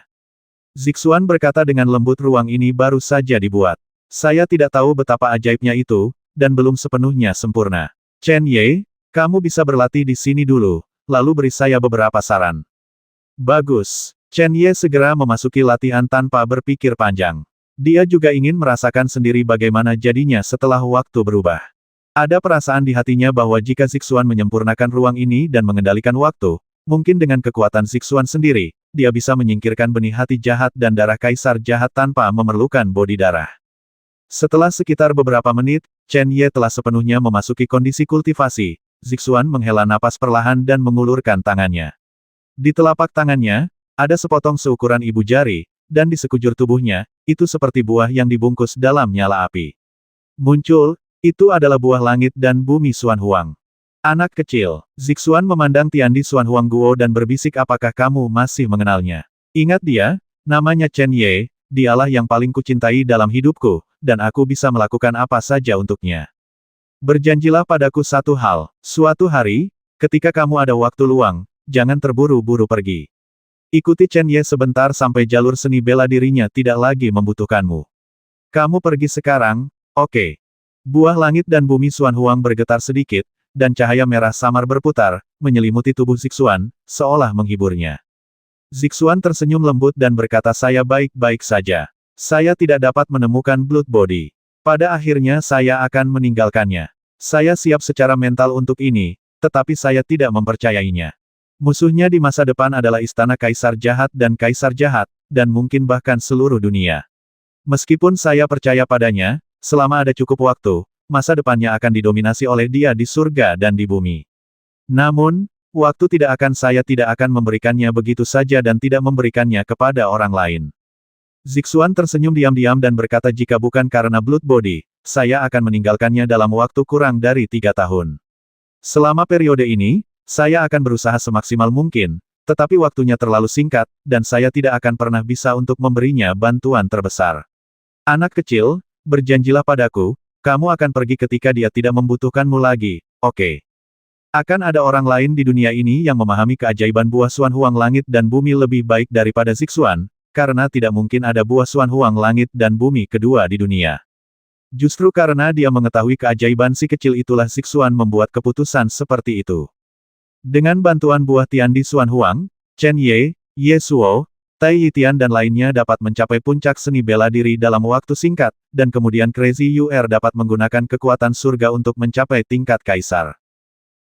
Zixuan berkata dengan lembut, ruang ini baru saja dibuat. Saya tidak tahu betapa ajaibnya itu, dan belum sepenuhnya sempurna. Chen Ye, kamu bisa berlatih di sini dulu, lalu beri saya beberapa saran. Bagus. Chen Ye segera memasuki latihan tanpa berpikir panjang. Dia juga ingin merasakan sendiri bagaimana jadinya setelah waktu berubah. Ada perasaan di hatinya bahwa jika Zixuan menyempurnakan ruang ini dan mengendalikan waktu, mungkin dengan kekuatan Zixuan sendiri, dia bisa menyingkirkan benih hati jahat dan darah kaisar jahat tanpa memerlukan bodi darah. Setelah sekitar beberapa menit, Chen Ye telah sepenuhnya memasuki kondisi kultivasi. Zixuan menghela napas perlahan dan mengulurkan tangannya. Di telapak tangannya, ada sepotong seukuran ibu jari, dan di sekujur tubuhnya, itu seperti buah yang dibungkus dalam nyala api. Muncul, itu adalah buah langit dan bumi Xuan Huang. Anak kecil, Zixuan memandang Tiandi Xuan Huang Guo dan berbisik, apakah kamu masih mengenalnya? Ingat dia, namanya Chen Ye, dialah yang paling kucintai dalam hidupku, dan aku bisa melakukan apa saja untuknya. Berjanjilah padaku satu hal, suatu hari, ketika kamu ada waktu luang, jangan terburu-buru pergi. Ikuti Chen Ye sebentar sampai jalur seni bela dirinya tidak lagi membutuhkanmu. Kamu pergi sekarang, oke. Buah langit dan bumi Xuan Huang bergetar sedikit, dan cahaya merah samar berputar, menyelimuti tubuh Zixuan, seolah menghiburnya. Zixuan tersenyum lembut dan berkata, saya baik-baik saja. Saya tidak dapat menemukan Blood Body. Pada akhirnya saya akan meninggalkannya. Saya siap secara mental untuk ini, tetapi saya tidak mempercayainya. Musuhnya di masa depan adalah istana kaisar jahat, dan mungkin bahkan seluruh dunia. Meskipun saya percaya padanya, selama ada cukup waktu, masa depannya akan didominasi oleh dia di surga dan di bumi. Namun, waktu saya tidak akan memberikannya begitu saja dan tidak memberikannya kepada orang lain. Zixuan tersenyum diam-diam dan berkata, jika bukan karena Blood Body, saya akan meninggalkannya dalam waktu kurang dari 3 tahun. Selama periode ini, saya akan berusaha semaksimal mungkin, tetapi waktunya terlalu singkat, dan saya tidak akan pernah bisa untuk memberinya bantuan terbesar. Anak kecil, berjanjilah padaku, kamu akan pergi ketika dia tidak membutuhkanmu lagi, oke? Akan ada orang lain di dunia ini yang memahami keajaiban buah Xuan Huang langit dan bumi lebih baik daripada Zixuan, karena tidak mungkin ada buah Xuan Huang langit dan bumi kedua di dunia. Justru karena dia mengetahui keajaiban si kecil itulah Zixuan membuat keputusan seperti itu. Dengan bantuan buah Tiandi Xuan Huang, Chen Ye, Ye Suo, Tai Yitian dan lainnya dapat mencapai puncak seni bela diri dalam waktu singkat, dan kemudian Crazy UR dapat menggunakan kekuatan surga untuk mencapai tingkat kaisar.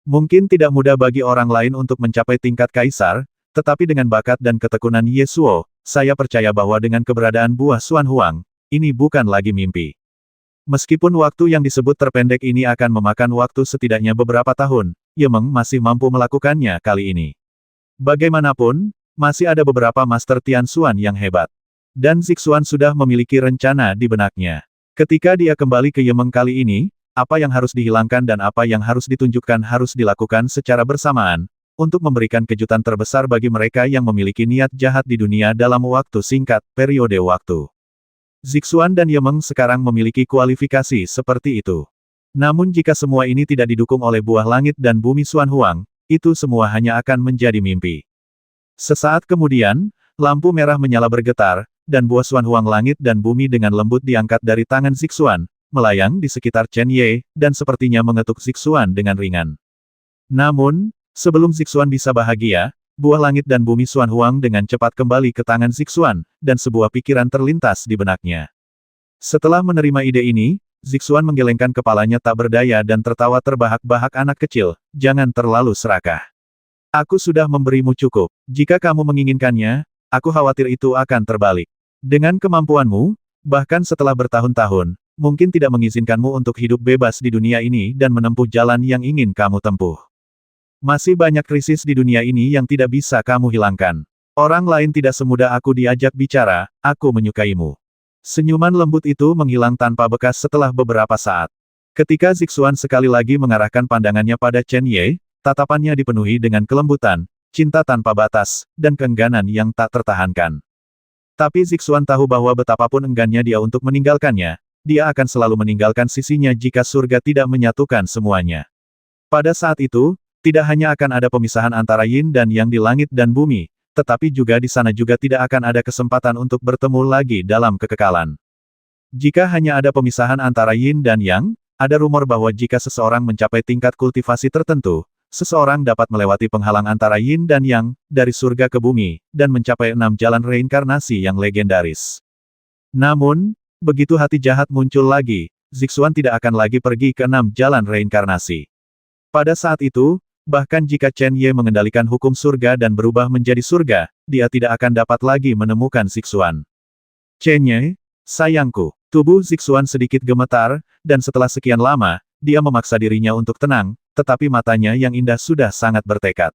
Mungkin tidak mudah bagi orang lain untuk mencapai tingkat kaisar, tetapi dengan bakat dan ketekunan Ye Suo, saya percaya bahwa dengan keberadaan buah Xuan Huang, ini bukan lagi mimpi. Meskipun waktu yang disebut terpendek ini akan memakan waktu setidaknya beberapa tahun, Ye Meng masih mampu melakukannya kali ini. Bagaimanapun, masih ada beberapa Master Tian Xuan yang hebat. Dan Zixuan sudah memiliki rencana di benaknya. Ketika dia kembali ke Ye Meng kali ini, apa yang harus dihilangkan dan apa yang harus ditunjukkan harus dilakukan secara bersamaan, untuk memberikan kejutan terbesar bagi mereka yang memiliki niat jahat di dunia dalam waktu singkat, periode waktu. Zixuan dan Ye Meng sekarang memiliki kualifikasi seperti itu. Namun jika semua ini tidak didukung oleh buah langit dan bumi Xuan Huang, itu semua hanya akan menjadi mimpi. Sesaat kemudian, lampu merah menyala bergetar, dan buah Xuan Huang langit dan bumi dengan lembut diangkat dari tangan Zixuan, melayang di sekitar Chen Ye, dan sepertinya mengetuk Zixuan dengan ringan. Namun, sebelum Zixuan bisa bahagia, buah langit dan bumi Xuan Huang dengan cepat kembali ke tangan Zixuan, dan sebuah pikiran terlintas di benaknya. Setelah menerima ide ini, Zixuan menggelengkan kepalanya tak berdaya dan tertawa terbahak-bahak, anak kecil, jangan terlalu serakah. Aku sudah memberimu cukup. Jika kamu menginginkannya, aku khawatir itu akan terbalik. Dengan kemampuanmu, bahkan setelah bertahun-tahun, mungkin tidak mengizinkanmu untuk hidup bebas di dunia ini dan menempuh jalan yang ingin kamu tempuh. Masih banyak krisis di dunia ini yang tidak bisa kamu hilangkan. Orang lain tidak semudah aku diajak bicara, aku menyukaimu. Senyuman lembut itu menghilang tanpa bekas setelah beberapa saat. Ketika Zixuan sekali lagi mengarahkan pandangannya pada Chen Ye, tatapannya dipenuhi dengan kelembutan, cinta tanpa batas, dan keengganan yang tak tertahankan. Tapi Zixuan tahu bahwa betapapun enggannya dia untuk meninggalkannya, dia akan selalu meninggalkan sisinya jika surga tidak menyatukan semuanya. Pada saat itu, tidak hanya akan ada pemisahan antara yin dan yang di langit dan bumi, tetapi juga di sana juga tidak akan ada kesempatan untuk bertemu lagi dalam kekekalan. Jika hanya ada pemisahan antara yin dan yang, Ada rumor bahwa jika seseorang mencapai tingkat kultivasi tertentu, seseorang dapat melewati penghalang antara yin dan yang, dari surga ke bumi, dan mencapai 6 jalan reinkarnasi yang legendaris. Namun, begitu hati jahat muncul lagi, Zixuan tidak akan lagi pergi ke 6 jalan reinkarnasi. Pada saat itu, bahkan jika Chen Ye mengendalikan hukum surga dan berubah menjadi surga, dia tidak akan dapat lagi menemukan Zixuan. Chen Ye, sayangku. Tubuh Zixuan sedikit gemetar, dan setelah sekian lama, dia memaksa dirinya untuk tenang, tetapi matanya yang indah sudah sangat bertekad.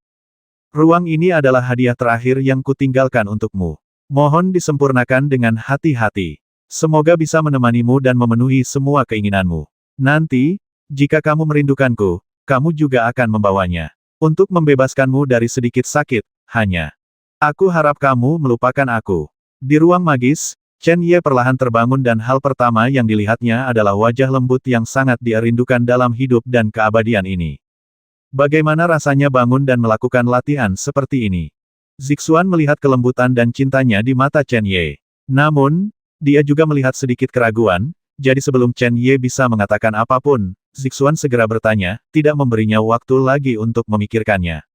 Ruang ini adalah hadiah terakhir yang kutinggalkan untukmu. Mohon disempurnakan dengan hati-hati. Semoga bisa menemanimu dan memenuhi semua keinginanmu. Nanti, jika kamu merindukanku, kamu juga akan membawanya. Untuk membebaskanmu dari sedikit sakit, hanya. Aku harap kamu melupakan aku. Di ruang magis, Chen Ye perlahan terbangun dan hal pertama yang dilihatnya adalah wajah lembut yang sangat dia rindukan dalam hidup dan keabadian ini. Bagaimana rasanya bangun dan melakukan latihan seperti ini? Zixuan melihat kelembutan dan cintanya di mata Chen Ye. Namun, dia juga melihat sedikit keraguan, jadi sebelum Chen Ye bisa mengatakan apapun, Zixuan segera bertanya, tidak memberinya waktu lagi untuk memikirkannya.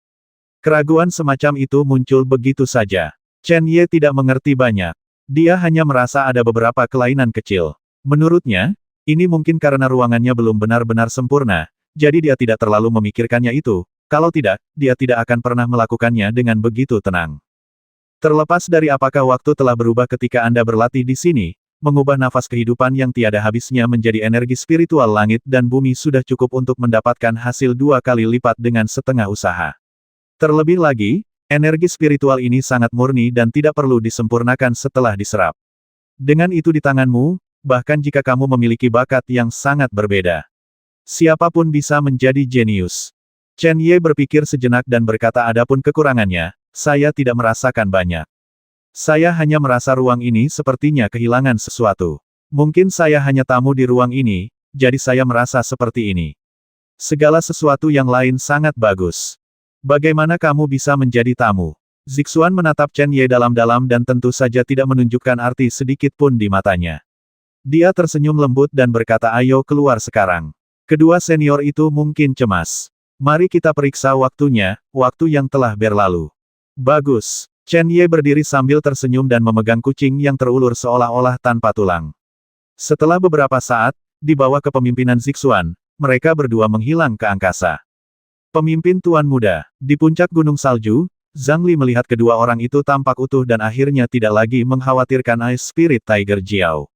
Keraguan semacam itu muncul begitu saja. Chen Ye tidak mengerti banyak. Dia hanya merasa ada beberapa kelainan kecil. Menurutnya, ini mungkin karena ruangannya belum benar-benar sempurna, jadi dia tidak terlalu memikirkannya itu, kalau tidak, dia tidak akan pernah melakukannya dengan begitu tenang. Terlepas dari apakah waktu telah berubah ketika Anda berlatih di sini, mengubah nafas kehidupan yang tiada habisnya menjadi energi spiritual langit dan bumi sudah cukup untuk mendapatkan hasil 2 kali lipat dengan setengah usaha. Terlebih lagi, energi spiritual ini sangat murni dan tidak perlu disempurnakan setelah diserap. Dengan itu di tanganmu, bahkan jika kamu memiliki bakat yang sangat berbeda, siapapun bisa menjadi jenius. Chen Ye berpikir sejenak dan berkata adapun kekurangannya, saya tidak merasakan banyak. Saya hanya merasa ruang ini sepertinya kehilangan sesuatu. Mungkin saya hanya tamu di ruang ini, jadi saya merasa seperti ini. Segala sesuatu yang lain sangat bagus. Bagaimana kamu bisa menjadi tamu? Zixuan menatap Chen Ye dalam-dalam dan tentu saja tidak menunjukkan arti sedikit pun di matanya. Dia tersenyum lembut dan berkata ayo keluar sekarang. Kedua senior itu mungkin cemas. Mari kita periksa waktunya, waktu yang telah berlalu. Bagus. Chen Ye berdiri sambil tersenyum dan memegang kucing yang terulur seolah-olah tanpa tulang. Setelah beberapa saat, di bawah kepemimpinan Zixuan, mereka berdua menghilang ke angkasa. Pemimpin Tuan Muda, di puncak gunung salju, Zhang Li melihat kedua orang itu tampak utuh dan akhirnya tidak lagi mengkhawatirkan Ice Spirit Tiger Jiao.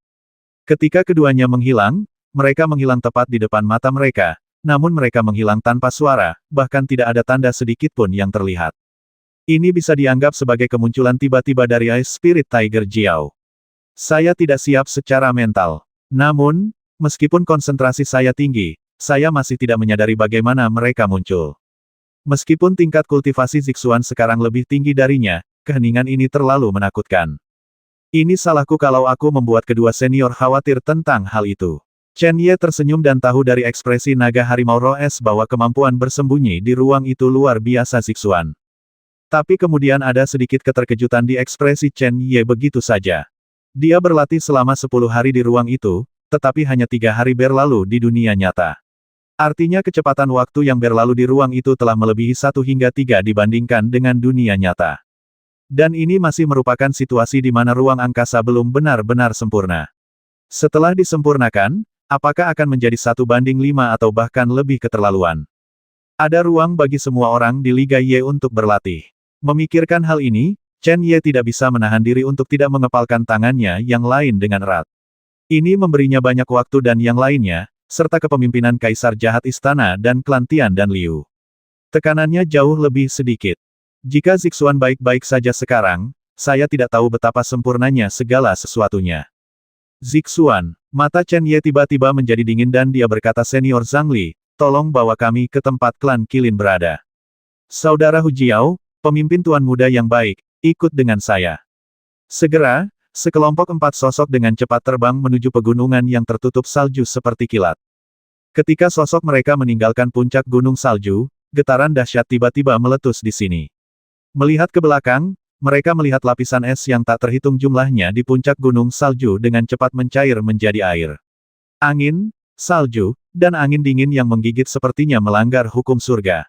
Ketika keduanya menghilang, mereka menghilang tepat di depan mata mereka, namun mereka menghilang tanpa suara, bahkan tidak ada tanda sedikit pun yang terlihat. Ini bisa dianggap sebagai kemunculan tiba-tiba dari Ice Spirit Tiger Jiao. Saya tidak siap secara mental. Namun, meskipun konsentrasi saya tinggi, saya masih tidak menyadari bagaimana mereka muncul. Meskipun tingkat kultivasi Zixuan sekarang lebih tinggi darinya, keheningan ini terlalu menakutkan. Ini salahku kalau aku membuat kedua senior khawatir tentang hal itu. Chen Ye tersenyum dan tahu dari ekspresi naga harimau Roes bahwa kemampuan bersembunyi di ruang itu luar biasa Zixuan. Tapi kemudian ada sedikit keterkejutan di ekspresi Chen Ye begitu saja. Dia berlatih selama 10 hari di ruang itu, tetapi hanya 3 hari berlalu di dunia nyata. Artinya kecepatan waktu yang berlalu di ruang itu telah melebihi 1 hingga 3 dibandingkan dengan dunia nyata. Dan ini masih merupakan situasi di mana ruang angkasa belum benar-benar sempurna. Setelah disempurnakan, apakah akan menjadi 1:5 atau bahkan lebih keterlaluan? Ada ruang bagi semua orang di Liga Ye untuk berlatih. Memikirkan hal ini, Chen Ye tidak bisa menahan diri untuk tidak mengepalkan tangannya yang lain dengan erat. Ini memberinya banyak waktu dan yang lainnya, serta kepemimpinan Kaisar Jahat Istana dan klan Tian dan Liu. Tekanannya jauh lebih sedikit. Jika Zixuan baik-baik saja sekarang, saya tidak tahu betapa sempurnanya segala sesuatunya. Zixuan, mata Chen Ye tiba-tiba menjadi dingin dan dia berkata senior Zhang Li, tolong bawa kami ke tempat klan Qilin berada. Saudara Hu Jiao, pemimpin Tuan Muda yang baik, ikut dengan saya. Segera, sekelompok 4 sosok dengan cepat terbang menuju pegunungan yang tertutup salju seperti kilat. Ketika sosok mereka meninggalkan puncak gunung salju, getaran dahsyat tiba-tiba meletus di sini. Melihat ke belakang, mereka melihat lapisan es yang tak terhitung jumlahnya di puncak gunung salju dengan cepat mencair menjadi air. Angin, salju, dan angin dingin yang menggigit sepertinya melanggar hukum surga.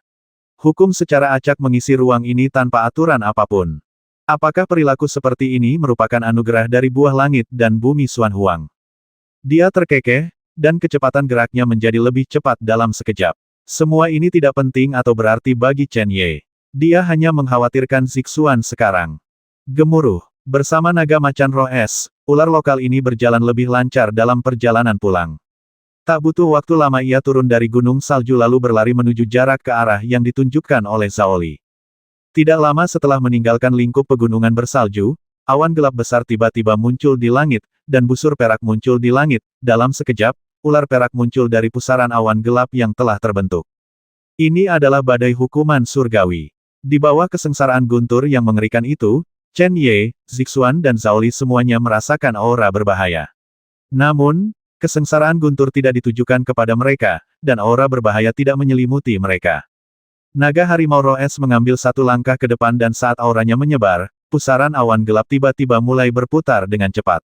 Hukum secara acak mengisi ruang ini tanpa aturan apapun. Apakah perilaku seperti ini merupakan anugerah dari buah langit dan bumi Xuan Huang? Dia terkekeh, dan kecepatan geraknya menjadi lebih cepat dalam sekejap. Semua ini tidak penting atau berarti bagi Chen Ye. Dia hanya mengkhawatirkan Zixuan sekarang. Gemuruh. Bersama naga macan roh es, ular lokal ini berjalan lebih lancar dalam perjalanan pulang. Tak butuh waktu lama ia turun dari gunung salju lalu berlari menuju jarak ke arah yang ditunjukkan oleh Zhao Li. Tidak lama setelah meninggalkan lingkup pegunungan bersalju, awan gelap besar tiba-tiba muncul di langit, dan busur perak muncul di langit. Dalam sekejap, ular perak muncul dari pusaran awan gelap yang telah terbentuk. Ini adalah badai hukuman surgawi. Di bawah kesengsaraan guntur yang mengerikan itu, Chen Ye, Zixuan dan Zhao Li semuanya merasakan aura berbahaya. Namun, kesengsaraan guntur tidak ditujukan kepada mereka, dan aura berbahaya tidak menyelimuti mereka. Naga harimau roh es mengambil satu langkah ke depan dan saat auranya menyebar, pusaran awan gelap tiba-tiba mulai berputar dengan cepat.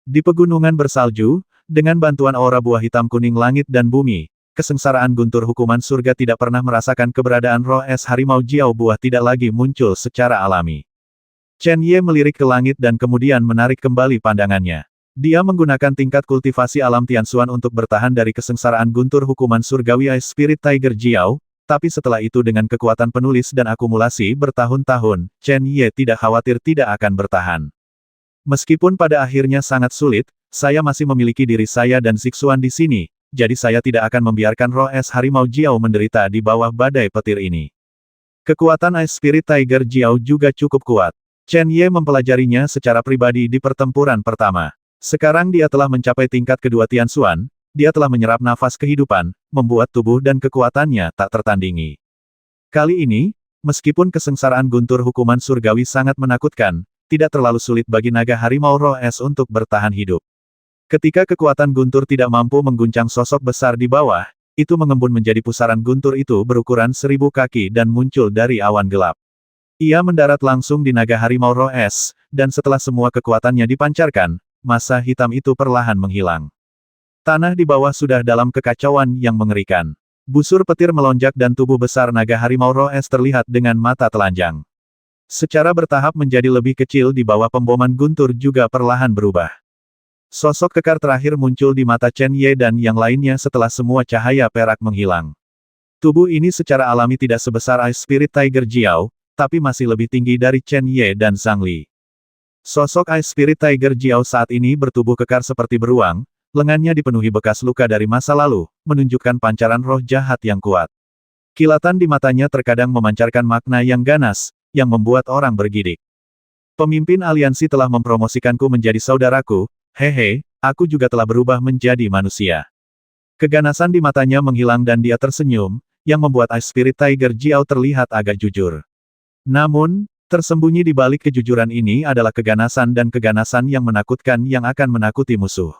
Di pegunungan bersalju, dengan bantuan aura buah hitam kuning langit dan bumi, kesengsaraan guntur hukuman surga tidak pernah merasakan keberadaan roh es harimau jiao buah tidak lagi muncul secara alami. Chen Ye melirik ke langit dan kemudian menarik kembali pandangannya. Dia menggunakan tingkat kultivasi alam Tianxuan untuk bertahan dari kesengsaraan guntur hukuman surgawi Ice Spirit Tiger Jiao, tapi setelah itu dengan kekuatan penulis dan akumulasi bertahun-tahun, Chen Ye tidak khawatir tidak akan bertahan. Meskipun pada akhirnya sangat sulit, saya masih memiliki diri saya dan Zixuan di sini, jadi saya tidak akan membiarkan roh es harimau Jiao menderita di bawah badai petir ini. Kekuatan Ice Spirit Tiger Jiao juga cukup kuat. Chen Ye mempelajarinya secara pribadi di pertempuran pertama. Sekarang dia telah mencapai tingkat kedua Tianxuan, dia telah menyerap nafas kehidupan, membuat tubuh dan kekuatannya tak tertandingi. Kali ini, meskipun kesengsaraan guntur hukuman surgawi sangat menakutkan, tidak terlalu sulit bagi naga harimau roh es untuk bertahan hidup. Ketika kekuatan guntur tidak mampu mengguncang sosok besar di bawah, itu mengembun menjadi pusaran guntur itu berukuran 1000 kaki dan muncul dari awan gelap. Ia mendarat langsung di naga harimau roh es, dan setelah semua kekuatannya dipancarkan, massa hitam itu perlahan menghilang. Tanah di bawah sudah dalam kekacauan yang mengerikan. Busur petir melonjak dan tubuh besar naga harimau roh es terlihat dengan mata telanjang. Secara bertahap menjadi lebih kecil di bawah pemboman guntur juga perlahan berubah. Sosok kekar terakhir muncul di mata Chen Ye dan yang lainnya setelah semua cahaya perak menghilang. Tubuh ini secara alami tidak sebesar Ice Spirit Tiger Jiao, tapi masih lebih tinggi dari Chen Ye dan Zhang Li. Sosok Ice Spirit Tiger Jiao saat ini bertubuh kekar seperti beruang, lengannya dipenuhi bekas luka dari masa lalu, menunjukkan pancaran roh jahat yang kuat. Kilatan di matanya terkadang memancarkan makna yang ganas, yang membuat orang bergidik. Pemimpin aliansi telah mempromosikanku menjadi saudaraku, hehe, aku juga telah berubah menjadi manusia. Keganasan di matanya menghilang dan dia tersenyum, yang membuat Ice Spirit Tiger Jiao terlihat agak jujur. Namun, tersembunyi di balik kejujuran ini adalah keganasan dan keganasan yang menakutkan yang akan menakuti musuh.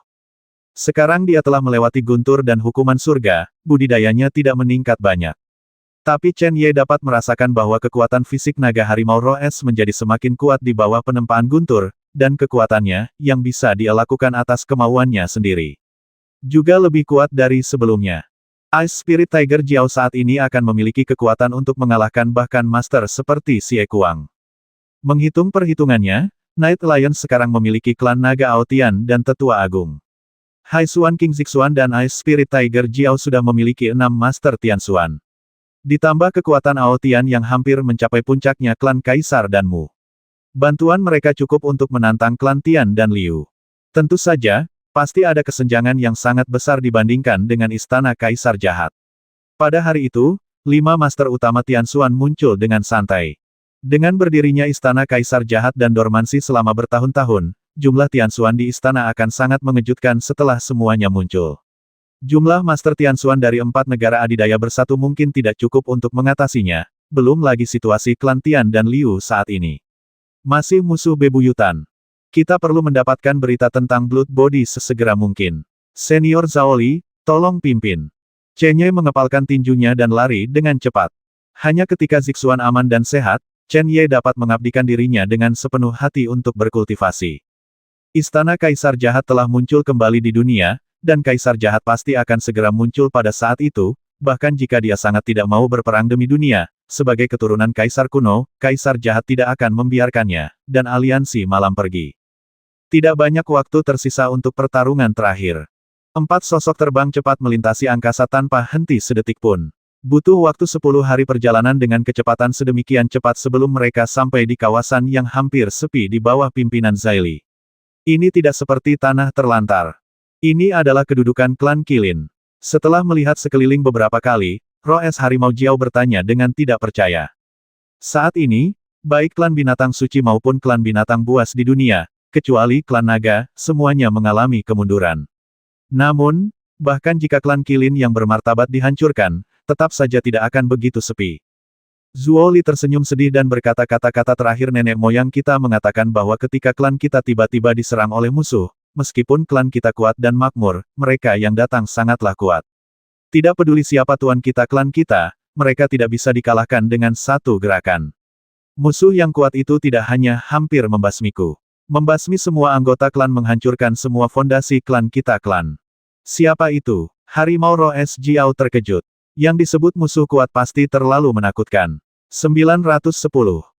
Sekarang dia telah melewati guntur dan hukuman surga, budidayanya tidak meningkat banyak. Tapi Chen Ye dapat merasakan bahwa kekuatan fisik naga harimau roh es menjadi semakin kuat di bawah penempaan guntur, dan kekuatannya, yang bisa dia lakukan atas kemauannya sendiri, juga lebih kuat dari sebelumnya. Ice Spirit Tiger Jiao saat ini akan memiliki kekuatan untuk mengalahkan bahkan master seperti Xie Kuang. Menghitung perhitungannya, Night Lion sekarang memiliki klan naga Aotian dan tetua agung. Haixuan King Zixuan dan Ice Spirit Tiger Jiao sudah memiliki 6 master Tianxuan. Ditambah kekuatan Aotian yang hampir mencapai puncaknya klan Kaisar dan Mu. Bantuan mereka cukup untuk menantang klan Tian dan Liu. Tentu saja, pasti ada kesenjangan yang sangat besar dibandingkan dengan istana Kaisar Jahat. Pada hari itu, 5 master utama Tianxuan muncul dengan santai. Dengan berdirinya istana Kaisar Jahat dan dormansi selama bertahun-tahun, jumlah Tianxuan di istana akan sangat mengejutkan setelah semuanya muncul. Jumlah master Tianxuan dari 4 negara adidaya bersatu mungkin tidak cukup untuk mengatasinya, belum lagi situasi klan Tian dan Liu saat ini. Masih musuh bebuyutan. Kita perlu mendapatkan berita tentang Blood Body sesegera mungkin. Senior Zhao Li, tolong pimpin. Chen Ye mengepalkan tinjunya dan lari dengan cepat. Hanya ketika Zixuan aman dan sehat, Chen Ye dapat mengabdikan dirinya dengan sepenuh hati untuk berkultivasi. Istana Kaisar Jahat telah muncul kembali di dunia, dan kaisar jahat pasti akan segera muncul pada saat itu, bahkan jika dia sangat tidak mau berperang demi dunia, sebagai keturunan kaisar kuno, kaisar jahat tidak akan membiarkannya, dan aliansi malam pergi. Tidak banyak waktu tersisa untuk pertarungan terakhir. 4 sosok terbang cepat melintasi angkasa tanpa henti sedetik pun. Butuh waktu 10 hari perjalanan dengan kecepatan sedemikian cepat sebelum mereka sampai di kawasan yang hampir sepi di bawah pimpinan Zai Li. Ini tidak seperti tanah terlantar. Ini adalah kedudukan klan Qilin. Setelah melihat sekeliling beberapa kali, Roh Es Harimau Jiao bertanya dengan tidak percaya. Saat ini, baik klan binatang suci maupun klan binatang buas di dunia, kecuali klan naga, semuanya mengalami kemunduran. Namun, bahkan jika klan Qilin yang bermartabat dihancurkan, tetap saja tidak akan begitu sepi. Zuo Li tersenyum sedih dan berkata kata-kata terakhir nenek moyang kita mengatakan bahwa ketika klan kita tiba-tiba diserang oleh musuh, meskipun klan kita kuat dan makmur, mereka yang datang sangatlah kuat. Tidak peduli siapa tuan kita klan kita, mereka tidak bisa dikalahkan dengan satu gerakan. Musuh yang kuat itu tidak hanya hampir membasmiku. Membasmi semua anggota klan menghancurkan semua fondasi klan kita klan. Siapa itu? Harimau Roh Es Jiao terkejut. Yang disebut musuh kuat pasti terlalu menakutkan. 910.